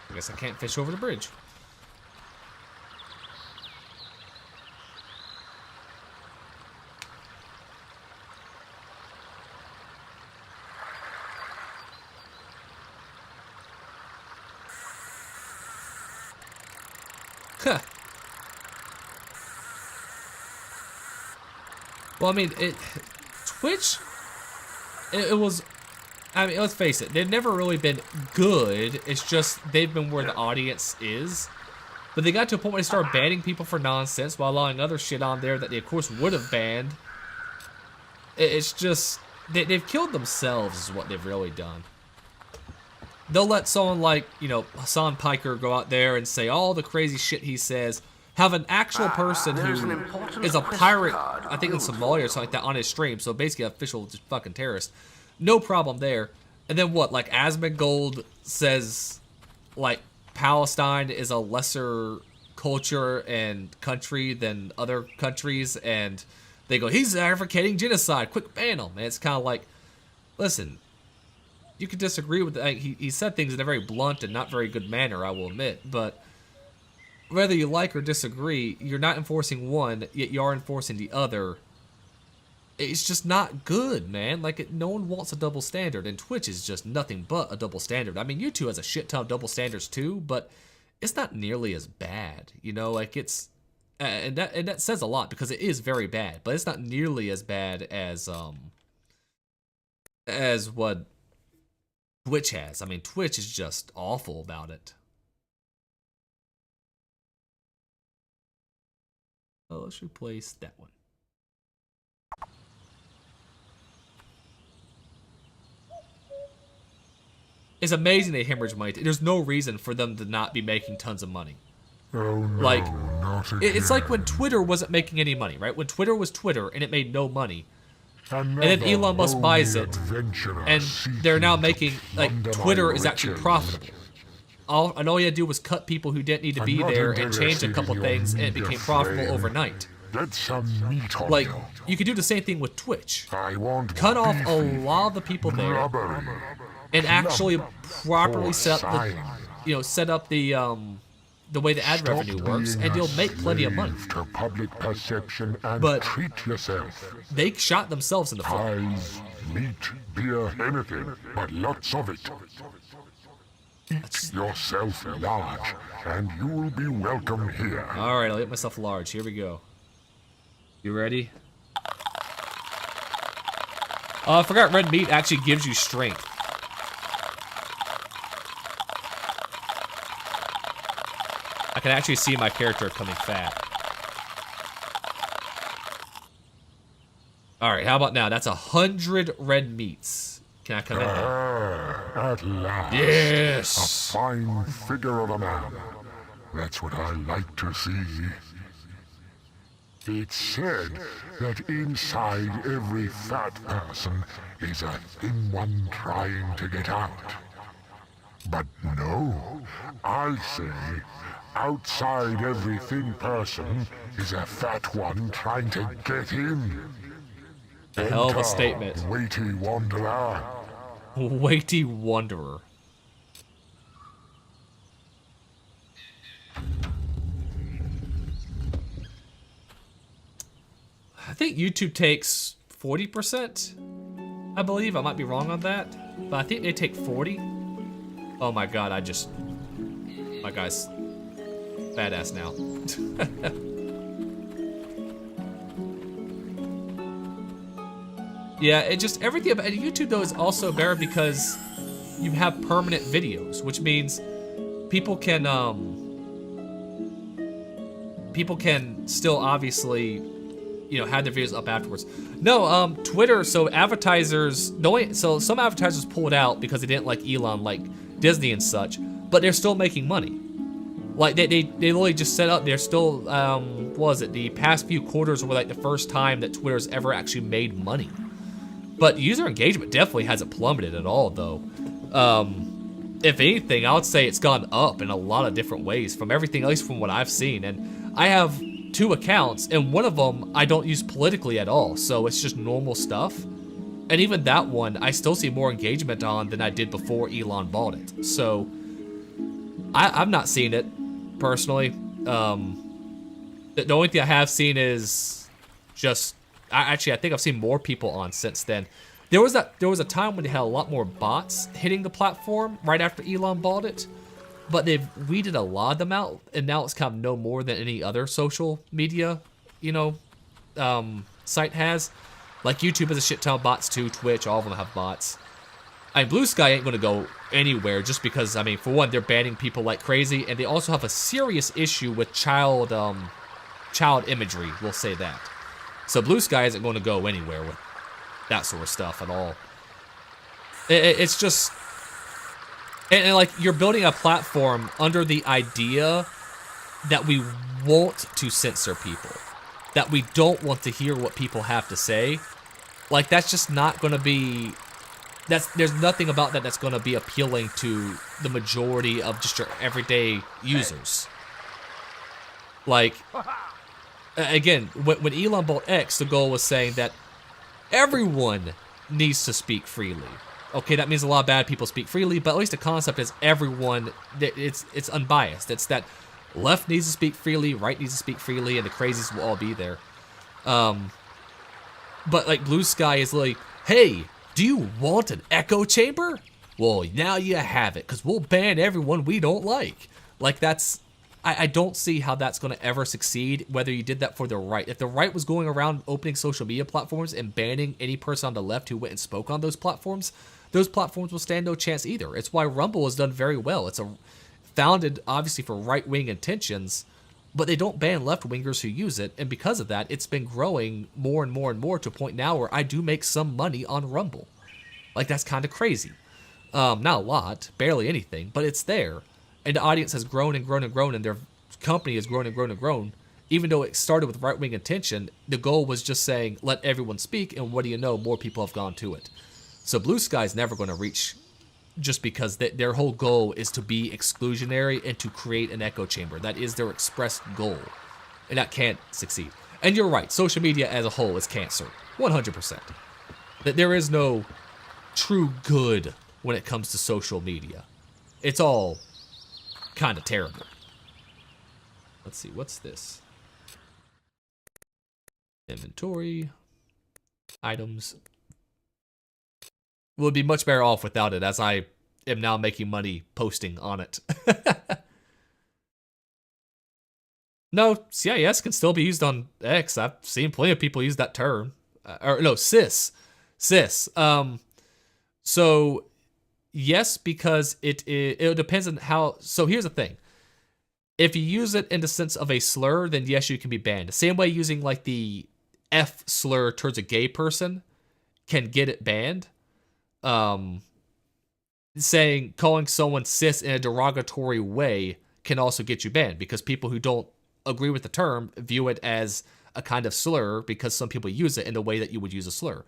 I guess I can't fish over the bridge. Huh. Well, I mean, Twitch, it was, I mean, let's face it, they've never really been good. It's just they've been where the audience is. But they got to a point where they started banning people for nonsense while allowing other shit on there that they, of course, would have banned. It's just, they've killed themselves is what they've really done. They'll let someone like, you know, Hassan Piker go out there and say all the crazy shit he says. Have an actual person who is a pirate, I think in Somalia or something like that, on his stream. So basically an official just fucking terrorist. No problem there. And then what, like Asmongold says, like, Palestine is a lesser culture and country than other countries. And they go, he's advocating genocide. Quick ban him. And it's kind of like, listen, you could disagree with that. He said things in a very blunt and not very good manner, I will admit, but whether you like or disagree, you're not enforcing one, yet you are enforcing the other. It's just not good, man. Like, no one wants a double standard, and Twitch is just nothing but a double standard. I mean, YouTube has a shit ton of double standards too, but it's not nearly as bad, you know? Like, it's and that says a lot because it is very bad, but it's not nearly as bad as what Twitch has. I mean, Twitch is just awful about it. Oh, let's replace that one. It's amazing they hemorrhage money. There's no reason for them to not be making tons of money. Oh no, like, not again. It's like when Twitter wasn't making any money, right? When Twitter was Twitter and it made no money. And then Elon Musk buys it, and they're now making, like, Twitter is actually profitable. And all you had to do was cut people who didn't need to be there and change a couple things, and it became profitable overnight. Get some meat on Like, you. you could do the same thing with Twitch. I want Cut off a beefy, lot of the people there, blubbery, and actually properly set up porcine. the way the ad Stop revenue works, being and a you'll make plenty of money. slave to public perception and But treat yourself. they shot themselves in the foot. Pies, meat, beer, anything, but lots of it. Eat yourself large, and you'll be welcome here. All right, I'll get myself large. Here we go. You ready? I forgot red meat actually gives you strength. I can actually see my character becoming fat. All right, how about now? That's 100 red meats. Can I come in now? At last. Yes. A fine figure of a man. That's what I like to see. It's said that inside every fat person is a thin one trying to get out. But no, I say outside every thin person is a fat one trying to get in. A hell of a Enter, statement. weighty wanderer. Weighty wanderer. I think YouTube takes 40%, I believe. I might be wrong on that, but I think they take 40. Oh my god, my guy's badass now. Yeah, it just, everything about YouTube though is also better because you have permanent videos, which means people can still obviously, you know, have their videos up afterwards. No, Twitter, so advertisers, so some advertisers pulled out because they didn't like Elon, like Disney and such, but they're still making money. Like, they literally just set up, they're still, what was it, the past few quarters were like the first time that Twitter's ever actually made money. But user engagement definitely hasn't plummeted at all, though. If anything, I would say it's gone up in a lot of different ways from everything, at least from what I've seen. And I have 2 accounts, and one of them I don't use politically at all, so it's just normal stuff. And even that one, I still see more engagement on than I did before Elon bought it. So I've not seen it personally. The only thing I have seen is just, I think I've seen more people on since then. There was a time when they had a lot more bots hitting the platform right after Elon bought it, but they've weeded a lot of them out, and now it's kind of no more than any other social media, you know, site has. Like YouTube has a shit ton of bots too. Twitch, all of them have bots. I mean, Blue Sky ain't gonna go anywhere just because, I mean, for one, they're banning people like crazy, and they also have a serious issue with child imagery. We'll say that. So Blue Sky isn't going to go anywhere with that sort of stuff at all. It's just, and like, you're building a platform under the idea that we want to censor people, that we don't want to hear what people have to say. Like, that's just not going to be, there's nothing about that that's going to be appealing to the majority of just your everyday users. Like, again, when Elon bought X, the goal was saying that everyone needs to speak freely. Okay, that means a lot of bad people speak freely, but at least the concept is everyone, it's unbiased. It's that left needs to speak freely, right needs to speak freely, and the crazies will all be there. But like Blue Sky is like, hey, do you want an echo chamber? Well, now you have it, because we'll ban everyone we don't like. Like that's, I don't see how that's going to ever succeed, whether you did that for the right. If the right was going around opening social media platforms and banning any person on the left who went and spoke on those platforms will stand no chance either. It's why Rumble has done very well. It's founded, obviously, for right-wing intentions, but they don't ban left-wingers who use it, and because of that, it's been growing more and more and more to a point now where I do make some money on Rumble. Like, that's kind of crazy. Not a lot, barely anything, but it's there. And the audience has grown and grown and grown, and their company has grown and grown and grown. Even though it started with right-wing intention, the goal was just saying, let everyone speak, and what do you know, more people have gone to it. So Blue Sky's never going to reach, just because their whole goal is to be exclusionary and to create an echo chamber. That is their expressed goal, and that can't succeed. And you're right, social media as a whole is cancer, 100%. That there is no true good when it comes to social media. It's all kind of terrible. Let's see, what's this? Inventory, items. We'll be much better off without it, as I am now making money posting on it. No, CIS can still be used on X. I've seen plenty of people use that term. Or no, cis. So yes, because it depends on how. So here's the thing. If you use it in the sense of a slur, then yes, you can be banned. The same way using like the F slur towards a gay person can get it banned. Calling someone cis in a derogatory way can also get you banned, because people who don't agree with the term view it as a kind of slur, because some people use it in the way that you would use a slur.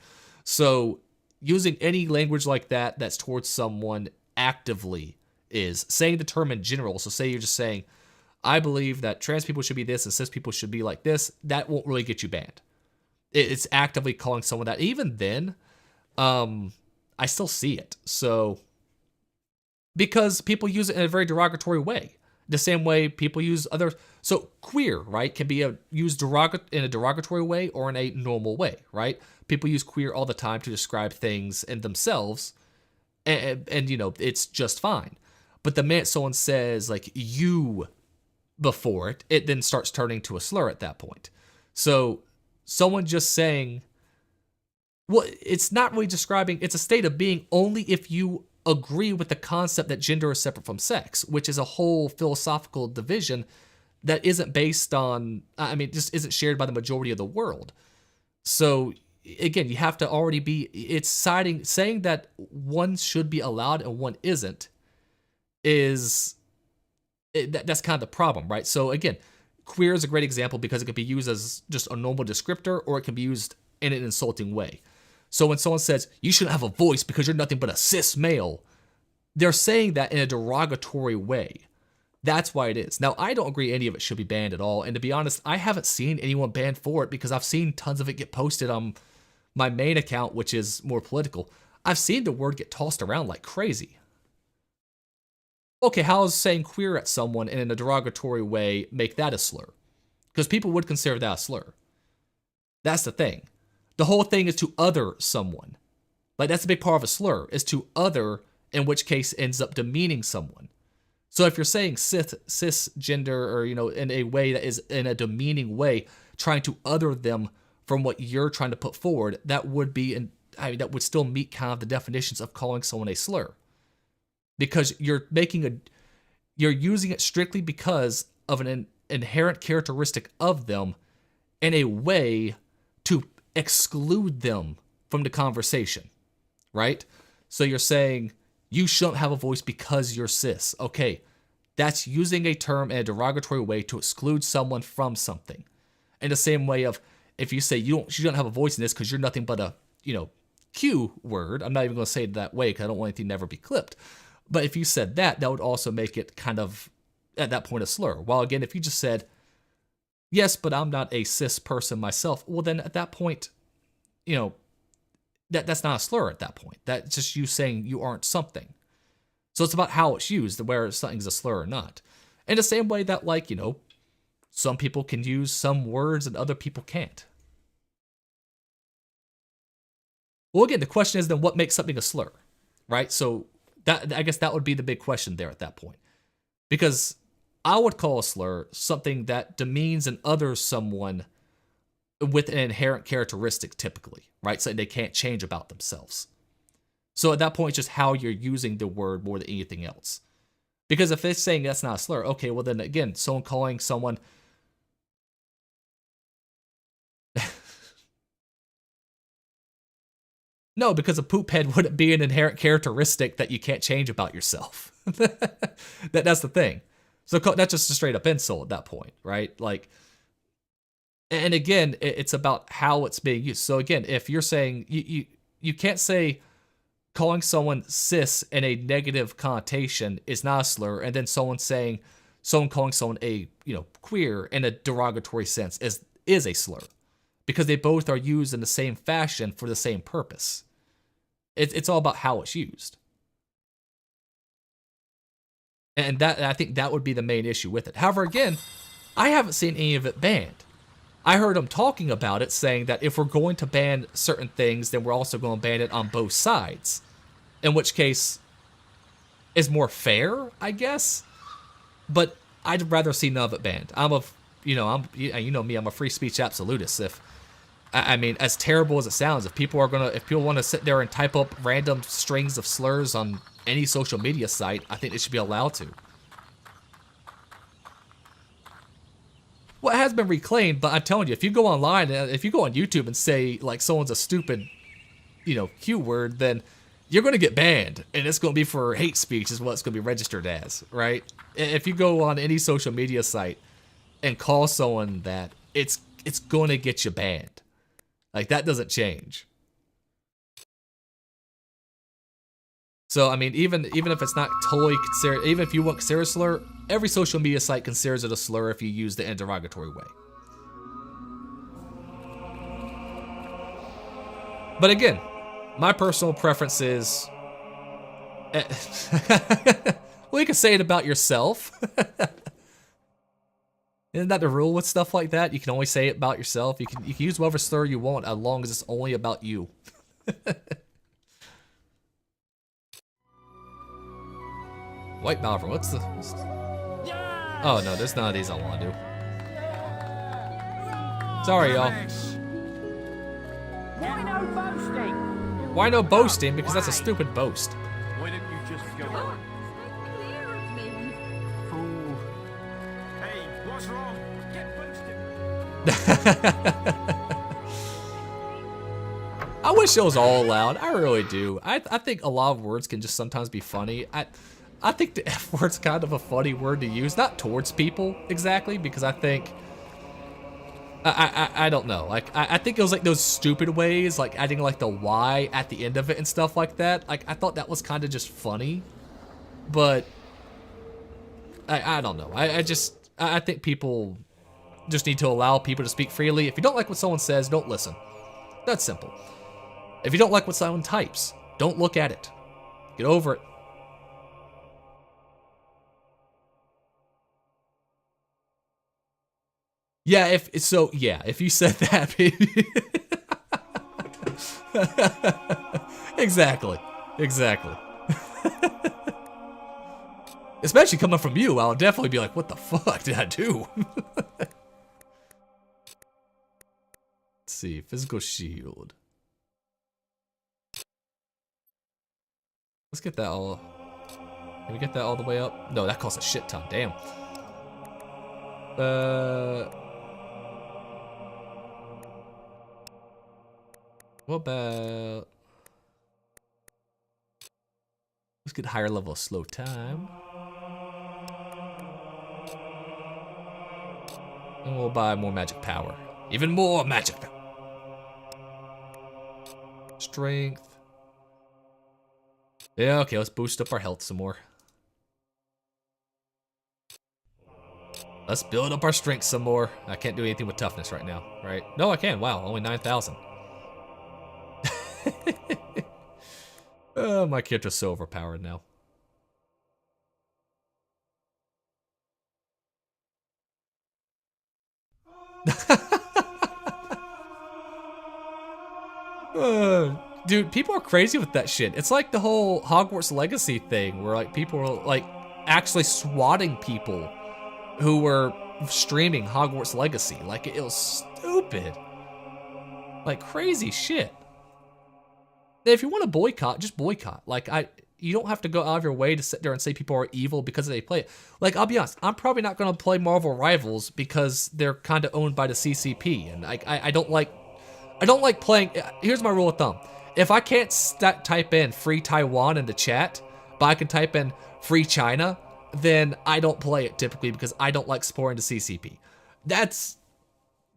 So using any language like that that's towards someone actively is saying the term in general. So say you're just saying, I believe that trans people should be this and cis people should be like this, that won't really get you banned. It's actively calling someone that. Even then, I still see it. So, because people use it in a very derogatory way. The same way people use other. So queer, right, can be used in a derogatory way or in a normal way, right? People use queer all the time to describe things in themselves, and you know, it's just fine. But the minute someone says like you before it, it then starts turning to a slur at that point. So someone just saying, well, it's not really describing, it's a state of being only if you agree with the concept that gender is separate from sex, which is a whole philosophical division that isn't based on, I mean, just isn't shared by the majority of the world. So again, you have to already be, it's saying that one should be allowed and one isn't, that's kind of the problem, right? So again, queer is a great example because it could be used as just a normal descriptor, or it can be used in an insulting way. So when someone says, you shouldn't have a voice because you're nothing but a cis male, they're saying that in a derogatory way. That's why it is. Now, I don't agree any of it should be banned at all. And to be honest, I haven't seen anyone banned for it, because I've seen tons of it get posted on my main account, which is more political. I've seen the word get tossed around like crazy. Okay, how does saying queer at someone in a derogatory way make that a slur? Because people would consider that a slur. That's the thing. The whole thing is to other someone. Like, that's a big part of a slur, is to other, in which case ends up demeaning someone. So if you're saying cisgender, or, you know, in a way that is in a demeaning way, trying to other them from what you're trying to put forward, that would be, that would still meet kind of the definitions of calling someone a slur. Because you're using it strictly because of an inherent characteristic of them in a way to exclude them from the conversation, right? So you're saying you shouldn't have a voice because you're cis. Okay, that's using a term in a derogatory way to exclude someone from something. In the same way of, if you say you don't have a voice in this because you're nothing but a, you know, Q word. I'm not even going to say it that way because I don't want anything to never be clipped. But if you said that, that would also make it kind of, at that point, a slur. While again, if you just said, yes, but I'm not a cis person myself, well then at that point, you know, that's not a slur at that point. That's just you saying you aren't something. So it's about how it's used, whether something's a slur or not. In the same way that, like, you know, some people can use some words and other people can't. Well, again, the question is then what makes something a slur, right? So that, I guess that would be the big question there at that point. Because I would call a slur something that demeans and others someone with an inherent characteristic typically, right? Something they can't change about themselves. So at that point, it's just how you're using the word more than anything else. Because if it's saying that's not a slur, okay, well then again, someone calling someone... No, because a poop head wouldn't be an inherent characteristic that you can't change about yourself. That's the thing. So that's just a straight up insult at that point, right? Like, and again, it's about how it's being used. So again, if you're saying, you can't say calling someone cis in a negative connotation is not a slur, and then someone calling someone a, you know, queer in a derogatory sense is a slur. Because they both are used in the same fashion for the same purpose. It's all about how it's used. And that, I think that would be the main issue with it. However, again, I haven't seen any of it banned. I heard them talking about it, saying that if we're going to ban certain things, then we're also going to ban it on both sides. In which case, is more fair, I guess. But I'd rather see none of it banned. You know me, I'm a free speech absolutist. I mean, as terrible as it sounds, if people want to sit there and type up random strings of slurs on any social media site, I think they should be allowed to. Well, it has been reclaimed, but I'm telling you, if you go online, if you go on YouTube and say, like, someone's a stupid, you know, Q word, then you're going to get banned, and it's going to be for hate speech is what it's going to be registered as, right? If you go on any social media site and call someone that, it's going to get you banned. Like, that doesn't change. So, I mean, even if it's not totally considered, even if you won't consider a slur, every social media site considers it a slur if you use it in a derogatory way. But again, my personal preference is... well, you can say it about yourself. Isn't that the rule with stuff like that? You can only say it about yourself. You can use whatever slur you want as long as it's only about you. White Balverine, what's the... Oh no, there's none of these I want to do. Sorry, y'all. Why no boasting? Why no boasting? Because that's a stupid boast. Why didn't you just go on? Fool. Hey, what's wrong? Get boasting. I wish it was all allowed. I really do. I think a lot of words can just sometimes be funny. I think the F word's kind of a funny word to use, not towards people exactly, because I think I don't know. Like I think it was like those stupid ways, like adding like the Y at the end of it and stuff like that. Like I thought that was kind of just funny, but I don't know. I think people just need to allow people to speak freely. If you don't like what someone says, don't listen. That's simple. If you don't like what someone types, don't look at it. Get over it. Yeah, if you said that, baby. Exactly. Especially coming from you, I'll definitely be like, what the fuck did I do? Let's see, physical shield. Let's get that all. Can we get that all the way up? No, that costs a shit ton, damn. What about... Let's get higher level of slow time. And we'll buy more magic power. Even more magic power. Strength. Yeah, okay, let's boost up our health some more. Let's build up our strength some more. I can't do anything with toughness right now, right? No, I can. Wow, only 9,000. My character's so overpowered now. Dude, people are crazy with that shit. It's like the whole Hogwarts Legacy thing where like people were like actually swatting people who were streaming Hogwarts Legacy. Like it was stupid. Like crazy shit. If you want to boycott, just boycott. Like you don't have to go out of your way to sit there and say people are evil because they play it. Like I'll be honest, I'm probably not going to play Marvel Rivals because they're kind of owned by the CCP, and I don't like playing. Here's my rule of thumb: if I can't type in "free Taiwan" in the chat, but I can type in "free China," then I don't play it typically because I don't like supporting the CCP. That's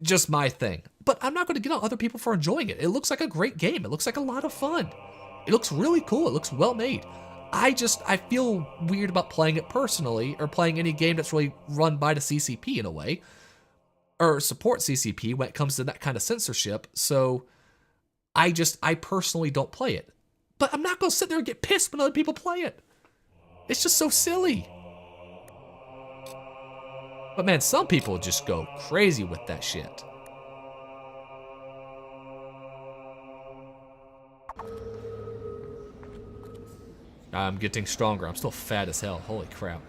just my thing. But I'm not going to get on other people for enjoying it. It looks like a great game. It looks like a lot of fun. It looks really cool. It looks well made. I feel weird about playing it personally, or playing any game that's really run by the CCP in a way, or support CCP when it comes to that kind of censorship. So I personally don't play it. But I'm not going to sit there and get pissed when other people play it. It's just so silly. But man, some people just go crazy with that shit. I'm getting stronger. I'm still fat as hell. Holy crap.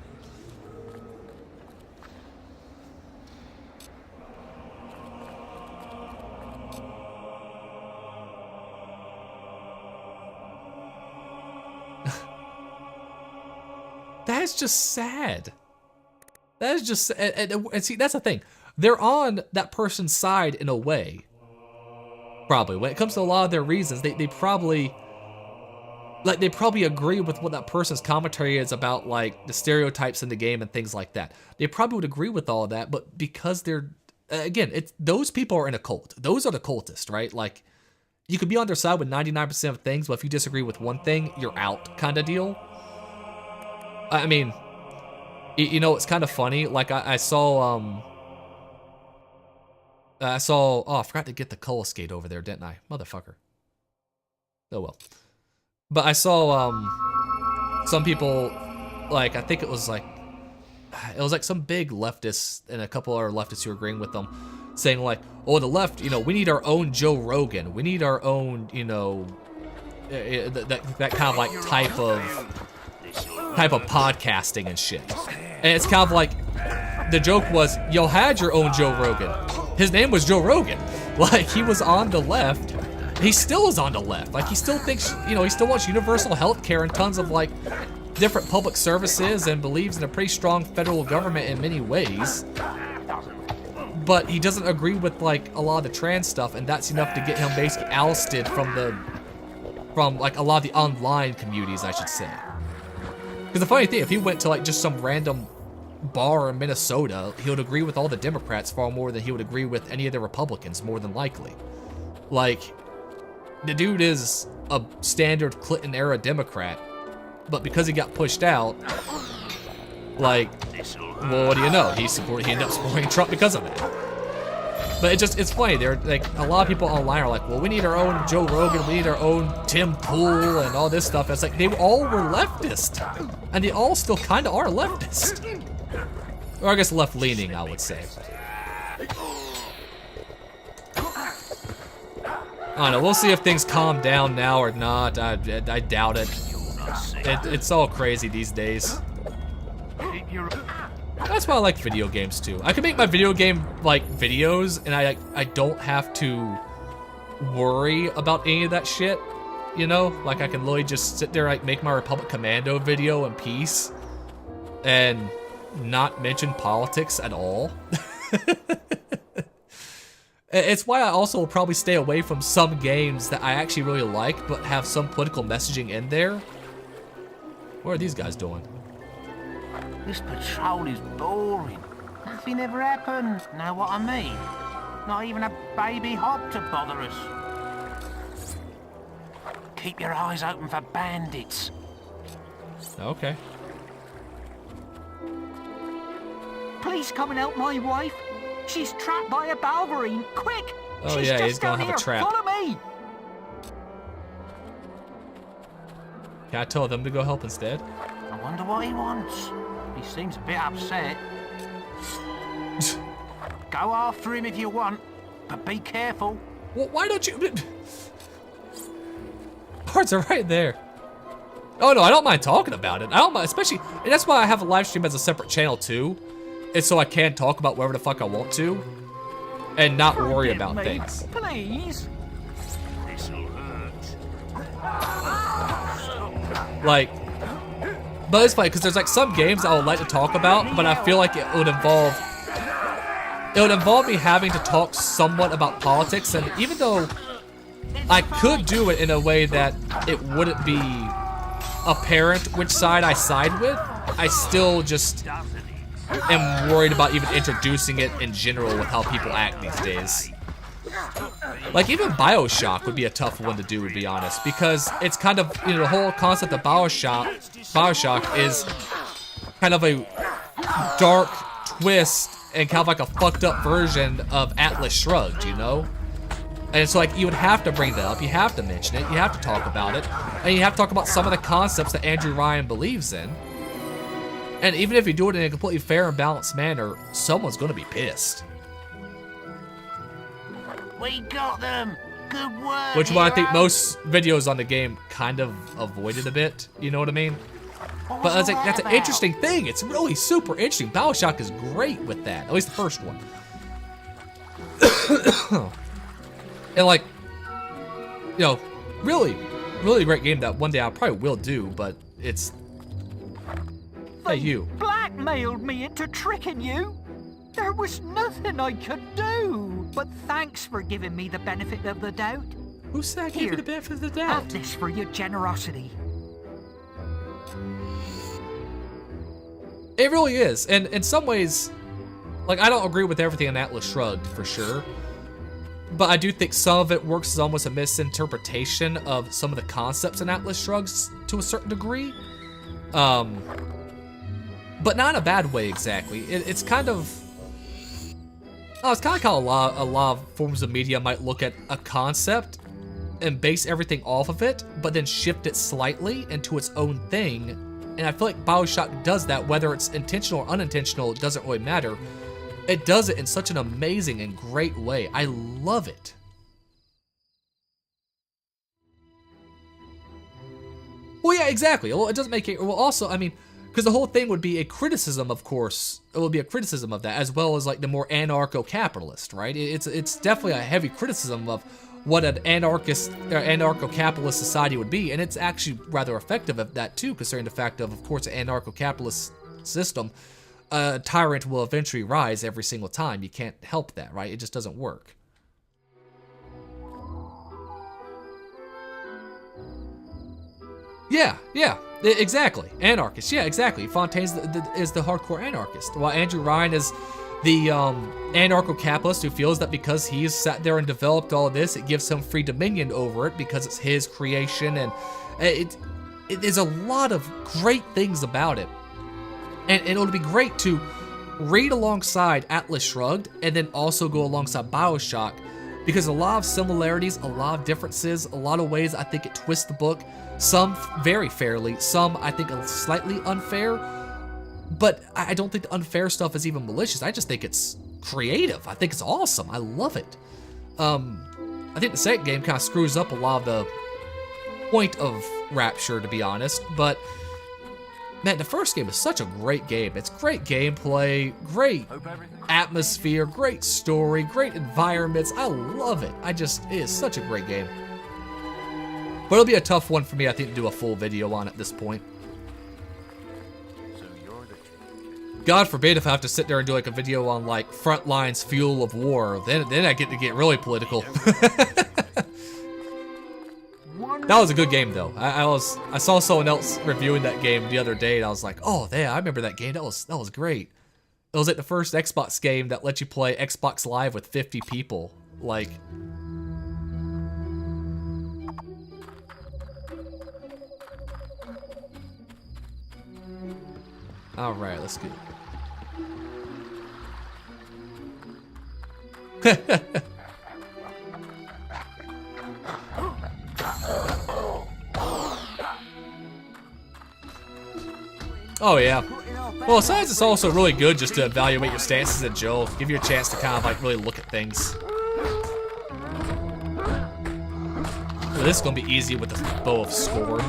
That is just sad. That is just, and see, that's the thing. They're on that person's side in a way. Probably. When it comes to a lot of their reasons, they probably agree with what that person's commentary is about, like the stereotypes in the game and things like that. They probably would agree with all of that, but because they're, again, those people are in a cult. Those are the cultists, right? Like, you could be on their side with 99% of things, but if you disagree with one thing, you're out kind of deal. I mean, you know, it's kind of funny. Like, I saw, oh, I forgot to get the color skate over there, didn't I? Motherfucker. Oh, well. But I saw, some people, like, I think it was like some big leftists and a couple other leftists who were agreeing with them, saying like, oh, the left, you know, we need our own Joe Rogan. We need our own, you know, that kind of like type of podcasting and shit. And it's kind of like, the joke was, y'all had your own Joe Rogan. His name was Joe Rogan. Like, he was on the left. He still is on the left. Like, he still thinks, you know, he still wants universal health care and tons of, like, different public services and believes in a pretty strong federal government in many ways. But he doesn't agree with, like, a lot of the trans stuff, and that's enough to get him basically ousted from like, a lot of the online communities, I should say. Because the funny thing, if he went to, like, just some random bar in Minnesota, he would agree with all the Democrats far more than he would agree with any of the Republicans, more than likely. Like, the dude is a standard Clinton-era Democrat, but because he got pushed out, like, well, what do you know? He ended up supporting Trump because of it. But it's funny. They're like, a lot of people online are like, well, we need our own Joe Rogan, we need our own Tim Pool and all this stuff. It's like, they all were leftist, and they all still kind of are leftist. Or I guess left-leaning, I would say. I don't know, we'll see if things calm down now or not. I doubt it. It's all crazy these days. That's why I like video games too. I can make my video game, like, videos, and I don't have to worry about any of that shit, you know? Like, I can literally just sit there, like, make my Republic Commando video in peace, and not mention politics at all. It's why I also will probably stay away from some games that I actually really like, but have some political messaging in there. What are these guys doing? This patrol is boring. Nothing ever happens. Know what I mean? Not even a baby hop to bother us. Keep your eyes open for bandits. Okay. Please come and help my wife. She's trapped by a Balverine. Quick! Oh She's yeah, just he's gonna down have here. a trap. Follow me. Can I tell them to go help instead? I wonder what he wants. He seems a bit upset. Go after him if you want, but be careful. Well, why don't you... Cards are right there. Oh no, I don't mind talking about it. I don't mind, especially... And that's why I have a live stream as a separate channel too. It's so I can talk about whatever the fuck I want to. And not worry about things. Please. This'll hurt. Like... But it's funny, because there's like some games I would like to talk about, but I feel like it would involve me having to talk somewhat about politics, and even though I could do it in a way that it wouldn't be apparent which side I side with, I still just am worried about even introducing it in general with how people act these days. Like even BioShock would be a tough one to do, to be honest, because it's kind of, you know, the whole concept of BioShock is kind of a dark twist and kind of like a fucked up version of Atlas Shrugged, you know? And so like you would have to bring that up, you have to mention it, you have to talk about it, and you have to talk about some of the concepts that Andrew Ryan believes in. And even if you do it in a completely fair and balanced manner, someone's gonna be pissed. We got them! Good work! Which is why I think most videos on the game kind of avoided a bit, you know what I mean? But that's an interesting thing. It's really super interesting. BioShock is great with that. At least the first one. And like, you know, really, really great game that one day I probably will do, but it's... Hey, you. Blackmailed me into tricking you. There was nothing I could do. But thanks for giving me the benefit of the doubt. Who said I gave you the benefit of the doubt? Have this for your generosity. It really is, and in some ways, like I don't agree with everything in Atlas Shrugged for sure, but I do think some of it works as almost a misinterpretation of some of the concepts in Atlas Shrugged to a certain degree, but not in a bad way exactly. It's kind of, it's kind of how a lot of forms of media might look at a concept and base everything off of it, but then shift it slightly into its own thing. And I feel like BioShock does that, whether it's intentional or unintentional, it doesn't really matter. It does it in such an amazing and great way. I love it. Well, yeah, exactly. Well, it doesn't make it, well, also, I mean, because the whole thing would be a criticism, of course. It would be a criticism of that, as well as like the more anarcho-capitalist, right? It's definitely a heavy criticism of what an anarcho-capitalist society would be, and it's actually rather effective at that too, considering the fact of course, an anarcho-capitalist system, a tyrant will eventually rise every single time. You can't help that, right? It just doesn't work. Yeah, exactly. Anarchist, yeah, exactly. Fontaine's is the hardcore anarchist, while Andrew Ryan is the anarcho-capitalist who feels that because he's sat there and developed all of this, it gives him free dominion over it because it's his creation, and it is a lot of great things about it. And it would be great to read alongside Atlas Shrugged and then also go alongside BioShock, because a lot of similarities, a lot of differences, a lot of ways I think it twists the book, some very fairly, some I think slightly unfair. But I don't think the unfair stuff is even malicious. I just think it's creative. I think it's awesome. I love it. I think the second game kind of screws up a lot of the point of Rapture, to be honest. But, man, the first game is such a great game. It's great gameplay, great atmosphere, great story, great environments. I love it. It is such a great game. But it'll be a tough one for me, I think, to do a full video on at this point. God forbid if I have to sit there and do like a video on like Frontline's Fuel of War, then I get to get really political. That was a good game though. I saw someone else reviewing that game the other day and I was like, oh yeah, I remember that game. That was great. It was like the first Xbox game that let you play Xbox Live with 50 people. Like, all right, let's go. Oh yeah. Well, besides, it's also really good just to evaluate your stances in Jill. Give you a chance to kind of like really look at things. Well, this is gonna be easy with the bow of Scorn.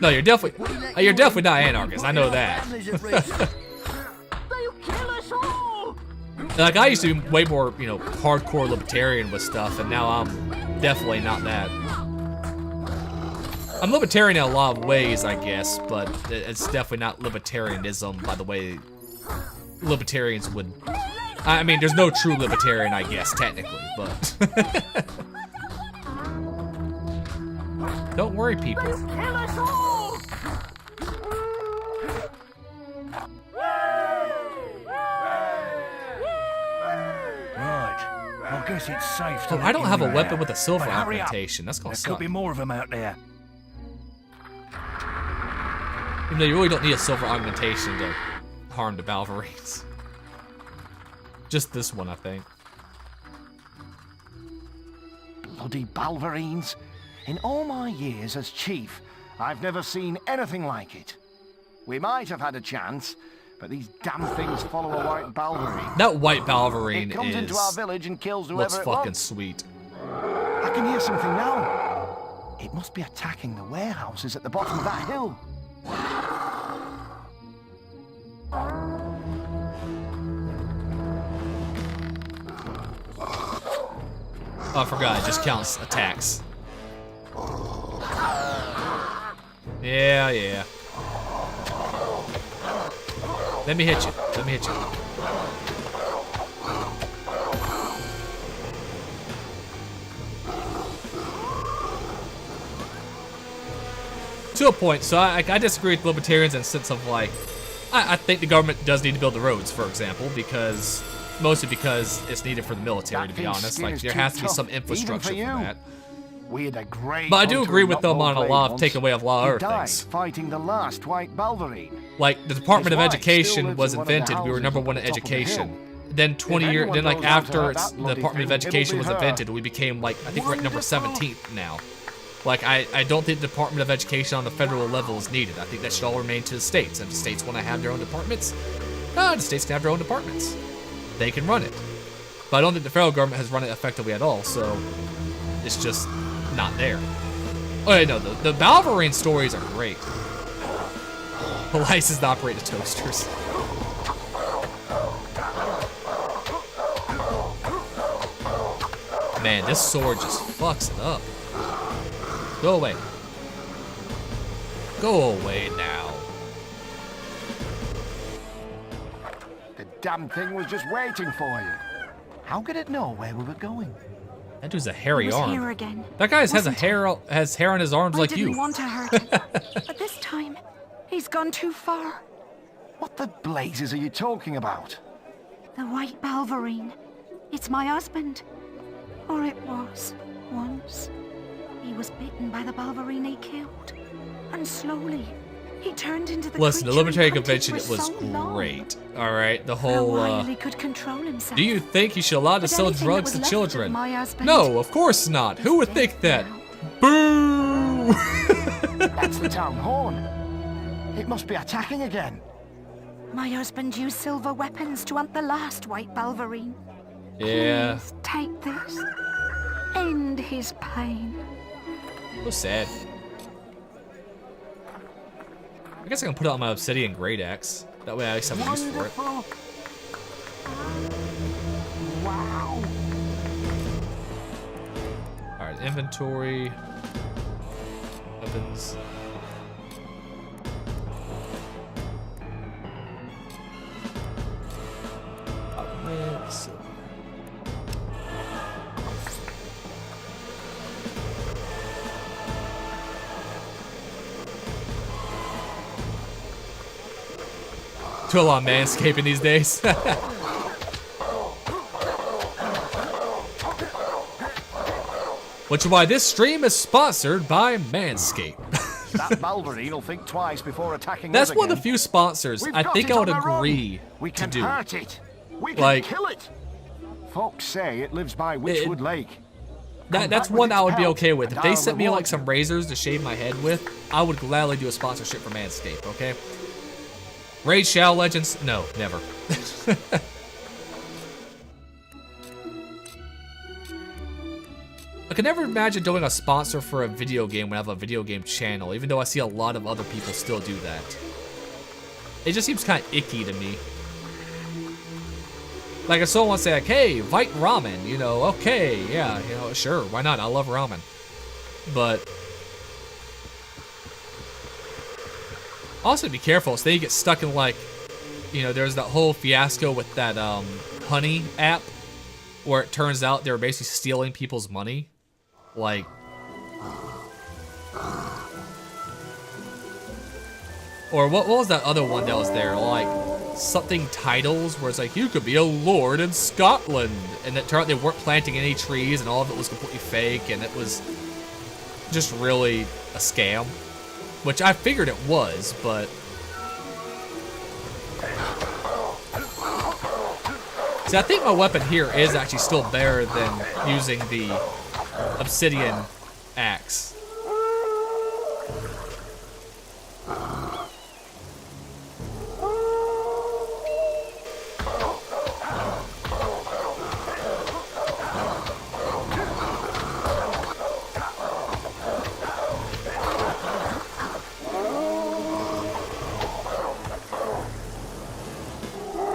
No, you're definitely not anarchist. I know that. Like I used to be way more, you know, hardcore libertarian with stuff, and now I'm definitely not that. I'm libertarian in a lot of ways, I guess, but it's definitely not libertarianism by the way libertarians would. I mean, there's no true libertarian, I guess, technically, but. Don't worry, people. I guess it's safe to I don't have a weapon with a silver augmentation. That's gonna suck. There could be more of them out there. Even though you really don't need a silver augmentation to harm the Balverines. Just this one, I think. Bloody Balverines. In all my years as chief, I've never seen anything like it. We might have had a chance, but these damn things follow a white Balverine. That white Balverine comes into our village and kills whoever looks it fucking wants. sweet. I can hear something now. It must be attacking the warehouses at the bottom of that hill. Oh, I forgot, it just counts attacks. Yeah. Let me hit you. To a point, so I disagree with libertarians in the sense of like, I think the government does need to build the roads, for example, mostly because it's needed for the military, to be honest. Like, there has to be some infrastructure for that. We had a great But I do agree with them on a lot of taking away of a lot of other things. Fighting the last white Balverine. Like the Department of Education was invented, we were #1 in education. Then 20 years, then like after the Department of Education was invented, we became like, I think we're at number 17th now. Like I don't think the Department of Education on the federal level is needed. I think that should all remain to the states. And if the states want to have their own departments, the states can have their own departments. They can run it. But I don't think the federal government has run it effectively at all, so it's just not there. Oh yeah, no, the Balverine stories are great. The license to operate the toasters. Man, this sword just fucks it up. Go away. Go away now. The damn thing was just waiting for you. How could it know where we were going? That dude's a hairy arm. Here again, that guy has hair on his arms like you. I didn't want to hurt him, but this time, he's gone too far. What the blazes are you talking about? The white Balverine. It's my husband. Or it was, once. He was bitten by the Balverine he killed. And slowly, he turned into the Listen, the creature Libertarian he hunted Convention, it for was so long. great. Alright, the For a whole, while he could control himself. do you think he should allow to But sell anything drugs that to was children? left of my husband No, of course not. Who would think that? Boo! That's the town horn. It must be attacking again. My husband used silver weapons to hunt the last white Balverine. Yeah. Please take this. End his pain. So sad. I guess I can put it on my obsidian great axe. That way I at least have a use for it. Wow. Alright, inventory. Weapons. Augments. Do a lot of manscaping these days. Which is why this stream is sponsored by Manscaped. That Balverine will think twice before attacking That's us one of again. the few sponsors We've I got think it I would on the run. agree We to can do. hurt it. We can Like- kill it. Folks say it lives by Witchwood Lake. That's one I would be okay with. If they sent me like some razors to shave my head with, I would gladly do a sponsorship for Manscaped, okay? Raid Shadow Legends? No, never. I could never imagine doing a sponsor for a video game when I have a video game channel, even though I see a lot of other people still do that. It just seems kind of icky to me. Like if someone wants to say like, hey, Vite Ramen, you know, okay, yeah, you know, sure, why not? I love ramen. But also be careful, so they get stuck in like, you know, there's that whole fiasco with that Honey app where it turns out they're basically stealing people's money. Like, or what was that other one that was there? Like something titles where it's like, you could be a lord in Scotland, and it turned out they weren't planting any trees and all of it was completely fake, and it was just really a scam, which I figured it was, but see, I think my weapon here is actually still better than using the obsidian axe.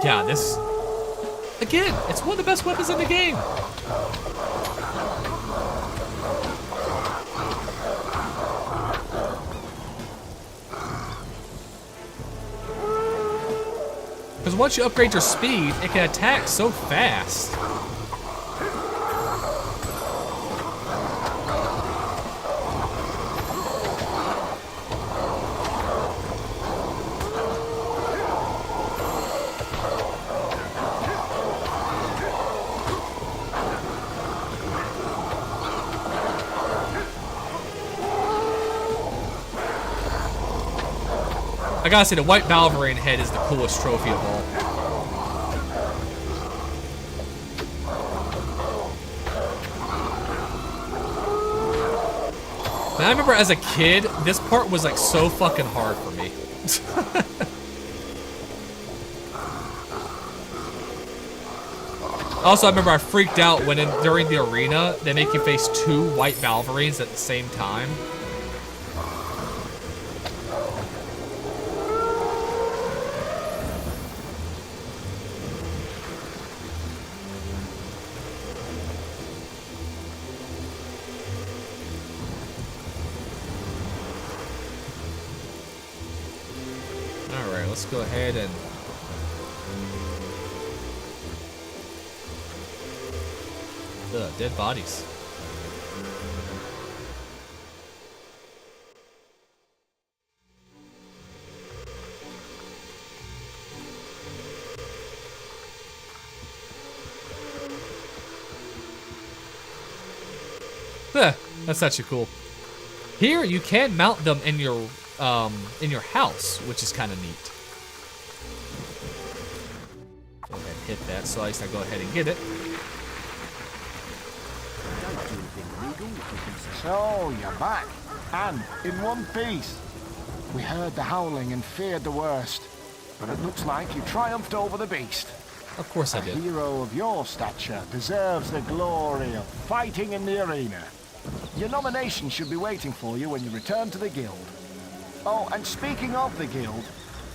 Yeah, this... Again, it's one of the best weapons in the game. Because once you upgrade your speed, it can attack so fast. I gotta say, the white Balverine head is the coolest trophy of all. And I remember as a kid, this part was like so fucking hard for me. Also, I remember I freaked out when during the arena, they make you face 2 white Balverines at the same time. Alright, let's go ahead and... Ugh, dead bodies. That's actually cool. Here, you can mount them in your house, which is kind of neat. Go ahead and hit that slice. Now go ahead and get it. So, you're back, and in one piece. We heard the howling and feared the worst, but it looks like you triumphed over the beast. Of course I did. A hero of your stature deserves the glory of fighting in the arena. Your nomination should be waiting for you when you return to the guild. Oh, and speaking of the guild,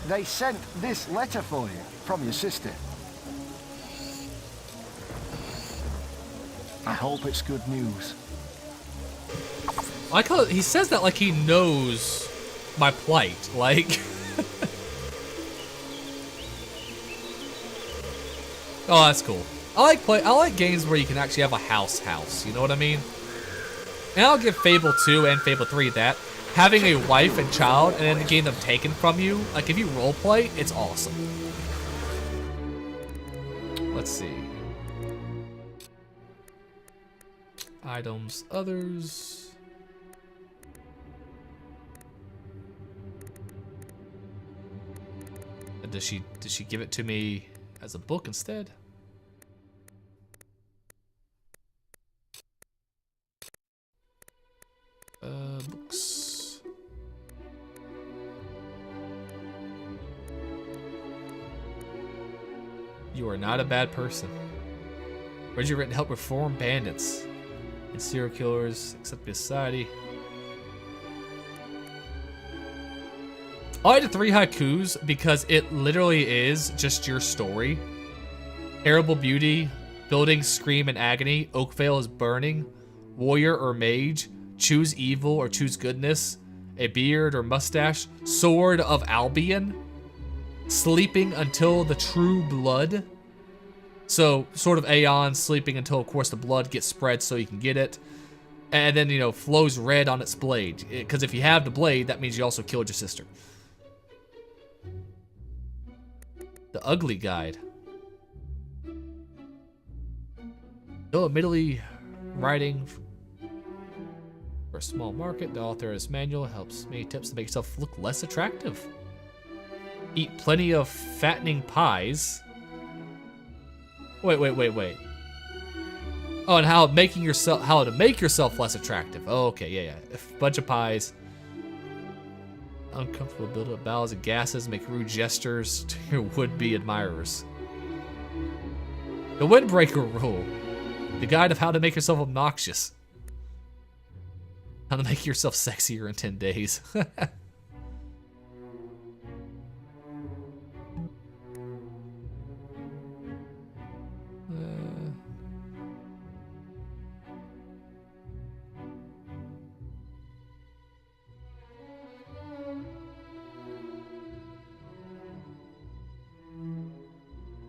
they sent this letter for you from your sister. I hope it's good news. I call it, he says that like he knows my plight, like... Oh, that's cool. I like games where you can actually have a house, you know what I mean? And I'll give Fable 2 and Fable 3 that. Having a wife and child and then getting them taken from you, like if you roleplay, it's awesome. Let's see. Items, others. Does she give it to me as a book instead? You are not a bad person. Where'd you written to help reform bandits and serial killers, accept society? I did 3 haikus because it literally is just your story. Terrible beauty, building scream in agony, Oakvale is burning, warrior or mage, choose evil or choose goodness, a beard or mustache, sword of Albion, sleeping until the true blood. So, sort of Aeon, sleeping until, of course, the blood gets spread so you can get it. And then, you know, flows red on its blade. Because if you have the blade, that means you also killed your sister. The Ugly Guide. Though admittedly writing for a small market, the author of this manual helps many tips to make yourself look less attractive. Eat plenty of fattening pies. Wait. Oh, and how to make yourself less attractive. Oh, okay, yeah. A bunch of pies. Uncomfortable build-up bowels and gases make rude gestures to your would-be admirers. The Windbreaker Rule. The guide of how to make yourself obnoxious. How to make yourself sexier in 10 days.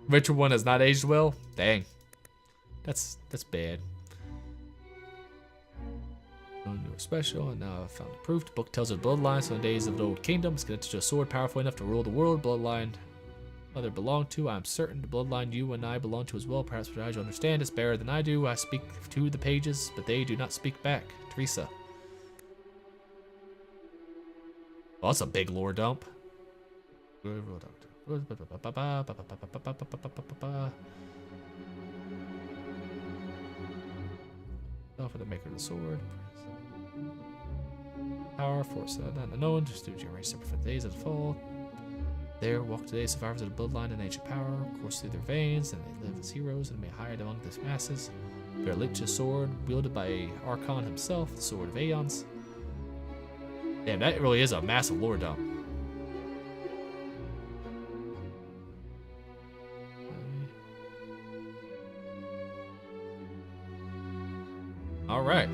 Ritual 1 has not aged well? Dang. That's bad. You were special, and now I've found the proof. The book tells of bloodlines from the days of the Old Kingdom. It's connected to a sword powerful enough to rule the world. Bloodline mother belonged to. I'm certain the bloodline you and I belong to as well. Perhaps what I understand is better than I do. I speak to the pages, but they do not speak back. Teresa. Oh, that's a big lore dump. For the maker of the sword. Power, force, not unknown. Just do generate separate from the days of the fall. There walk today survivors of the bloodline and ancient power, course through their veins, and they live as heroes and may hide among the masses. They are linked to a sword wielded by Archon himself, the Sword of Aeons. Damn, that really is a massive lore dump. All right.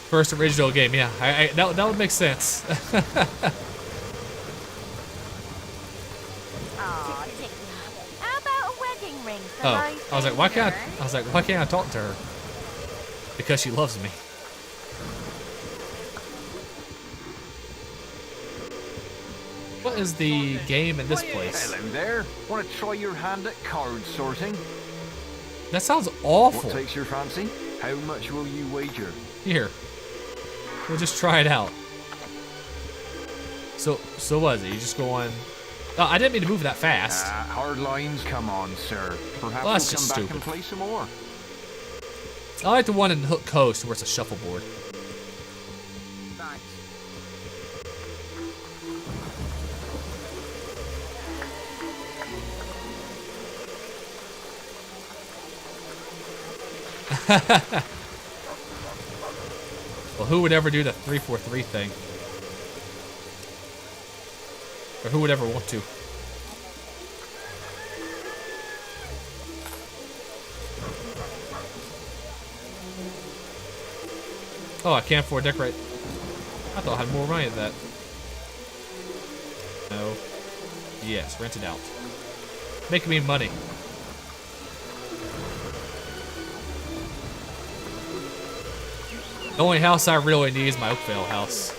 First original game, yeah. That would make sense. How about a wedding ring for my I was like, why can't I talk to her? Because she loves me. What is the game in this place? Hello there. Want to try your hand at card sorting? That sounds awful. What takes your fancy? How much will you wager? Here. We'll just try it out. So what is it? You just go on... Oh, I didn't mean to move that fast. Hard lines, come on, sir. Perhaps well, that's we'll just come stupid. back and play some more. I like the one in Hook Coast where it's a shuffleboard. Well, who would ever do the 3-4-3 thing? Or who would ever want to? Oh, I can't afford to decorate. I thought I had more money than that. No. Yes, rent it out. Making me money. The only house I really need is my Oakvale house.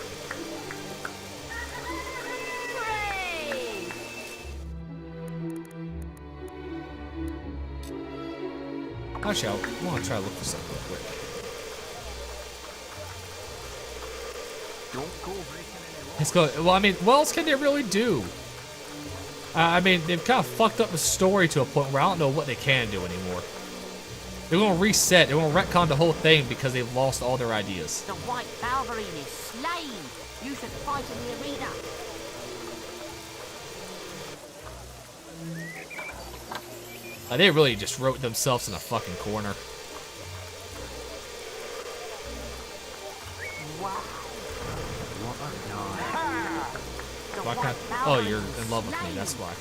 Actually, I want to try to look for something real quick. Let's go. Well, I mean, what else can they really do? I mean, they've kind of fucked up the story to a point where I don't know what they can do anymore. They're gonna reset. They're gonna retcon the whole thing because they've lost all their ideas. The white Balverine is slain. You should fight in the arena. They really just wrote themselves in a fucking corner. Wow. Why can't, oh, you're in love with me, that's why.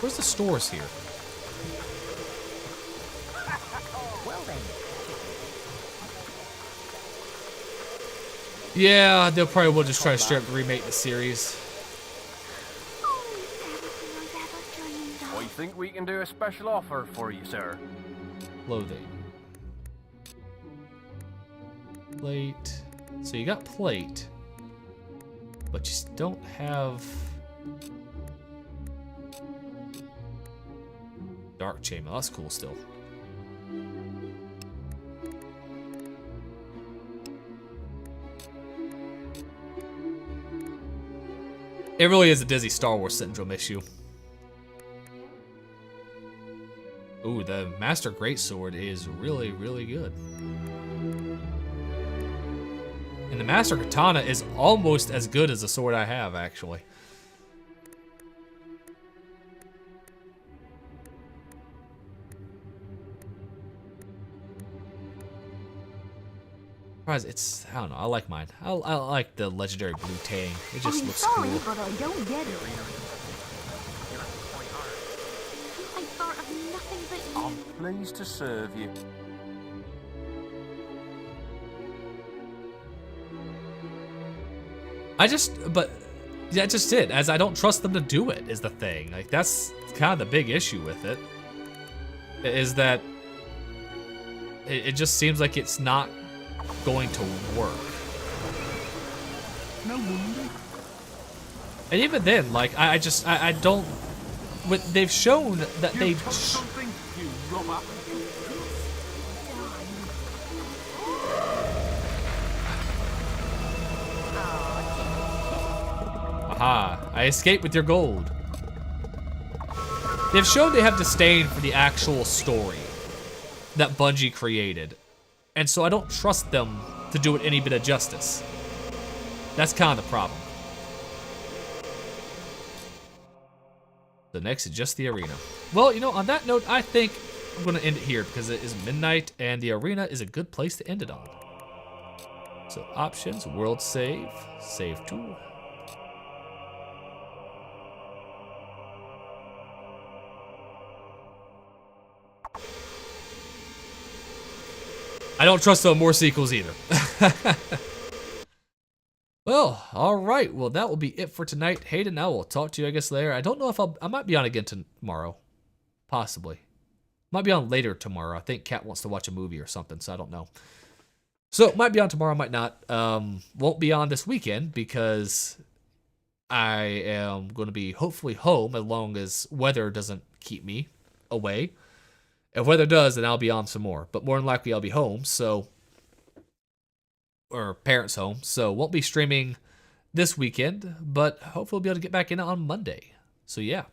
Where's the stores here? Well then. Yeah, they'll probably will just try to straight up remake the series. I think we can do a special offer for you, sir. Clothing. Plate. So you got plate. But you don't have dark chain. That's cool still. It really is a Disney Star Wars syndrome issue. Ooh, the Master Greatsword is really, really good. And the Master Katana is almost as good as the sword I have, actually. It's, I don't know, I like mine. I like the legendary blue tang. It just looks cool. I'm sorry, but I don't get it. I thought of nothing but you. I'm pleased to serve you. But that's just it. As I don't trust them to do it is the thing. Like, that's kind of the big issue with it. Is that it just seems like it's not going to work. No wonder. And even then, like, I don't. They've shown that they. Something, you robber. Aha, I escaped with your gold. They've shown they have disdain for the actual story that Bungie created. And so I don't trust them to do it any bit of justice. That's kind of the problem. The next is just the arena. Well, you know, on that note, I think I'm going to end it here because it is midnight and the arena is a good place to end it on. So options, world save, save to. I don't trust more sequels either. Well, all right. Well, that will be it for tonight. Hayden, I will talk to you, I guess, later. I don't know if I might be on again tomorrow. Possibly. Might be on later tomorrow. I think Kat wants to watch a movie or something, so I don't know. So, might be on tomorrow, might not. Won't be on this weekend because I am going to be hopefully home as long as weather doesn't keep me away. If weather does, then I'll be on some more. But more than likely, I'll be home, so... Or parents' home, so won't be streaming this weekend, but hopefully we'll be able to get back in on Monday. So yeah,